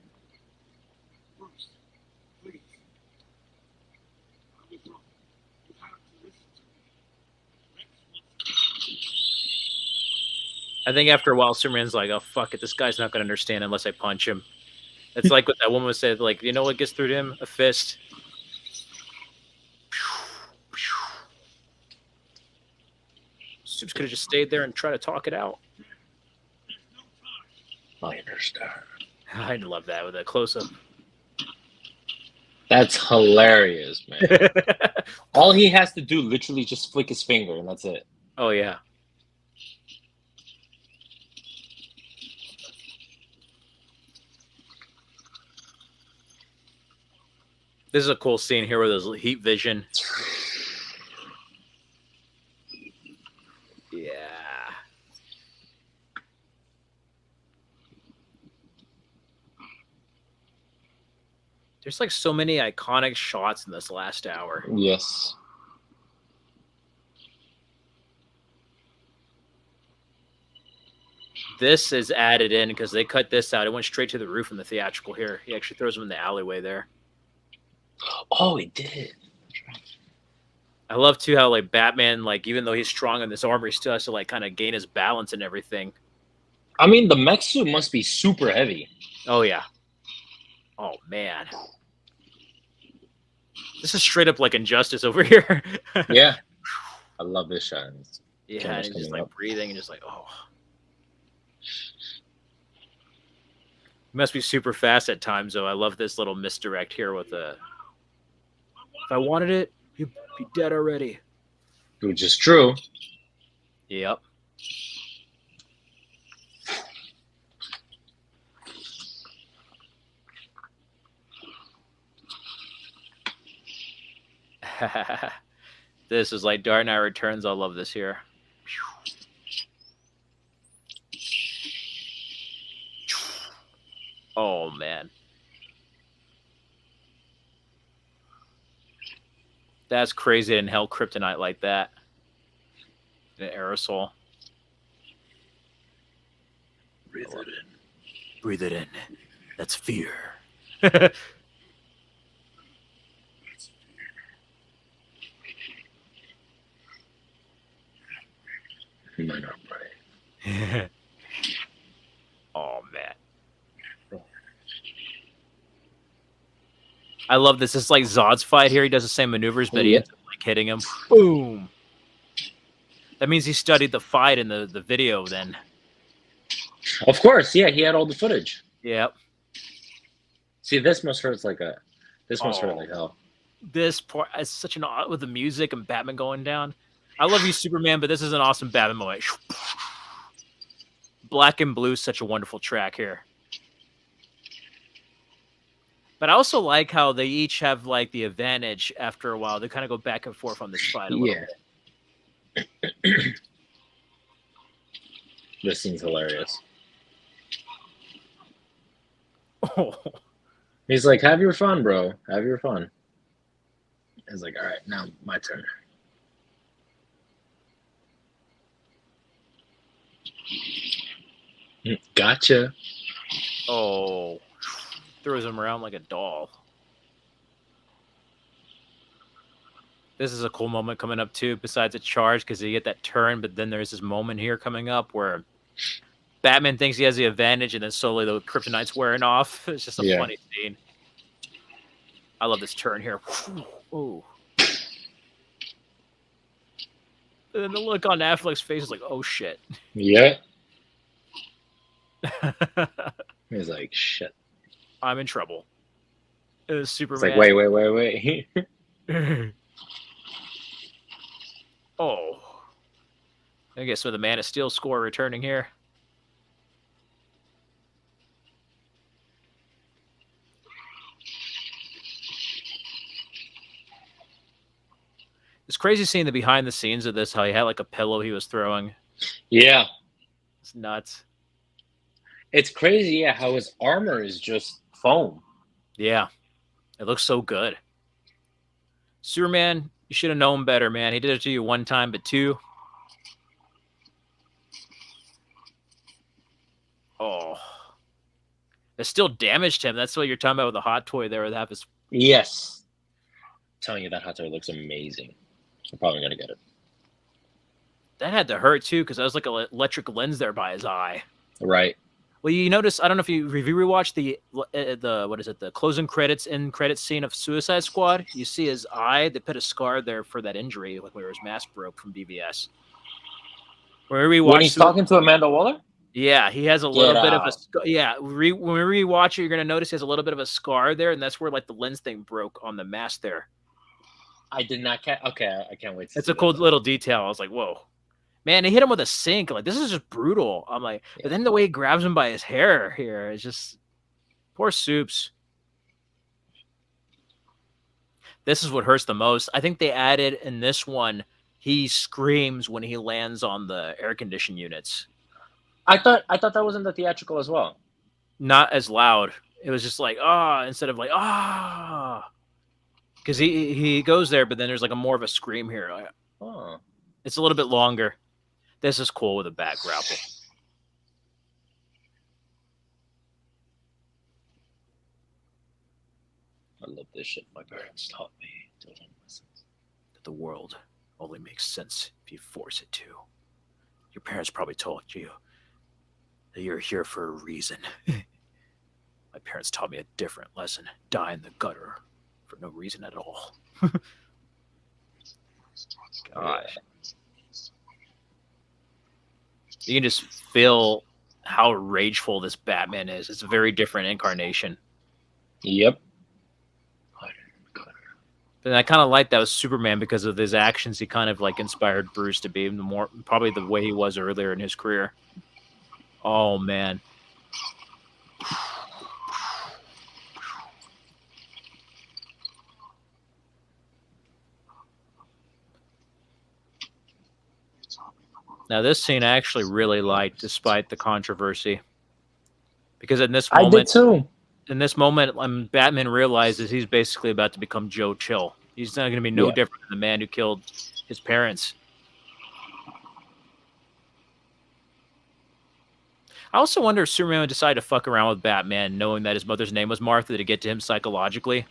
I think after a while, Superman's like, "Oh fuck it, this guy's not gonna understand unless I punch him." It's like what that woman said, like, you know what gets through to him? A fist. Supes could have just stayed there and tried to talk it out. I understand. I love that with a close-up. That's hilarious, man. All he has to do, literally, just flick his finger, and that's it. Oh yeah. This is a cool scene here with his heat vision. Yeah. There's like so many iconic shots in this last hour. Yes. This is added in because they cut this out. It went straight to the roof in the theatrical here. He actually throws him in the alleyway there. Oh, he did. I love too how like Batman, like even though he's strong in this armor, he still has to like kind of gain his balance and everything. I mean, the mech suit must be super heavy. Oh yeah. Oh man. This is straight up like Injustice over here. Yeah. I love this shot. Yeah, and he's just like breathing and just like, oh. He must be super fast at times, though. I love this little misdirect here with the. If I wanted it, you'd be dead already. Which is true. Yep. This is like Dark Knight Returns. I love this here. Oh man, that's crazy to inhale kryptonite like that. An aerosol. Breathe it in. Breathe it in. That's fear. Oh man. I love this. It's like Zod's fight here. He does the same maneuvers, but he Yeah. ends up like hitting him. Boom. That means he studied the fight in the video then. Of course, yeah, he had all the footage. Yep. See, this must hurt like a. This must hurt Oh. like hell. This part is such an odd with the music and Batman going down. I love you, Superman, but this is an awesome Batman moment. Black and Blue is such a wonderful track here. But I also like how they each have like the advantage after a while. They kind of go back and forth on this fight a little bit. This scene's hilarious. Oh. He's like, "Have your fun, bro. Have your fun." He's like, "All right, now my turn." Gotcha. Oh. Throws him around like a doll. This is a cool moment coming up too, besides a charge, because you get that turn, but then there's this moment here coming up where Batman thinks he has the advantage, and then slowly the kryptonite's wearing off. It's just a funny scene. I love this turn here. Ooh. And then the look on Affleck's face is like, oh shit. Yeah. He's like, shit. I'm in trouble. It was Superman. It's like, wait. Oh. I guess with the Man of Steel score returning here. It's crazy seeing the behind the scenes of this, how he had like a pillow he was throwing. Yeah. It's nuts. It's crazy, yeah, how his armor is just foam. Yeah. It looks so good. Superman, you should have known better, man. He did it to you one time, but two. Oh. It still damaged him. That's what you're talking about with the hot toy there with half his. Yes. I'm telling you, that hot toy looks amazing. I'm probably going to get it. That had to hurt too, because that was like an electric lens there by his eye. Right. Well, you notice, I don't know if you rewatched the what is it, the closing credits in credits scene of Suicide Squad. You see his eye. They put a scar there for that injury, like where his mask broke from BVS. When he's talking to Amanda Waller? Yeah, he has a little bit of a when we rewatch it, you're gonna notice he has a little bit of a scar there, and that's where like the lens thing broke on the mask there. I did not catch. Okay, I can't wait. It's a cool little detail. I was like, whoa. Man, he hit him with a sink. Like, this is just brutal. I'm like, but then the way he grabs him by his hair here is just poor Soups. This is what hurts the most. I think they added in this one, he screams when he lands on the air conditioning units. I thought that was in the theatrical as well. Not as loud. It was just like, instead of like, because he goes there, but then there's like a more of a scream here. Like, it's a little bit longer. This is cool with a back grapple. I love this shit. My parents taught me to learn lessons. That the world only makes sense if you force it to. Your parents probably told you that you're here for a reason. My parents taught me a different lesson. Die in the gutter for no reason at all. Gosh. You can just feel how rageful this Batman is. It's a very different incarnation. Yep. And I kind of like that with Superman because of his actions. He kind of like inspired Bruce to be even more, probably the way he was earlier in his career. Oh, man. Now, this scene I actually really liked, despite the controversy. Because in this moment, I did too. In this moment, Batman realizes he's basically about to become Joe Chill. He's not going to be no different than the man who killed his parents. I also wonder if Superman would decide to fuck around with Batman, knowing that his mother's name was Martha, to get to him psychologically.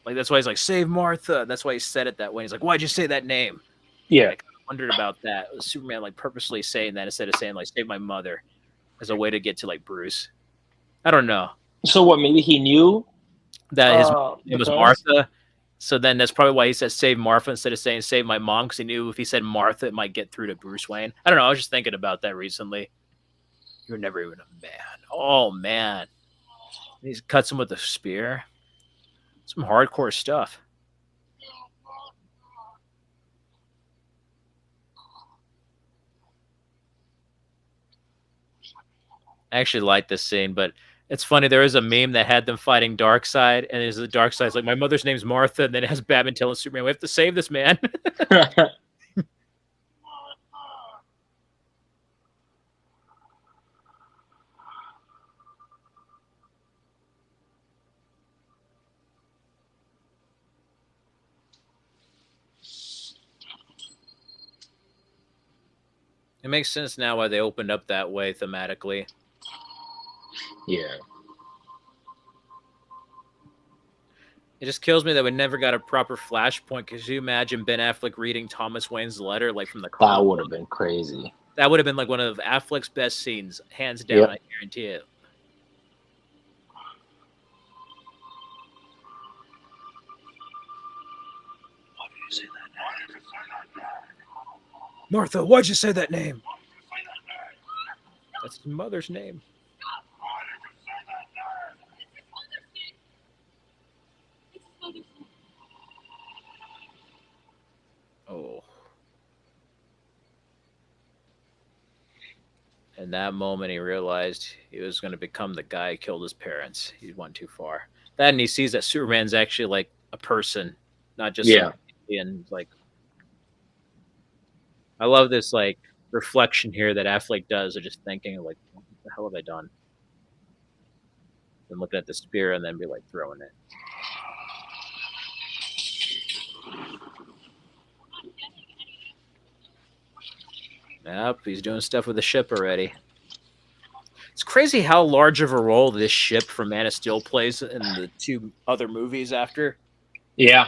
Like, that's why he's like, save Martha. That's why he said it that way. He's like, why'd you say that name? Yeah. Like, wondered about that. Was Superman like purposely saying that instead of saying like "save my mother" as a way to get to like Bruce? I don't know. So what? Maybe he knew That his the name was parents. Martha. So then that's probably why he said "save Martha" instead of saying "save my mom" because he knew if he said Martha, it might get through to Bruce Wayne. I don't know. I was just thinking about that recently. You're never even a man. Oh man, he cuts him with a spear. Some hardcore stuff. I actually like this scene, but it's funny. There is a meme that had them fighting Darkseid, and there's the Darkseid's like, "My mother's name's Martha," and then it has Batman telling Superman, "We have to save this man." It makes sense now why they opened up that way thematically. Yeah. It just kills me that we never got a proper flashpoint. Could you imagine Ben Affleck reading Thomas Wayne's letter, like from the That comic? would have been crazy. That would have been like one of Affleck's best scenes, hands down. Yep. I guarantee it. Why did you say that? Martha, why'd you say that name? That's his mother's name. Oh. In that moment, he realized he was going to become the guy who killed his parents. He went too far. That, and he sees that Superman's actually like a person, not just Yeah. and like. I love this like reflection here that Affleck does of just thinking like, what the hell have I done? And looking at the spear and then be like throwing it. Yep, he's doing stuff with the ship already. It's crazy how large of a role this ship from Man of Steel plays in the two other movies after. Yeah.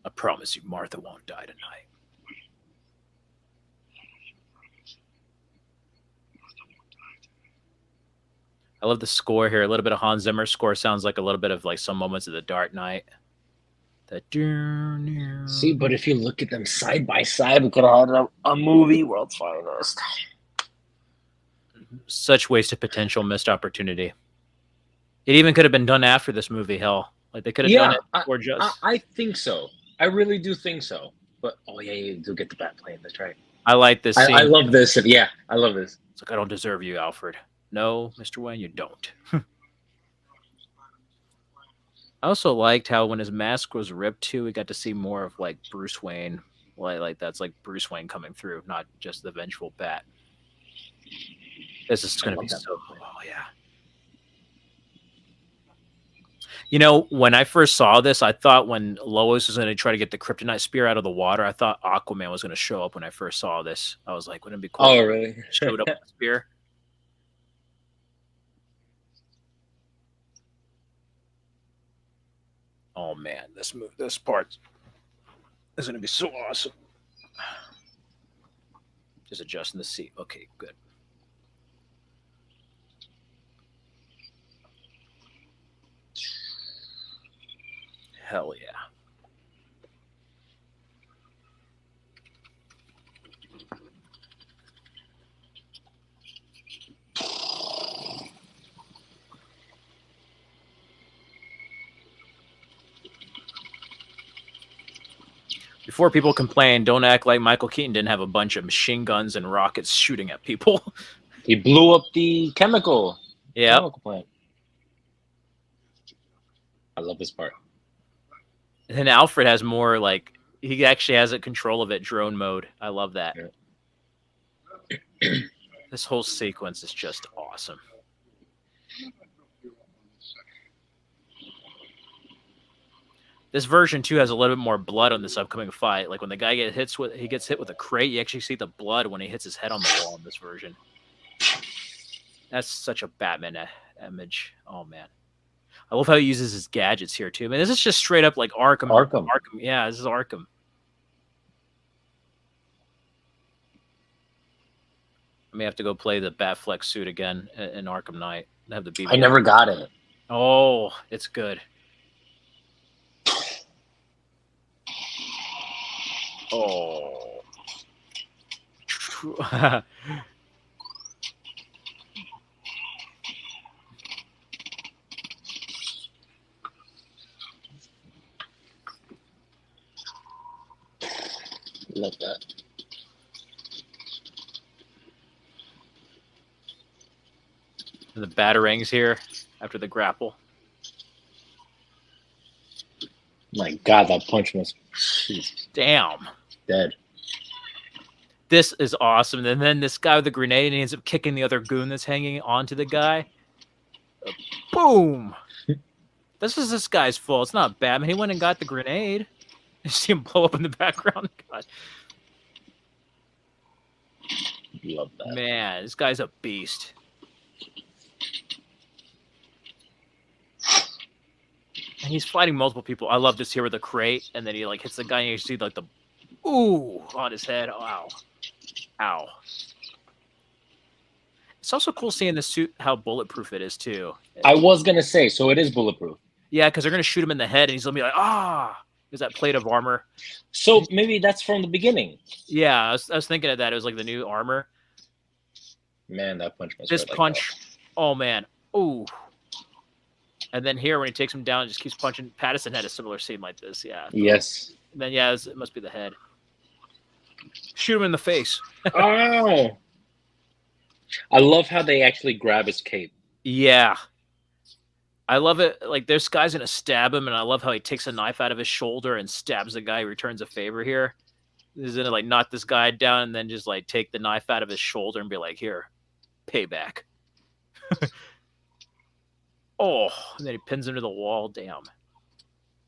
I promise you, Martha won't die tonight. I love the score here. A little bit of Hans Zimmer score sounds like a little bit of like some moments of The Dark Knight. That See, but if you look at them side by side, we could have had a movie World's Finest. Such wasted potential, missed opportunity. It even could have been done after this movie. Hell, like they could have done it before just. I think so. I really do think so. But oh yeah, you do get the bat plane. That's right. I like this scene. I love this. Yeah, I love this. It's like I don't deserve you, Alfred. No, Mr. Wayne, you don't. I also liked how when his mask was ripped too, we got to see more of like Bruce Wayne. Like that's like Bruce Wayne coming through, not just the vengeful bat. This is going to be so. Oh yeah. You know, when I first saw this, I thought when Lois was going to try to get the kryptonite spear out of the water, I thought Aquaman was going to show up when I first saw this. I was like, wouldn't it be cool? Oh, really? Showed up with the spear. Oh man, this part is going to be so awesome. Just adjusting the seat. Okay, good. Hell yeah. Before people complain, don't act like Michael Keaton didn't have a bunch of machine guns and rockets shooting at people. He blew up the chemical plant. I love this part. And then Alfred has more like he actually has a control of it, drone mode. I love that. Yeah. This whole sequence is just awesome. This version too has a little bit more blood on this upcoming fight. Like when the guy gets hit with a crate, you actually see the blood when he hits his head on the wall in this version. That's such a Batman image. Oh man, I love how he uses his gadgets here too. Man, this is just straight up like Arkham. Arkham. Yeah, this is Arkham. I may have to go play the Batfleck suit again in Arkham Knight. Have the BB. I never got it. Oh, it's good. Oh. Love that. And the batarangs here after the grapple. My God, that punch was damn dead. This is awesome. And then this guy with the grenade, and he ends up kicking the other goon that's hanging onto the guy. Boom! This is this guy's fault. It's not Batman. He went and got the grenade. You see him blow up in the background. God. Love that. Man, this guy's a beast. And he's fighting multiple people. I love this here with the crate, and then he like hits the guy, and you see like the ooh on his head. Oh, ow, ow. It's also cool seeing the suit, how bulletproof it is too. I was gonna say, so it is bulletproof. Yeah, because they're gonna shoot him in the head, and he's gonna be like, ah, there's that plate of armor. So maybe that's from the beginning. Yeah, I was thinking of that. It was like the new armor. Man, that punch was This right punch, like oh man, ooh. And then here, when he takes him down and just keeps punching, Pattinson had a similar scene like this. Yeah. Yes. And then yeah, it must be the head. Shoot him in the face. Oh. I love how they actually grab his cape. Yeah. I love it. Like, this guy's going to stab him, and I love how he takes a knife out of his shoulder and stabs the guy, returns a favor here. He's going to, like, knock this guy down and then just, like, take the knife out of his shoulder and be like, here, payback. Oh, and then he pins him to the wall. Damn.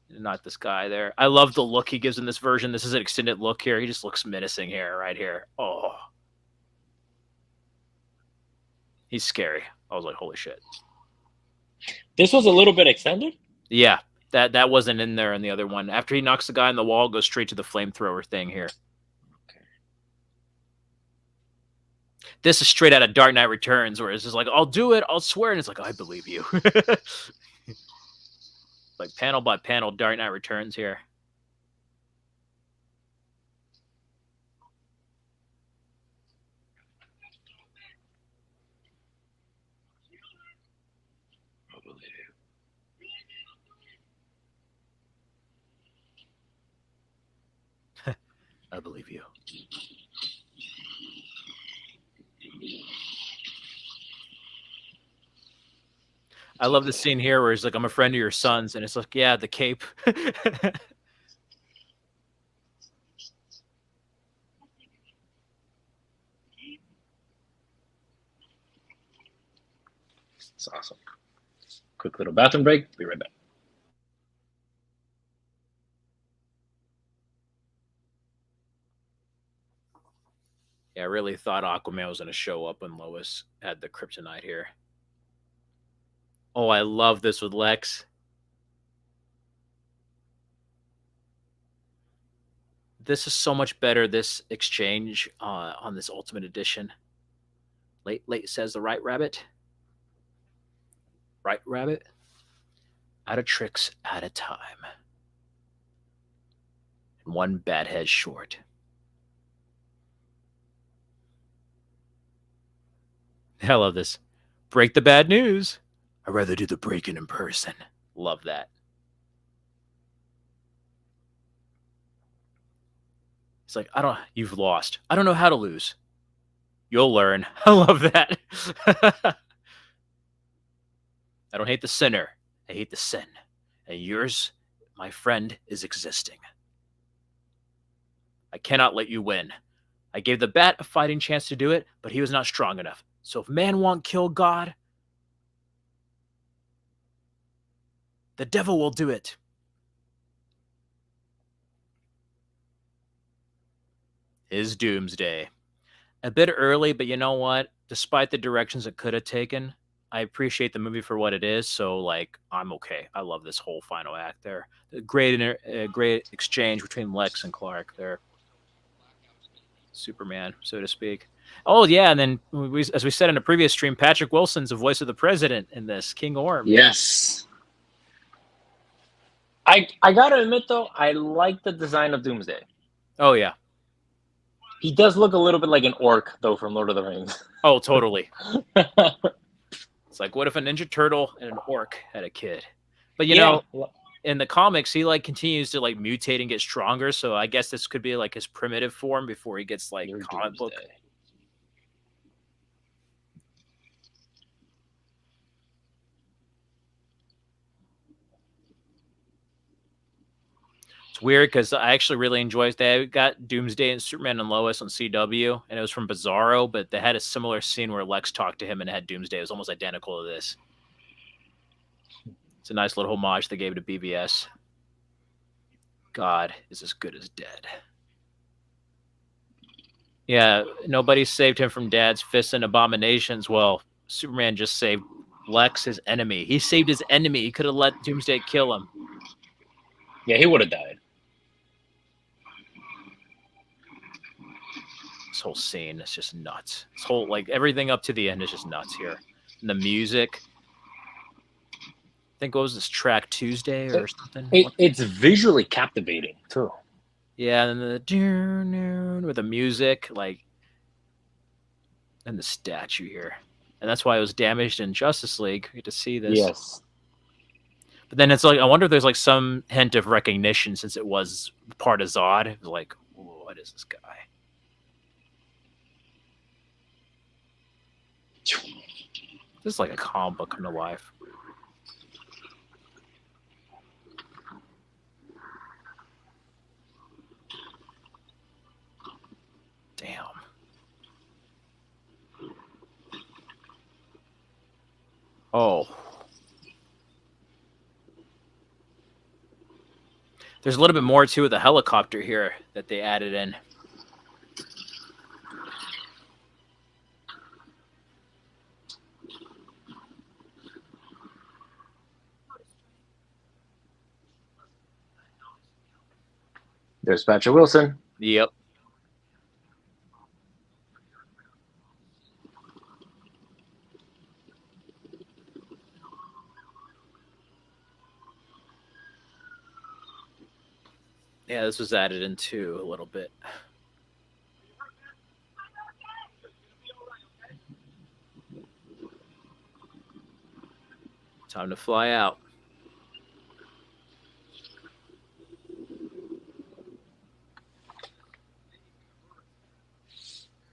Not this guy there. I love the look he gives in this version. This is an extended look here. He just looks menacing here, right here. Oh. He's scary. I was like, holy shit. This was a little bit extended? Yeah, that wasn't in there in the other one. After he knocks the guy in the wall, goes straight to the flamethrower thing here. Okay. This is straight out of Dark Knight Returns, where it's just like, I'll do it, I'll swear, and it's like, I believe you. Like panel by panel, Dark Knight Returns here. I believe you. I love the scene here where he's like, I'm a friend of your son's, and it's like, yeah, the cape. It's awesome. Quick little bathroom break. Be right back. Yeah, I really thought Aquaman was going to show up when Lois had the kryptonite here. Oh, I love this with Lex. This is so much better, this exchange on this Ultimate Edition. Late says the right rabbit. Right rabbit. Out of tricks at a time. And one bad head short. I love this. Break the bad news. I'd rather do the breaking in person. Love that. It's like, you've lost. I don't know how to lose. You'll learn. I love that. I don't hate the sinner. I hate the sin. And yours, my friend, is existing. I cannot let you win. I gave the bat a fighting chance to do it, but he was not strong enough. So if man won't kill God, the devil will do it. is Doomsday. A bit early, but you know what? Despite the directions it could have taken, I appreciate the movie for what it is. So like, I'm okay. I love this whole final act there. The great exchange between Lex and Clark there. Superman, so to speak. Oh yeah, and then as we said in a previous stream, Patrick Wilson's the voice of the president in this, King Orm. Yes. I gotta admit though, I like the design of Doomsday. Oh yeah. He does look a little bit like an orc though from Lord of the Rings. Oh totally. It's like, what if a Ninja Turtle and an orc had a kid? But you know, in the comics, he like continues to like mutate and get stronger. So I guess this could be like his primitive form before he gets like comic book. It's weird because I actually really enjoyed it. They got Doomsday and Superman and Lois on CW, and it was from Bizarro, but they had a similar scene where Lex talked to him and had Doomsday. It was almost identical to this. It's a nice little homage they gave to BVS. God is as good as dead. Yeah, nobody saved him from Dad's fists and abominations. Well, Superman just saved Lex, his enemy. He saved his enemy. He could have let Doomsday kill him. Yeah, he would have died. This whole scene is just nuts. This whole, like, everything up to the end is just nuts here. And the music. I think what was this track, Tuesday or something? It's visually captivating too. Yeah, and the with the music, like, and the statue here. And that's why it was damaged in Justice League. You get to see this. Yes. But then it's like, I wonder if there's like some hint of recognition since it was part of Zod. It was like, what is this guy? This is like a comic book come to life. Damn. Oh. There's a little bit more to the helicopter here that they added in. There's Patrick Wilson. Yep. Yeah, this was added in too a little bit. Time to fly out.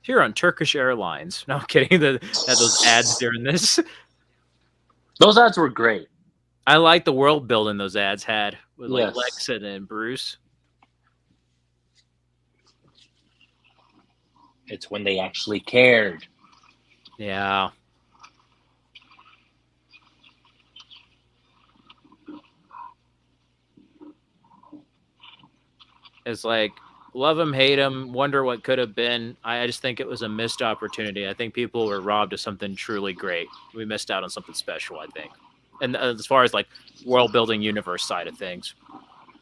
Here on Turkish Airlines. No, I'm kidding. Had those ads during this. Those ads were great. I like the world building those ads had with like Yes. Lex and Bruce. It's when they actually cared. Yeah. It's like, love him, hate him, wonder what could have been. I just think it was a missed opportunity. I think people were robbed of something truly great. We missed out on something special, I think. And as far as like world building universe side of things.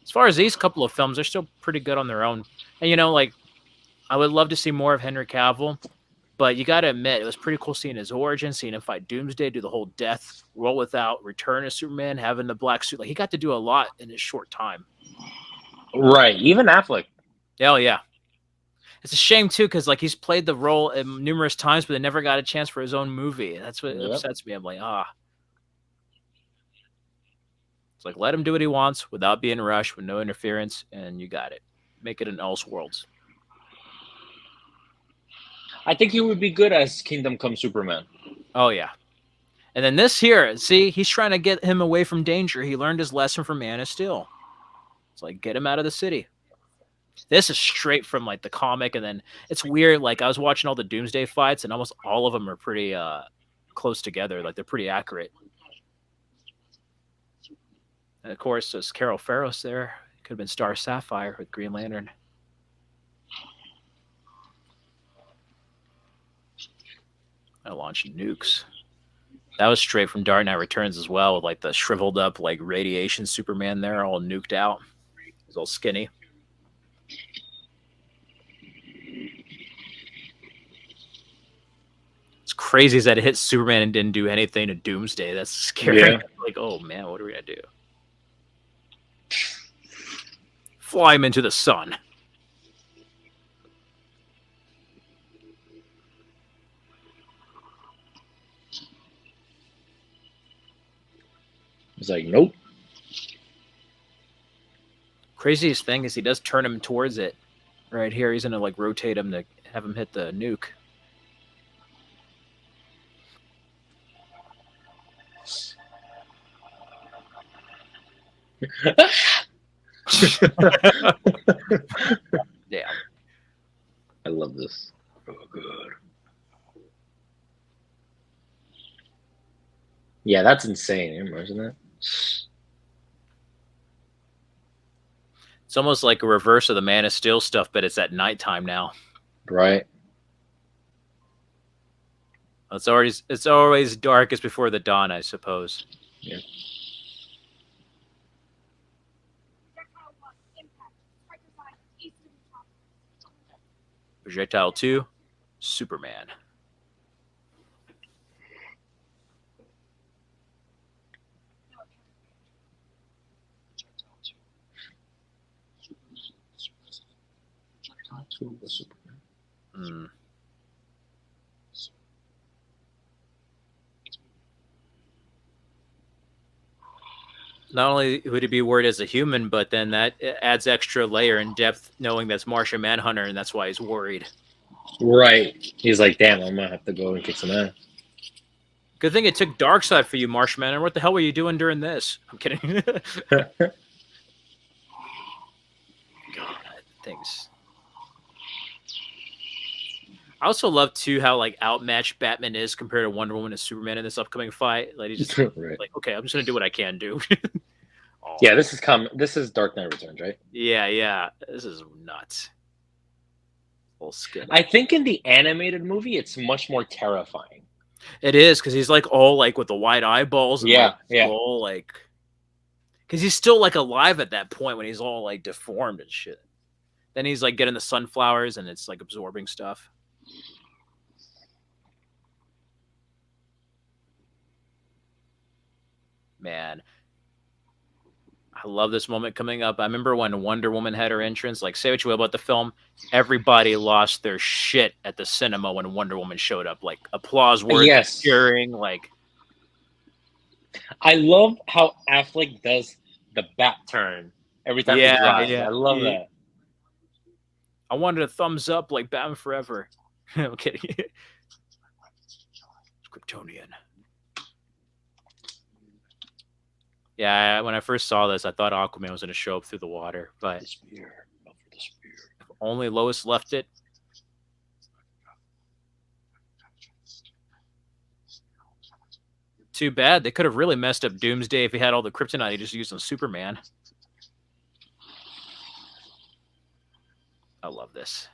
As far as these couple of films, they're still pretty good on their own. And you know, like, I would love to see more of Henry Cavill, but you got to admit, it was pretty cool seeing his origin, seeing him fight Doomsday, do the whole death, roll without, return as Superman, having the black suit. Like, he got to do a lot in his short time. Right. Even Affleck. Hell yeah. It's a shame, too, because, like, he's played the role numerous times, but they never got a chance for his own movie. That's what upsets me. I'm like, It's like, let him do what he wants without being rushed, with no interference, and you got it. Make it an Elseworlds. I think he would be good as Kingdom Come Superman. Oh, yeah. And then this here, see, he's trying to get him away from danger. He learned his lesson from Man of Steel. It's like, get him out of the city. This is straight from, like, the comic, and then it's weird. Like, I was watching all the Doomsday fights, and almost all of them are pretty close together. Like, they're pretty accurate. And, of course, there's Carol Ferris there. Could have been Star Sapphire with Green Lantern. I launch nukes. That was straight from Dark Knight Returns as well, with like the shriveled up like radiation Superman there, all nuked out. He's all skinny. It's crazy is that it hit Superman and didn't do anything to Doomsday. That's scary. Yeah. Like, oh man, what are we gonna do? Fly him into the sun. He's like, nope. Craziest thing is he does turn him towards it. Right here, he's gonna like rotate him to have him hit the nuke. Damn. I love this. Oh, good. Yeah, that's insane. Imagine that. It's almost like a reverse of the Man of Steel stuff, but it's at nighttime now. Right. It's always darkest before the dawn, I suppose. Yeah. Projectile 2, Superman. Mm. Not only would he be worried as a human, but then that adds extra layer and depth knowing that's Martian Manhunter, and that's why he's worried. Right. He's like, damn, I'm gonna have to go and kick some ass. Good thing it took Darkseid for you, Martian Manhunter. What the hell were you doing during this? I'm kidding. God, things. I also love too how like outmatched Batman is compared to Wonder Woman and Superman in this upcoming fight. Like he's just Right. like, okay, I'm just gonna do what I can do. Oh, Yeah, this is Dark Knight Returns, right? yeah. This is nuts. Full skin. I think in the animated movie, it's much more terrifying. It is because he's like all like with the wide eyeballs. And, Yeah, like, yeah. all like because he's still like alive at that point when he's all like deformed and shit. Then he's like getting the sunflowers and it's like absorbing stuff. Man, I love this moment coming up. I remember when Wonder Woman had her entrance. Like, say what you will about the film, everybody lost their shit at the cinema when Wonder Woman showed up. Like, applause words, Yes. cheering. Like, I love how Affleck does the bat turn every time he drives. yeah. I love that. I wanted a thumbs up like Batman Forever. I'm kidding. Kryptonian. Yeah, when I first saw this, I thought Aquaman was going to show up through the water, but if only Lois left it. Too bad. They could have really messed up Doomsday if he had all the kryptonite he just used on Superman. I love this.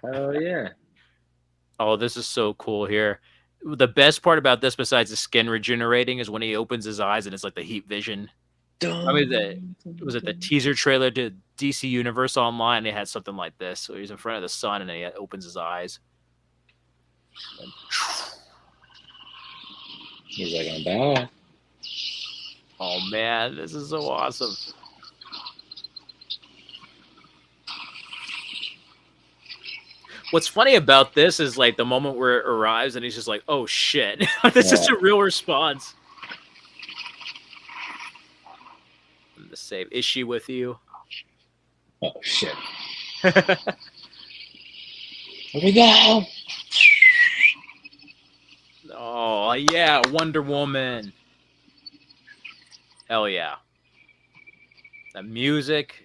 Oh yeah. Oh, this is so cool here. The best part about this, besides the skin regenerating, is when he opens his eyes and it's like the heat vision. I mean, was it the teaser trailer to DC Universe Online? They had something like this. So he's in front of the sun and then he opens his eyes. And He's like, I'm back. oh man, this is so awesome. What's funny about this is like the moment where it arrives and he's just like, oh shit. This is a real response. I'm the same. Is she with you? Oh shit. Here we go. Oh yeah, Wonder Woman. Hell yeah. That music.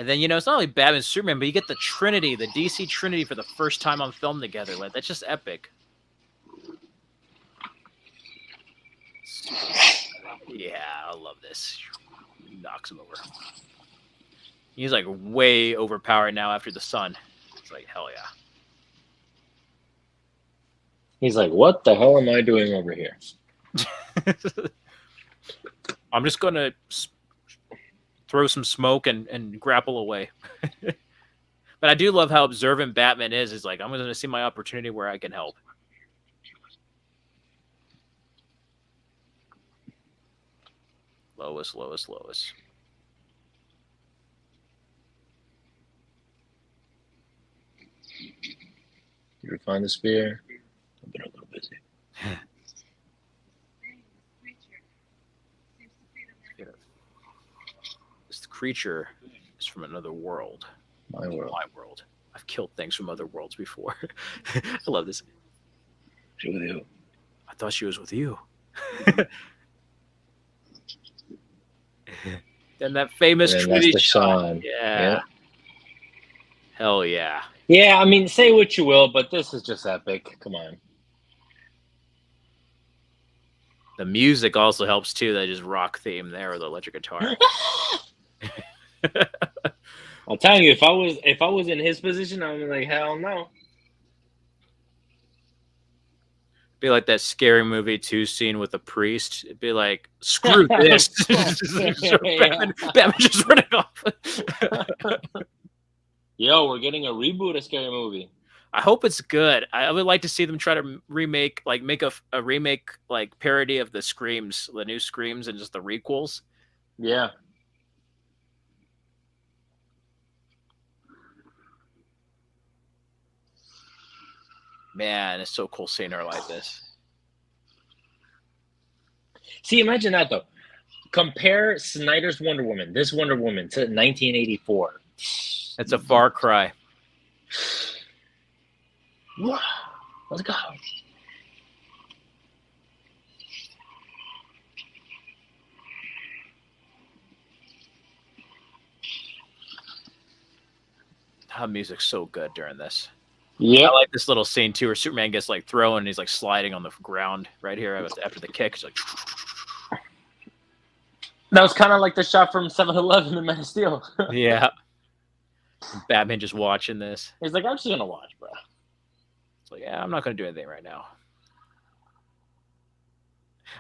And then, you know, it's not only Batman and Superman, but you get the Trinity, the DC Trinity for the first time on film together. Like, that's just epic. Yeah, I love this. Knocks him over. He's like way overpowered now after the sun. It's like, hell yeah. He's like, what the hell am I doing over here? I'm just going to throw some smoke and grapple away. But I do love how observant Batman is. He's like, I'm going to see my opportunity where I can help. Lois. You find the spear? I've been a little busy. This creature is from another world. My world. My world. I've killed things from other worlds before. I love this. She's with you. I thought she was with you. And that famous Trinity shot. Yeah. Hell yeah. Yeah, I mean, say what you will, but this is just epic. Come on. The music also helps too. That just rock theme there with the electric guitar. I'm telling you, if I was in his position, I'm like, hell no. Be like that Scary Movie 2 scene with the priest. It'd be like, screw this. Batman just running off. Yo, we're getting a reboot of Scary Movie. I hope it's good. I would like to see them try to remake, like make a remake, like parody of the Screams, the new Screams, and just the requels. Yeah. Man, it's so cool seeing her like this. See, imagine that though. Compare Snyder's Wonder Woman, this Wonder Woman, to 1984. It's a far cry. Let's go. How music's so good during this. Yeah, I like this little scene too, where Superman gets like thrown and he's like sliding on the ground right here after the kick. He's like, that was kind of like the shot from 7-Eleven in Man of Steel. yeah. Batman just watching this. He's like, I'm just gonna watch, bro. It's like, yeah, I'm not gonna do anything right now.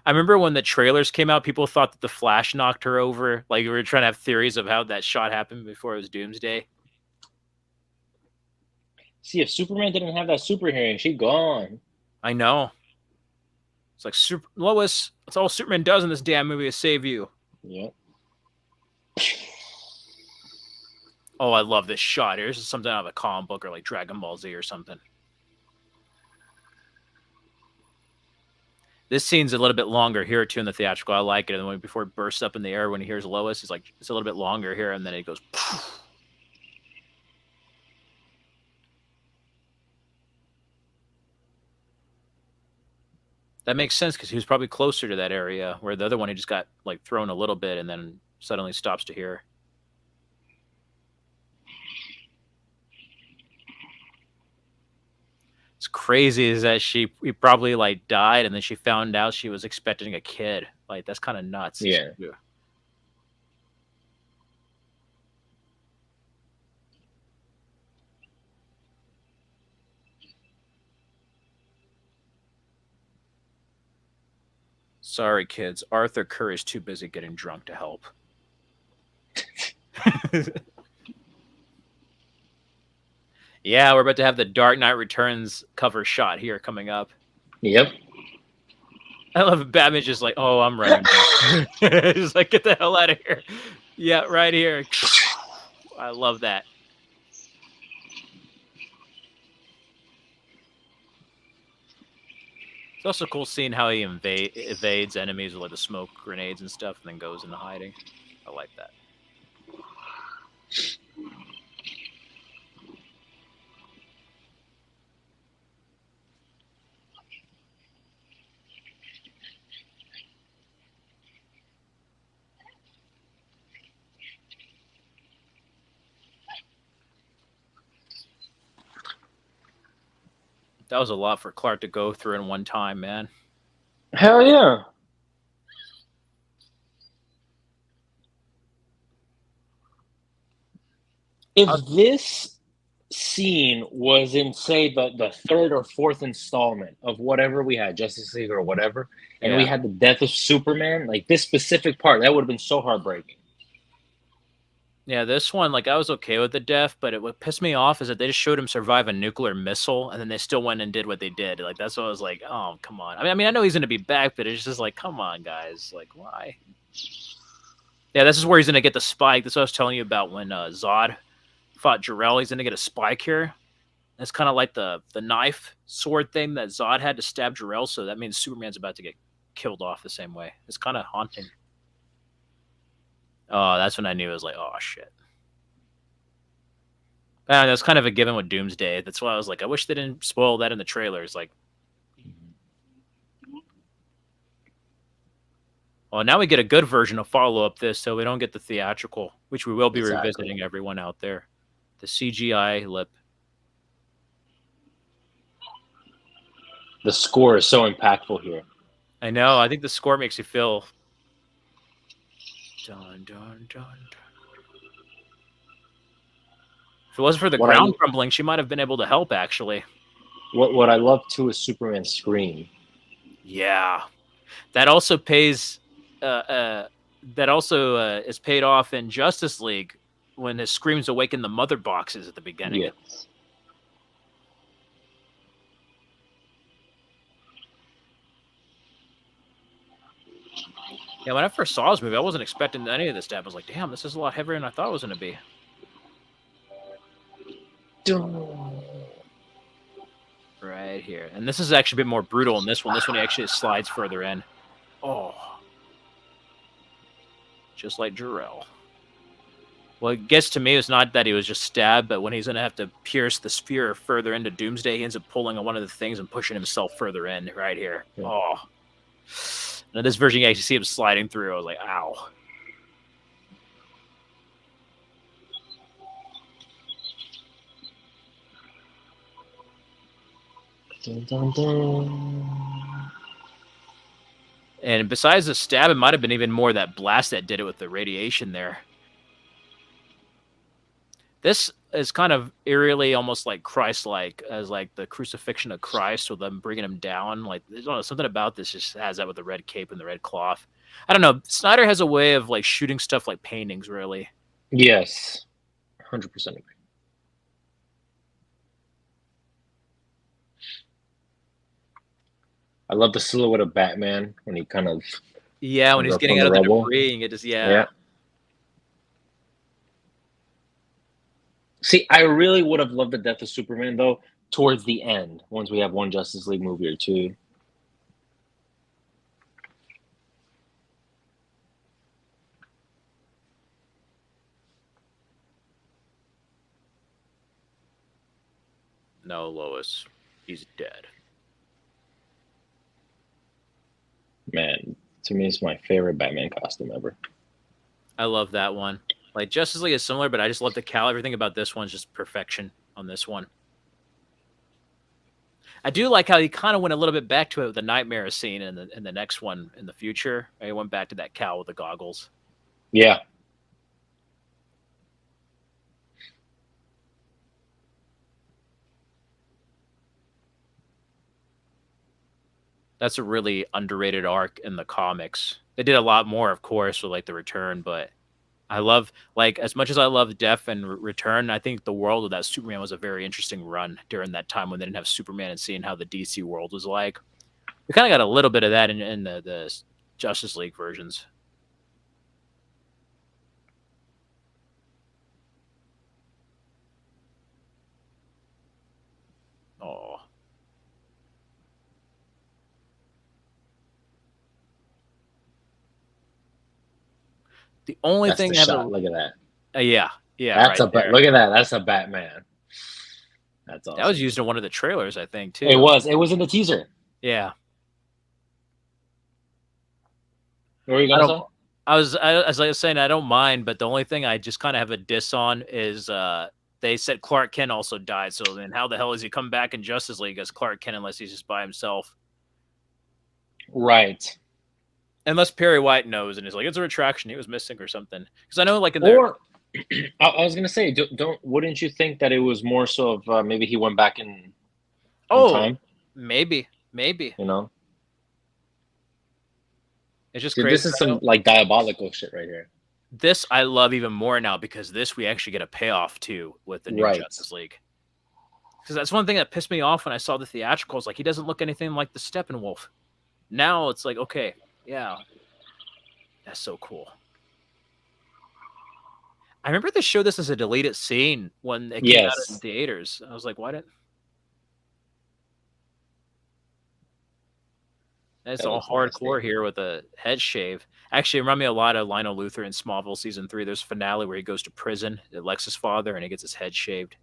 I remember when the trailers came out, people thought that the Flash knocked her over. Like, we were trying to have theories of how that shot happened before it was Doomsday. See, if Superman didn't have that super hearing, she'd gone. I know. It's like, Lois, that's all Superman does in this damn movie is save you. Yep. Oh, I love this shot here. This is something out of a comic book or like Dragon Ball Z or something. This scene's a little bit longer here too in the theatrical. I like it. And then before it bursts up in the air when he hears Lois, it's like it's a little bit longer here, and then it goes. That makes sense because he was probably closer to that area where the other one he just got like thrown a little bit and then suddenly stops to here. It's crazy is that he probably like died and then she found out she was expecting a kid. Like that's kind of nuts. Yeah. Sorry, kids. Arthur Curry's too busy getting drunk to help. Yeah, we're about to have the Dark Knight Returns cover shot here coming up. Yep. I love it. Batman's just like, oh, I'm running. Just like, get the hell out of here. Yeah, right here. I love that. It's also cool seeing how he evades enemies with like the smoke grenades and stuff and then goes into hiding. I like that. That was a lot for Clark to go through in one time, man. Hell yeah. If this scene was in, say, the third or fourth installment of whatever we had, Justice League or whatever, and we Yeah. had the death of Superman, like this specific part, that would have been so heartbreaking. Yeah, this one, like, I was okay with the death, but what pissed me off is that they just showed him survive a nuclear missile, and then they still went and did what they did. Like, that's what I was like, oh, come on. I know he's going to be back, but it's just like, come on, guys. Like, why? Yeah, this is where he's going to get the spike. That's what I was telling you about when Zod fought Jor-El. He's going to get a spike here. It's kind of like the knife sword thing that Zod had to stab Jor-El, so that means Superman's about to get killed off the same way. It's kind of haunting. Oh, that's when I knew. I was like, oh, shit. That's kind of a given with Doomsday. That's why I was like, I wish they didn't spoil that in the trailers. Like, well, now we get a good version of follow-up this, so we don't get the theatrical, which we will be revisiting, everyone out there. The CGI lip. The score is so impactful here. I know. I think the score makes you feel... Dun, dun, dun, dun. If it wasn't for the ground crumbling, she might have been able to help, actually. What I love, too, is Superman's scream. Yeah. That also pays... that also is paid off in Justice League when his screams awaken the mother boxes at the beginning. Yes. Yeah, when I first saw this movie, I wasn't expecting any of this to happen. I was like, damn, this is a lot heavier than I thought it was going to be. Right here. And this is actually a bit more brutal in this one. This one he actually slides further in. Oh. Just like Jor-El. What gets to me is not that he was just stabbed, but when he's going to have to pierce the spear further into Doomsday, he ends up pulling on one of the things and pushing himself further in right here. Yeah. Oh. Now this version, you actually see him sliding through. I was like, ow. Dun, dun, dun. And besides the stab, it might have been even more that blast that did it with the radiation there. This is kind of eerily almost like Christ-like, as like the crucifixion of Christ with them bringing him down. Like, I don't know, something about this just has that with the red cape and the red cloth. I don't know. Snyder has a way of like shooting stuff like paintings, really. Yes, 100% agree. I love the silhouette of Batman when he kind of when he's getting out of the debris and it just yeah. See, I really would have loved the death of Superman though towards the end, once we have one Justice League movie or two. No, Lois, he's dead. Man, to me, it's my favorite Batman costume ever. I love that one. Like, Justice League is similar, but I just love the cowl. Everything about this one's just perfection on this one. I do like how he kind of went a little bit back to it with the nightmare scene in the next one in the future. He went back to that cowl with the goggles. Yeah. That's a really underrated arc in the comics. They did a lot more, of course, with like the Return, but I love, like, as much as I love Death and Return, I think the world of that Superman was a very interesting run during that time when they didn't have Superman and seeing how the DC world was like. We kind of got a little bit of that in the Justice League versions. Oh. The only thing look at that. Yeah. That's right look at that. That's a Batman. That's awesome. That was used in one of the trailers, I think, too. It was in the teaser. Yeah. What were you gonna say? As I was saying, I don't mind, but the only thing I just kind of have a diss on is they said Clark Kent also died. So then, how the hell is he come back in Justice League as Clark Kent unless he's just by himself? Right. Unless Perry White knows and is like, it's a retraction. He was missing or something. Because I know, like in Or I was gonna say, wouldn't you think that it was more so of maybe he went back in time? maybe. You know, It's just dude, crazy. this is some like diabolical shit right here. This I love even more now because this we actually get a payoff to with the new Right. Justice League. Because that's one thing that pissed me off when I saw the theatricals. Like, he doesn't look anything like the Steppenwolf. Now it's like, okay, yeah, that's so cool. I remember they showed this as a deleted scene when it came out in theaters. I was like, why didn't? It's all hardcore nasty. here with a head shave. Actually, it reminded me a lot of Lionel Luthor in Smallville season 3. There's a finale where he goes to prison, Lex's father, and he gets his head shaved.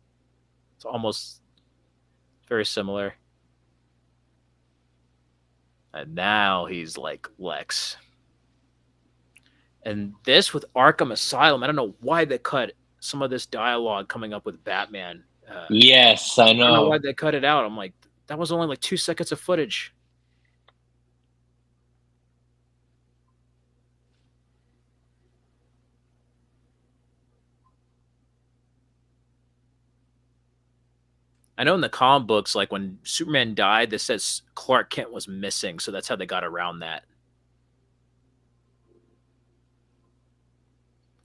It's almost very similar. And now he's like Lex. And this with Arkham Asylum, I don't know why they cut some of this dialogue coming up with Batman. Yes, I know. I don't know why they cut it out. I'm like, that was only like 2 seconds of footage. I know in the comic books, like when Superman died, this says Clark Kent was missing, so that's how they got around that.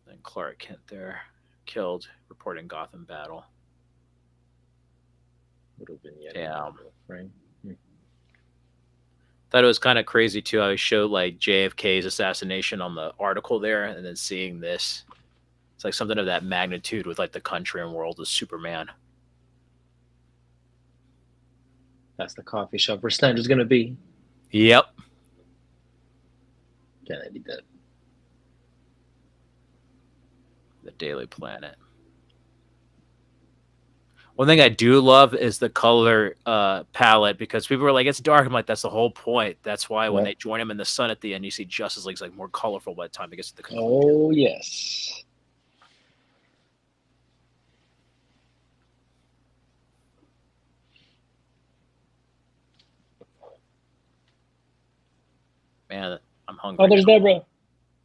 Then Clark Kent there, killed, reporting Gotham battle. Would have been right? Thought it was kind of crazy too how he showed like JFK's assassination on the article there, and then seeing this. It's like something of that magnitude with like the country and world of Superman. That's the coffee shop where Snyder's gonna be. Yep. Kennedy dead. The Daily Planet. One thing I do love is the color palette, because people were like, it's dark. I'm like, that's the whole point. That's why when they join him in the sun at the end, you see Justice League's like more colorful by the time it gets to the conclusion. Oh, yes. Man, I'm hungry. Oh, there's Deborah.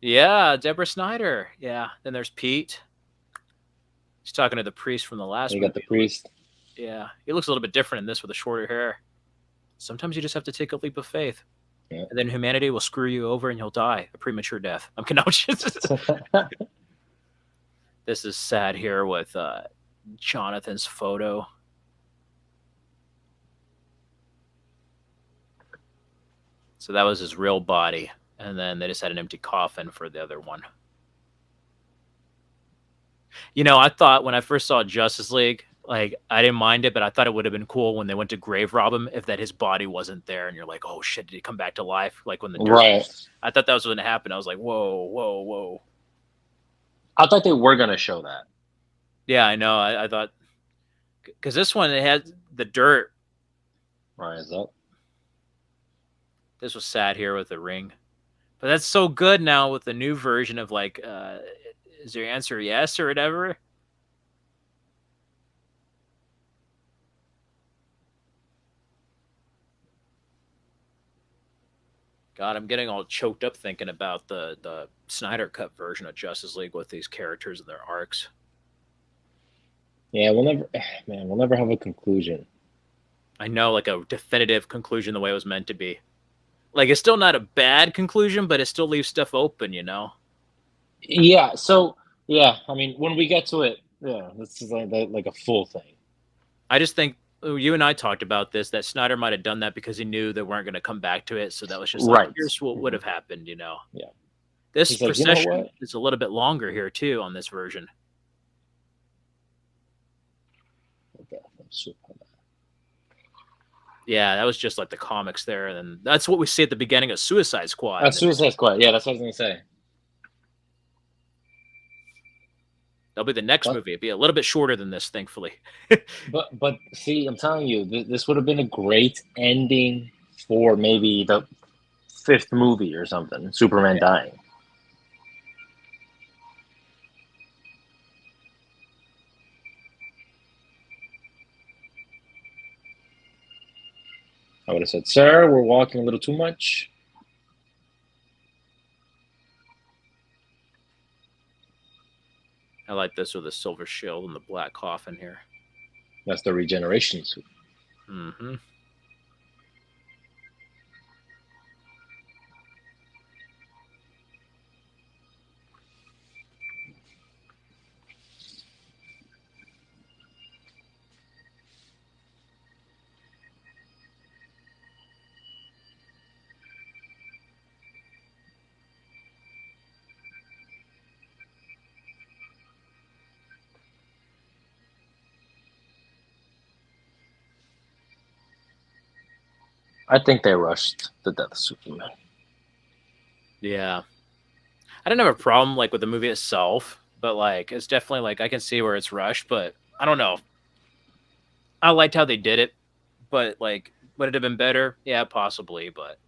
Yeah, Deborah Snyder. Yeah. Then there's Pete. He's talking to the priest from the last You movie. got the priest. Yeah. He looks a little bit different in this with the shorter hair. Sometimes you just have to take a leap of faith. Yeah. And then humanity will screw you over and you'll die a premature death. I'm kidding. This is sad here with Jonathan's photo. So that was his real body. And then they just had an empty coffin for the other one. You know, I thought when I first saw Justice League, like, I didn't mind it, but I thought it would have been cool when they went to grave rob him if that his body wasn't there. And you're like, oh, shit, did he come back to life? Like when the dirt. Right. I thought that was going to happen. I was like, whoa, whoa, whoa. I thought they were going to show that. Yeah, I know. I thought, because this one, it had the dirt. Right, is that? This was sad here with the ring. But that's so good now with the new version of like, is your answer yes or whatever? God, I'm getting all choked up thinking about the Snyder Cut version of Justice League with these characters and their arcs. Yeah, we'll never have a conclusion. I know, like a definitive conclusion the way it was meant to be. Like, it's still not a bad conclusion, but it still leaves stuff open, you know? Yeah, so, yeah, I mean, when we get to it, yeah, this is like a full thing. I just think, you and I talked about this, that Snyder might have done that because he knew they weren't going to come back to it, so that was just like, here's what would have happened, you know? Yeah. This procession is a little bit longer here, too, on this version. Okay, super. Yeah, that was just like the comics there, and then that's what we see at the beginning of Suicide Squad. That's Suicide Squad. Yeah, that's what I was gonna say. That'll be the next movie. It'll be a little bit shorter than this, thankfully. but see, I'm telling you, this would have been a great ending for maybe the 5th movie or something. Superman dying. I would have said, "Sir, we're walking a little too much." I like this with the silver shield and the black coffin here. That's the regeneration suit. Mm-hmm. I think they rushed the death of Superman. Yeah. I didn't have a problem like with the movie itself, but like it's definitely like I can see where it's rushed, but I don't know. I liked how they did it, but like would it have been better? Yeah, possibly, but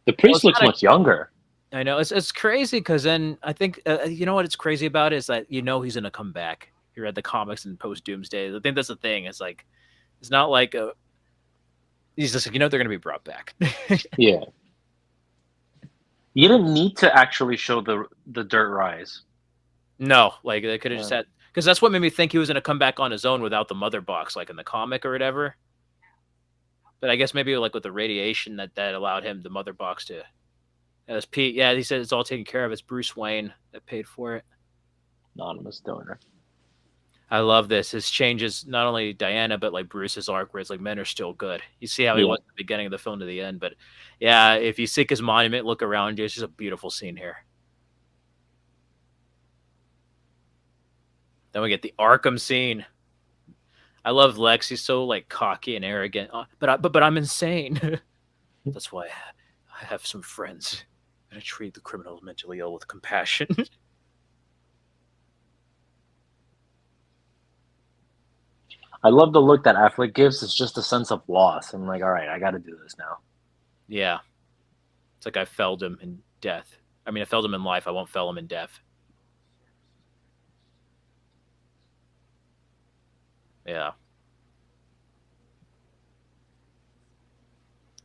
The well, priest looks much younger. I know it's crazy because then I think you know what it's crazy about is that you know he's gonna come back. You read the comics in post Doomsday. I think that's the thing. It's like it's not like he's just like, you know they're gonna be brought back. Yeah. You didn't need to actually show the dirt rise. No, like they could have just had because that's what made me think he was gonna come back on his own without the mother box, like in the comic or whatever. But I guess maybe like with the radiation that allowed him the mother box to. That was Pete. Yeah, he said it's all taken care of. It's Bruce Wayne that paid for it. Anonymous donor. I love this. This changes not only Diana but like Bruce's arc, where it's like men are still good. You see how he was at the beginning of the film to the end, but yeah, if you seek his monument, look around you. It's just a beautiful scene here. Then we get the Arkham scene. I love Lex. He's so like cocky and arrogant. But I'm insane. That's why I have some friends. And I treat the criminals mentally ill with compassion. I love the look that Affleck gives. It's just a sense of loss. I'm like, all right, I got to do this now. Yeah. It's like I felled him in death. I mean, I felled him in life. I won't fell him in death. Yeah.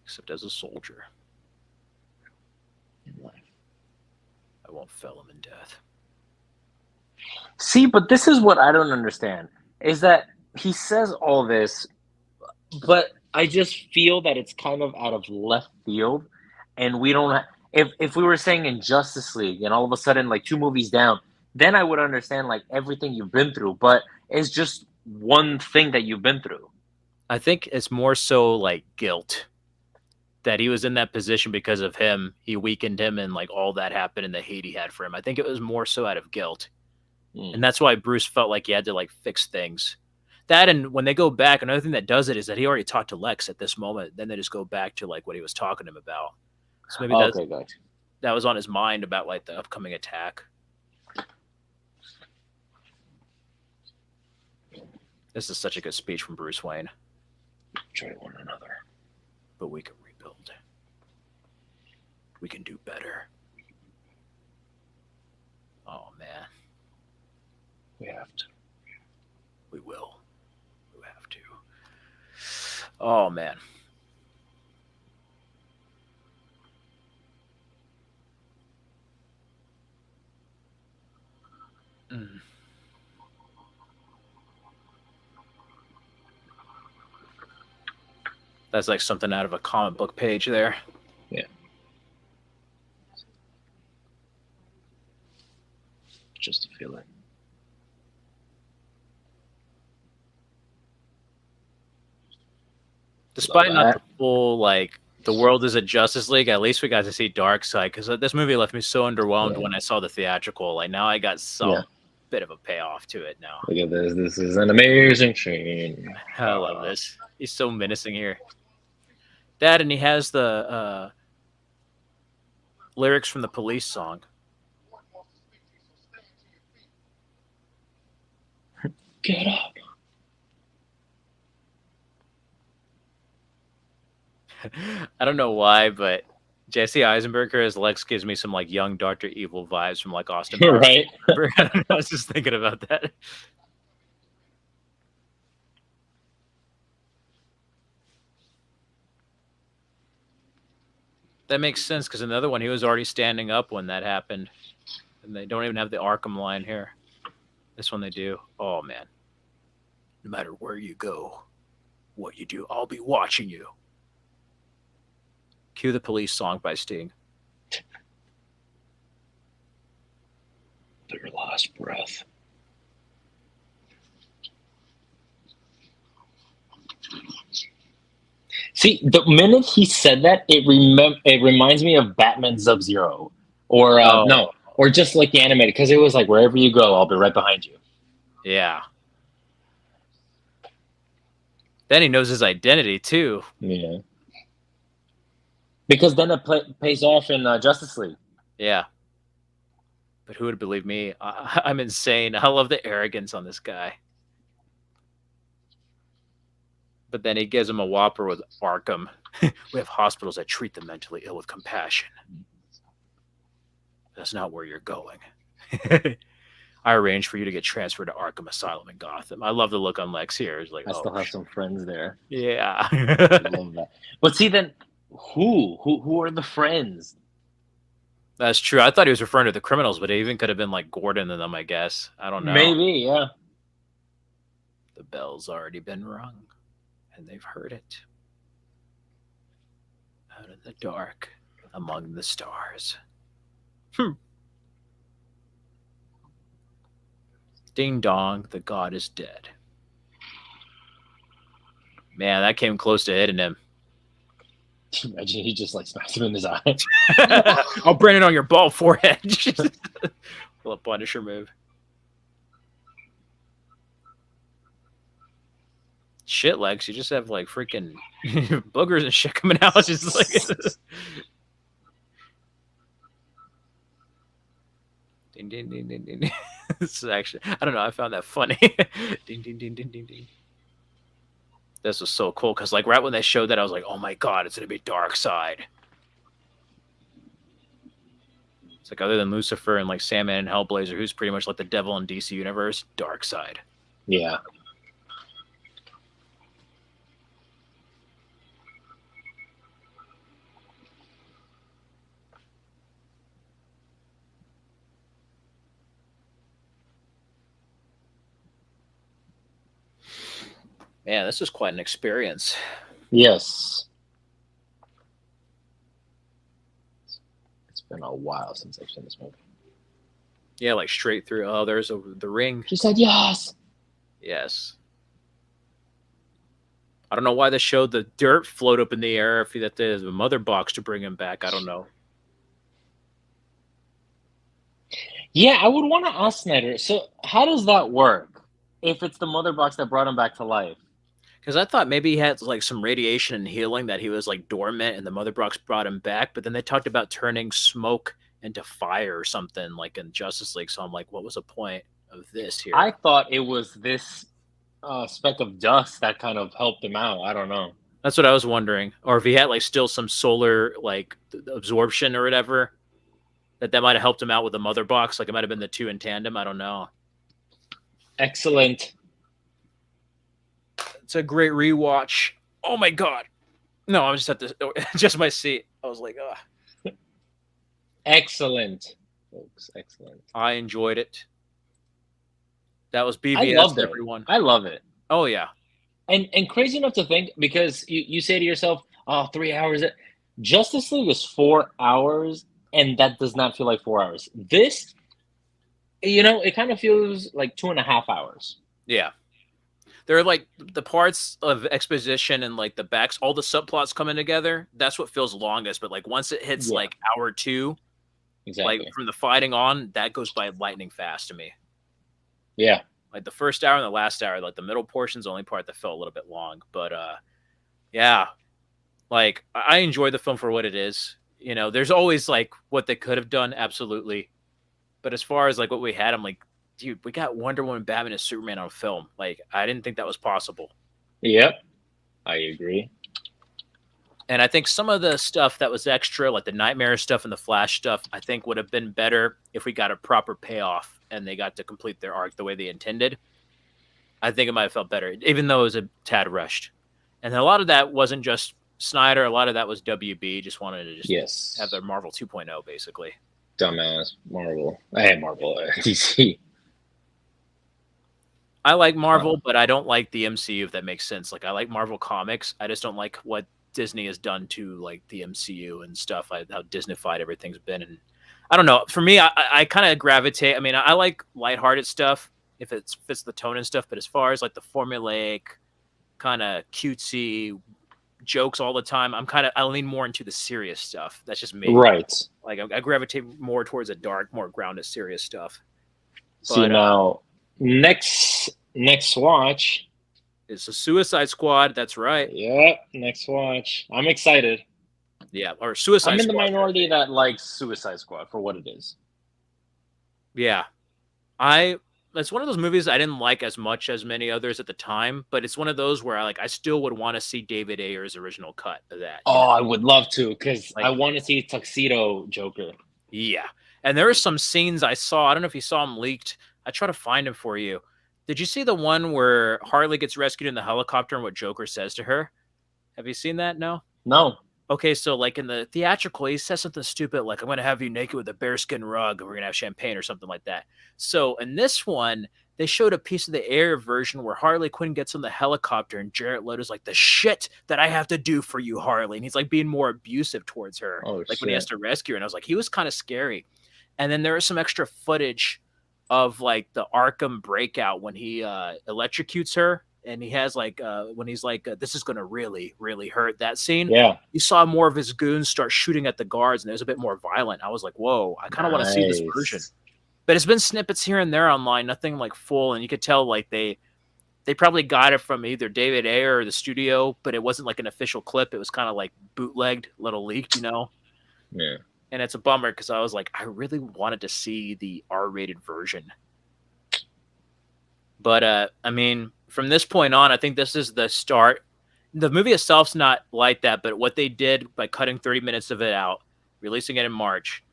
Except as a soldier. In life. I won't fell him in death. See, but this is what I don't understand. Is that he says all this, but I just feel that it's kind of out of left field, and we don't. If we were saying in Justice League, and all of a sudden like 2 movies down, then I would understand like everything you've been through. But it's just one thing that you've been through. I think it's more so like guilt that he was in that position because of him. He weakened him, and like all that happened, and the hate he had for him. I think it was more so out of guilt, and that's why Bruce felt like he had to like fix things. That, and when they go back, another thing that does it is that he already talked to Lex at this moment. Then they just go back to like what he was talking to him about. So maybe that was on his mind about like the upcoming attack. This is such a good speech from Bruce Wayne. Enjoy one another, but we can rebuild. We can do better. Oh man, we have to. We will. To. Oh man. That's like something out of a comic book page there. Yeah. Just a feeling. Despite not the full, like, the world is a Justice League, at least we got to see Darkseid, because this movie left me so underwhelmed when I saw the theatrical. Like, now I got some bit of a payoff to it now. Look at this. This is an amazing scene. I love this. He's so menacing here. That, and he has the lyrics from the Police song. Get up. I don't know why, but Jesse Eisenberger as Lex gives me some like young Dr. Evil vibes from like Austin Powers. Right. I was just thinking about that. That makes sense because in the other one he was already standing up when that happened, and they don't even have the Arkham line here. This one they do. Oh man! No matter where you go, what you do, I'll be watching you. Cue the Police song by Sting. Their last breath. See, the minute he said that, it reminds me of Batman Sub-Zero, or no, or just like the animated, because it was like wherever you go, I'll be right behind you. Yeah. Then he knows his identity too. Yeah. Because then it pays off in Justice League. Yeah. But who would believe me? I'm insane. I love the arrogance on this guy. But then he gives him a whopper with Arkham. We have hospitals that treat the mentally ill with compassion. That's not where you're going. I arranged for you to get transferred to Arkham Asylum in Gotham. I love the look on Lex here. It's like, I still have some friends there. Yeah. I love that. But see, then who are the friends? That's true. I thought he was referring to the criminals, but it even could have been like Gordon and them, I guess. I don't know. Maybe, yeah. The bell's already been rung, and they've heard it. Out in the dark, among the stars. Ding dong, the god is dead. Man, that came close to hitting him. Imagine he just like smacks him in his eye. I'll brand it on your bald forehead. Little Punisher move. Shit, Lex, you just have like freaking boogers and shit coming out. Just like ding ding ding ding ding. This is actually, I don't know, I found that funny. Ding ding ding ding ding ding. This was so cool because like right when they showed that, I was like, oh my god, it's gonna be Darkseid. It's like other than Lucifer and like Sandman and Hellblazer, who's pretty much like the devil in DC Universe, Darkseid. Yeah. Man, this is quite an experience. Yes. It's been a while since I've seen this movie. Yeah, like straight through. Oh, there's the ring. She said yes. Yes. I don't know why they showed the dirt float up in the air. If that there's a mother box to bring him back, I don't know. Yeah, I would want to ask Snyder. So how does that work? If it's the mother box that brought him back to life? Because I thought maybe he had like some radiation and healing that he was like dormant, and the mother box brought him back. But then they talked about turning smoke into fire or something like in Justice League. So I'm like, what was the point of this here? I thought it was this speck of dust that kind of helped him out. I don't know. That's what I was wondering. Or if he had like still some solar like absorption or whatever, that might have helped him out with the mother box. Like it might have been the two in tandem. I don't know. Excellent. It's a great rewatch. Oh my god! No, I was just at the just my seat. I was like, ah. Excellent, folks. Excellent. I enjoyed it. That was BVS. I loved it. Everyone. I love it. Oh yeah. And crazy enough to think, because you say to yourself, oh, 3 hours. Justice League is 4 hours, and that does not feel like 4 hours. This, it kind of feels like 2.5 hours. Yeah. They're like the parts of exposition and like the backs, all the subplots coming together. That's what feels longest. But like once it hits like hour 2, exactly, like from the fighting on, that goes by lightning fast to me. Yeah. Like the first hour and the last hour, like the middle portion's the only part that felt a little bit long. But yeah, like I enjoy the film for what it is. There's always like what they could have done, absolutely. But as far as like what we had, I'm like, dude, we got Wonder Woman, Batman, and Superman on film. Like, I didn't think that was possible. Yep, I agree. And I think some of the stuff that was extra, like the Nightmare stuff and the Flash stuff, I think would have been better if we got a proper payoff and they got to complete their arc the way they intended. I think it might have felt better, even though it was a tad rushed. And a lot of that wasn't just Snyder, a lot of that was WB. Just wanted to just Yes. have their Marvel 2.0, basically. Dumbass Marvel. Hey, Marvel. DC. I like Marvel, but I don't like the MCU, if that makes sense. Like, I like Marvel comics. I just don't like what Disney has done to like the MCU and stuff. How Disneyfied everything's been, and I don't know. For me, I kind of gravitate. I mean, I like lighthearted stuff if it fits the tone and stuff. But as far as like the formulaic, kind of cutesy jokes all the time, I lean more into the serious stuff. That's just me. Right. Like I gravitate more towards the dark, more grounded, serious stuff. See, But now, next watch. it's a Suicide Squad. That's right. Yep, next watch. I'm excited. Yeah, or Suicide I'm in Squad. the minority that likes Suicide Squad for what it is. Yeah. It's one of those movies I didn't like as much as many others at the time, but it's one of those where I still would want to see David Ayer's original cut of that. Oh, I would love to, because Like- I want to see Tuxedo Joker. Yeah. And there are some scenes I saw. I don't know if you saw them leaked. I try to find them for you. Did you see the one where Harley gets rescued in the helicopter and what Joker says to her? Have you seen that? No? No. Okay, so like in the theatrical, he says something stupid like, I'm going to have you naked with a bearskin rug and we're going to have champagne or something like that. So in this one, they showed a piece of the Ayer version where Harley Quinn gets on the helicopter and Jared Leto's like, the shit that I have to do for you, Harley. And he's like being more abusive towards her. Like when he has to rescue her. And I was like, he was kind of scary. And then there was some extra footage of like the Arkham breakout when he electrocutes her. And he has like when he's like, this is going to really, really hurt, that scene. Yeah. You saw more of his goons start shooting at the guards, and it was a bit more violent. I was like, whoa, I kind of want to see this version. But it's been snippets here and there online, nothing like full. And you could tell like they probably got it from either David Ayer or the studio, but it wasn't like an official clip. It was kind of like bootlegged, little leaked, Yeah. And it's a bummer because I was like, I really wanted to see the R-rated version. But I mean, from this point on, I think this is the start. The movie itself's not like that, but what they did by cutting 30 minutes of it out, releasing it in March,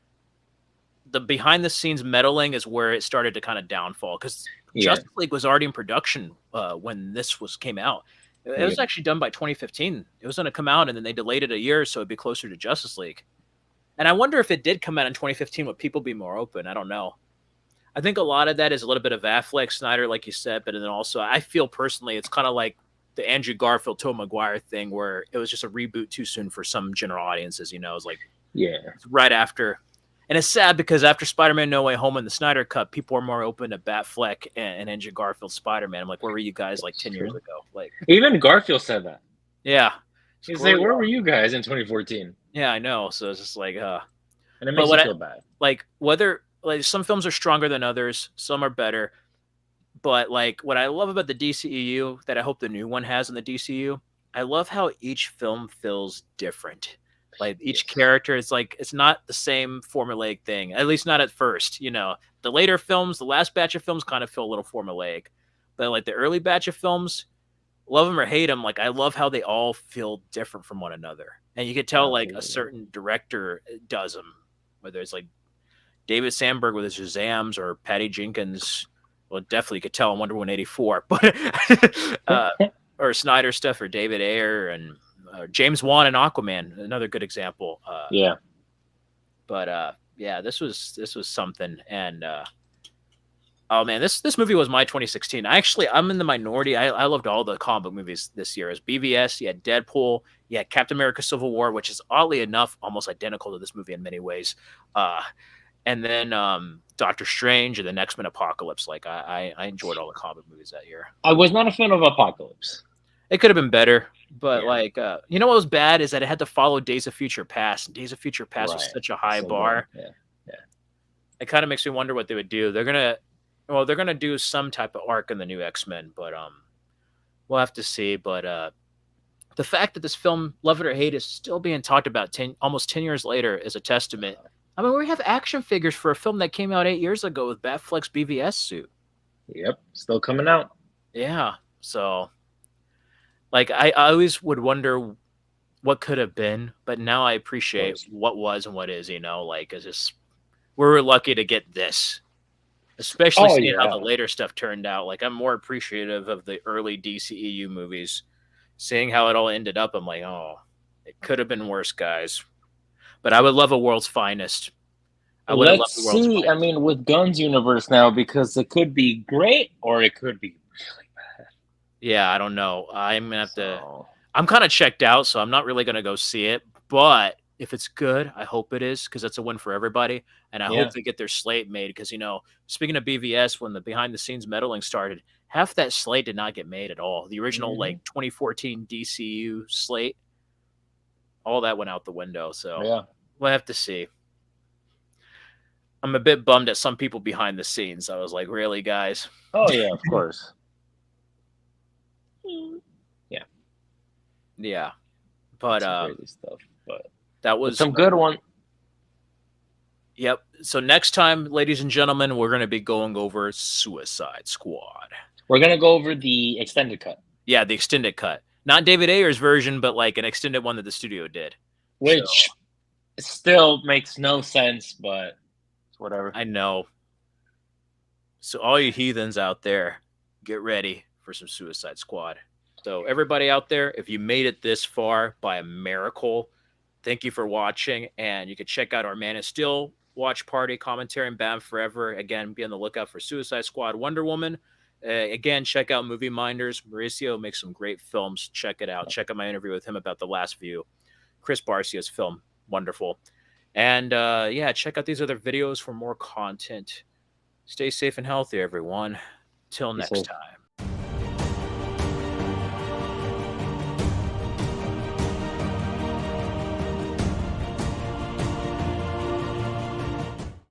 the behind the scenes meddling is where it started to kind of downfall, because Justice League was already in production when this came out. It was actually done by 2015. It was going to come out, and then they delayed it a year so it'd be closer to Justice League. And I wonder if it did come out in 2015, would people be more open? I don't know. I think a lot of that is a little bit of Affleck, Snyder, like you said, but then also I feel personally it's kind of like the Andrew Garfield, Tobey Maguire thing, where it was just a reboot too soon for some general audiences. It's like right after. And it's sad because after Spider-Man No Way Home and the Snyder Cut, people are more open to Batfleck and Andrew Garfield Spider-Man. I'm like, where were you guys like 10 years ago? Like, even Garfield said that. Yeah. He's like, where were you guys in 2014? Yeah, I know. So it's just like, and it makes you feel bad. Like, whether like some films are stronger than others, some are better. But like what I love about the DCEU that I hope the new one has in the DCEU, I love how each film feels different. Like each character is like, it's not the same formulaic thing, at least not at first. The later films, the last batch of films kind of feel a little formulaic, but like the early batch of films, love them or hate them, like I love how they all feel different from one another. And you could tell like a certain director does them, whether it's like David Sandberg with his Shazams or Patty Jenkins. Well, definitely could tell in Wonder Woman 84, but or Snyder stuff or David Ayer and James Wan and Aquaman, another good example. But this was something. And oh man, this movie was my 2016. I'm in the minority. I loved all the comic book movies this year. As BVS, you had Deadpool, you had Captain America: Civil War, which is oddly enough almost identical to this movie in many ways. And then Doctor Strange and the X-Men Apocalypse. Like I enjoyed all the comic movies that year. I was not a fan of Apocalypse. It could have been better, but what was bad is that it had to follow Days of Future Past. And Days of Future Past was such a high bar. It kind of makes me wonder what they would do. They're gonna do some type of arc in the new X-Men, but we'll have to see. But the fact that this film, love it or hate, is still being talked about almost 10 years later is a testament. I mean, we have action figures for a film that came out 8 years ago with Batfleck's BVS suit. Yep, still coming out. Yeah, so like I always would wonder what could have been, but now I appreciate what was and what is. Like it's just we're lucky to get this, especially seeing how the later stuff turned out. Like I'm more appreciative of the early DCEU movies, seeing how it all ended up. I'm like, oh, It could have been worse, guys. But I would love a world's finest. I would have Let's loved the world's see. I finest. mean, with Guns universe now, because it could be great or it could be really bad. Yeah, I don't know. I'm gonna have to. So, I'm kind of checked out, so I'm not really gonna go see it. But if it's good, I hope it is because that's a win for everybody. And I yeah. hope they get their slate made because speaking of BVS, when the behind the scenes meddling started, half that slate did not get made at all. The original Mhm. 2014 DCU slate, all that went out the window. So Yeah. we'll have to see. I'm a bit bummed at some people behind the scenes. I was like, really, guys? Oh yeah, of course. Yeah. Yeah. But Some crazy stuff. But that was some good one. Yep. So next time, ladies and gentlemen, we're going to be going over Suicide Squad. We're gonna go over the extended cut. Yeah, the extended cut. Not David Ayer's version, but like an extended one that the studio did. Which still makes no sense, but whatever. I know. So all you heathens out there, get ready for some Suicide Squad. So everybody out there, if you made it this far by a miracle, thank you for watching. And you can check out our Man of Steel watch party commentary and Bam Forever. Again, be on the lookout for Suicide Squad, Wonder Woman. Again, check out Movie Minders. Mauricio makes some great films. Check it out. Check out my interview with him about The Last View. Chris Barcia's film. Wonderful. And yeah, check out these other videos for more content. Stay safe and healthy, everyone. Till next time.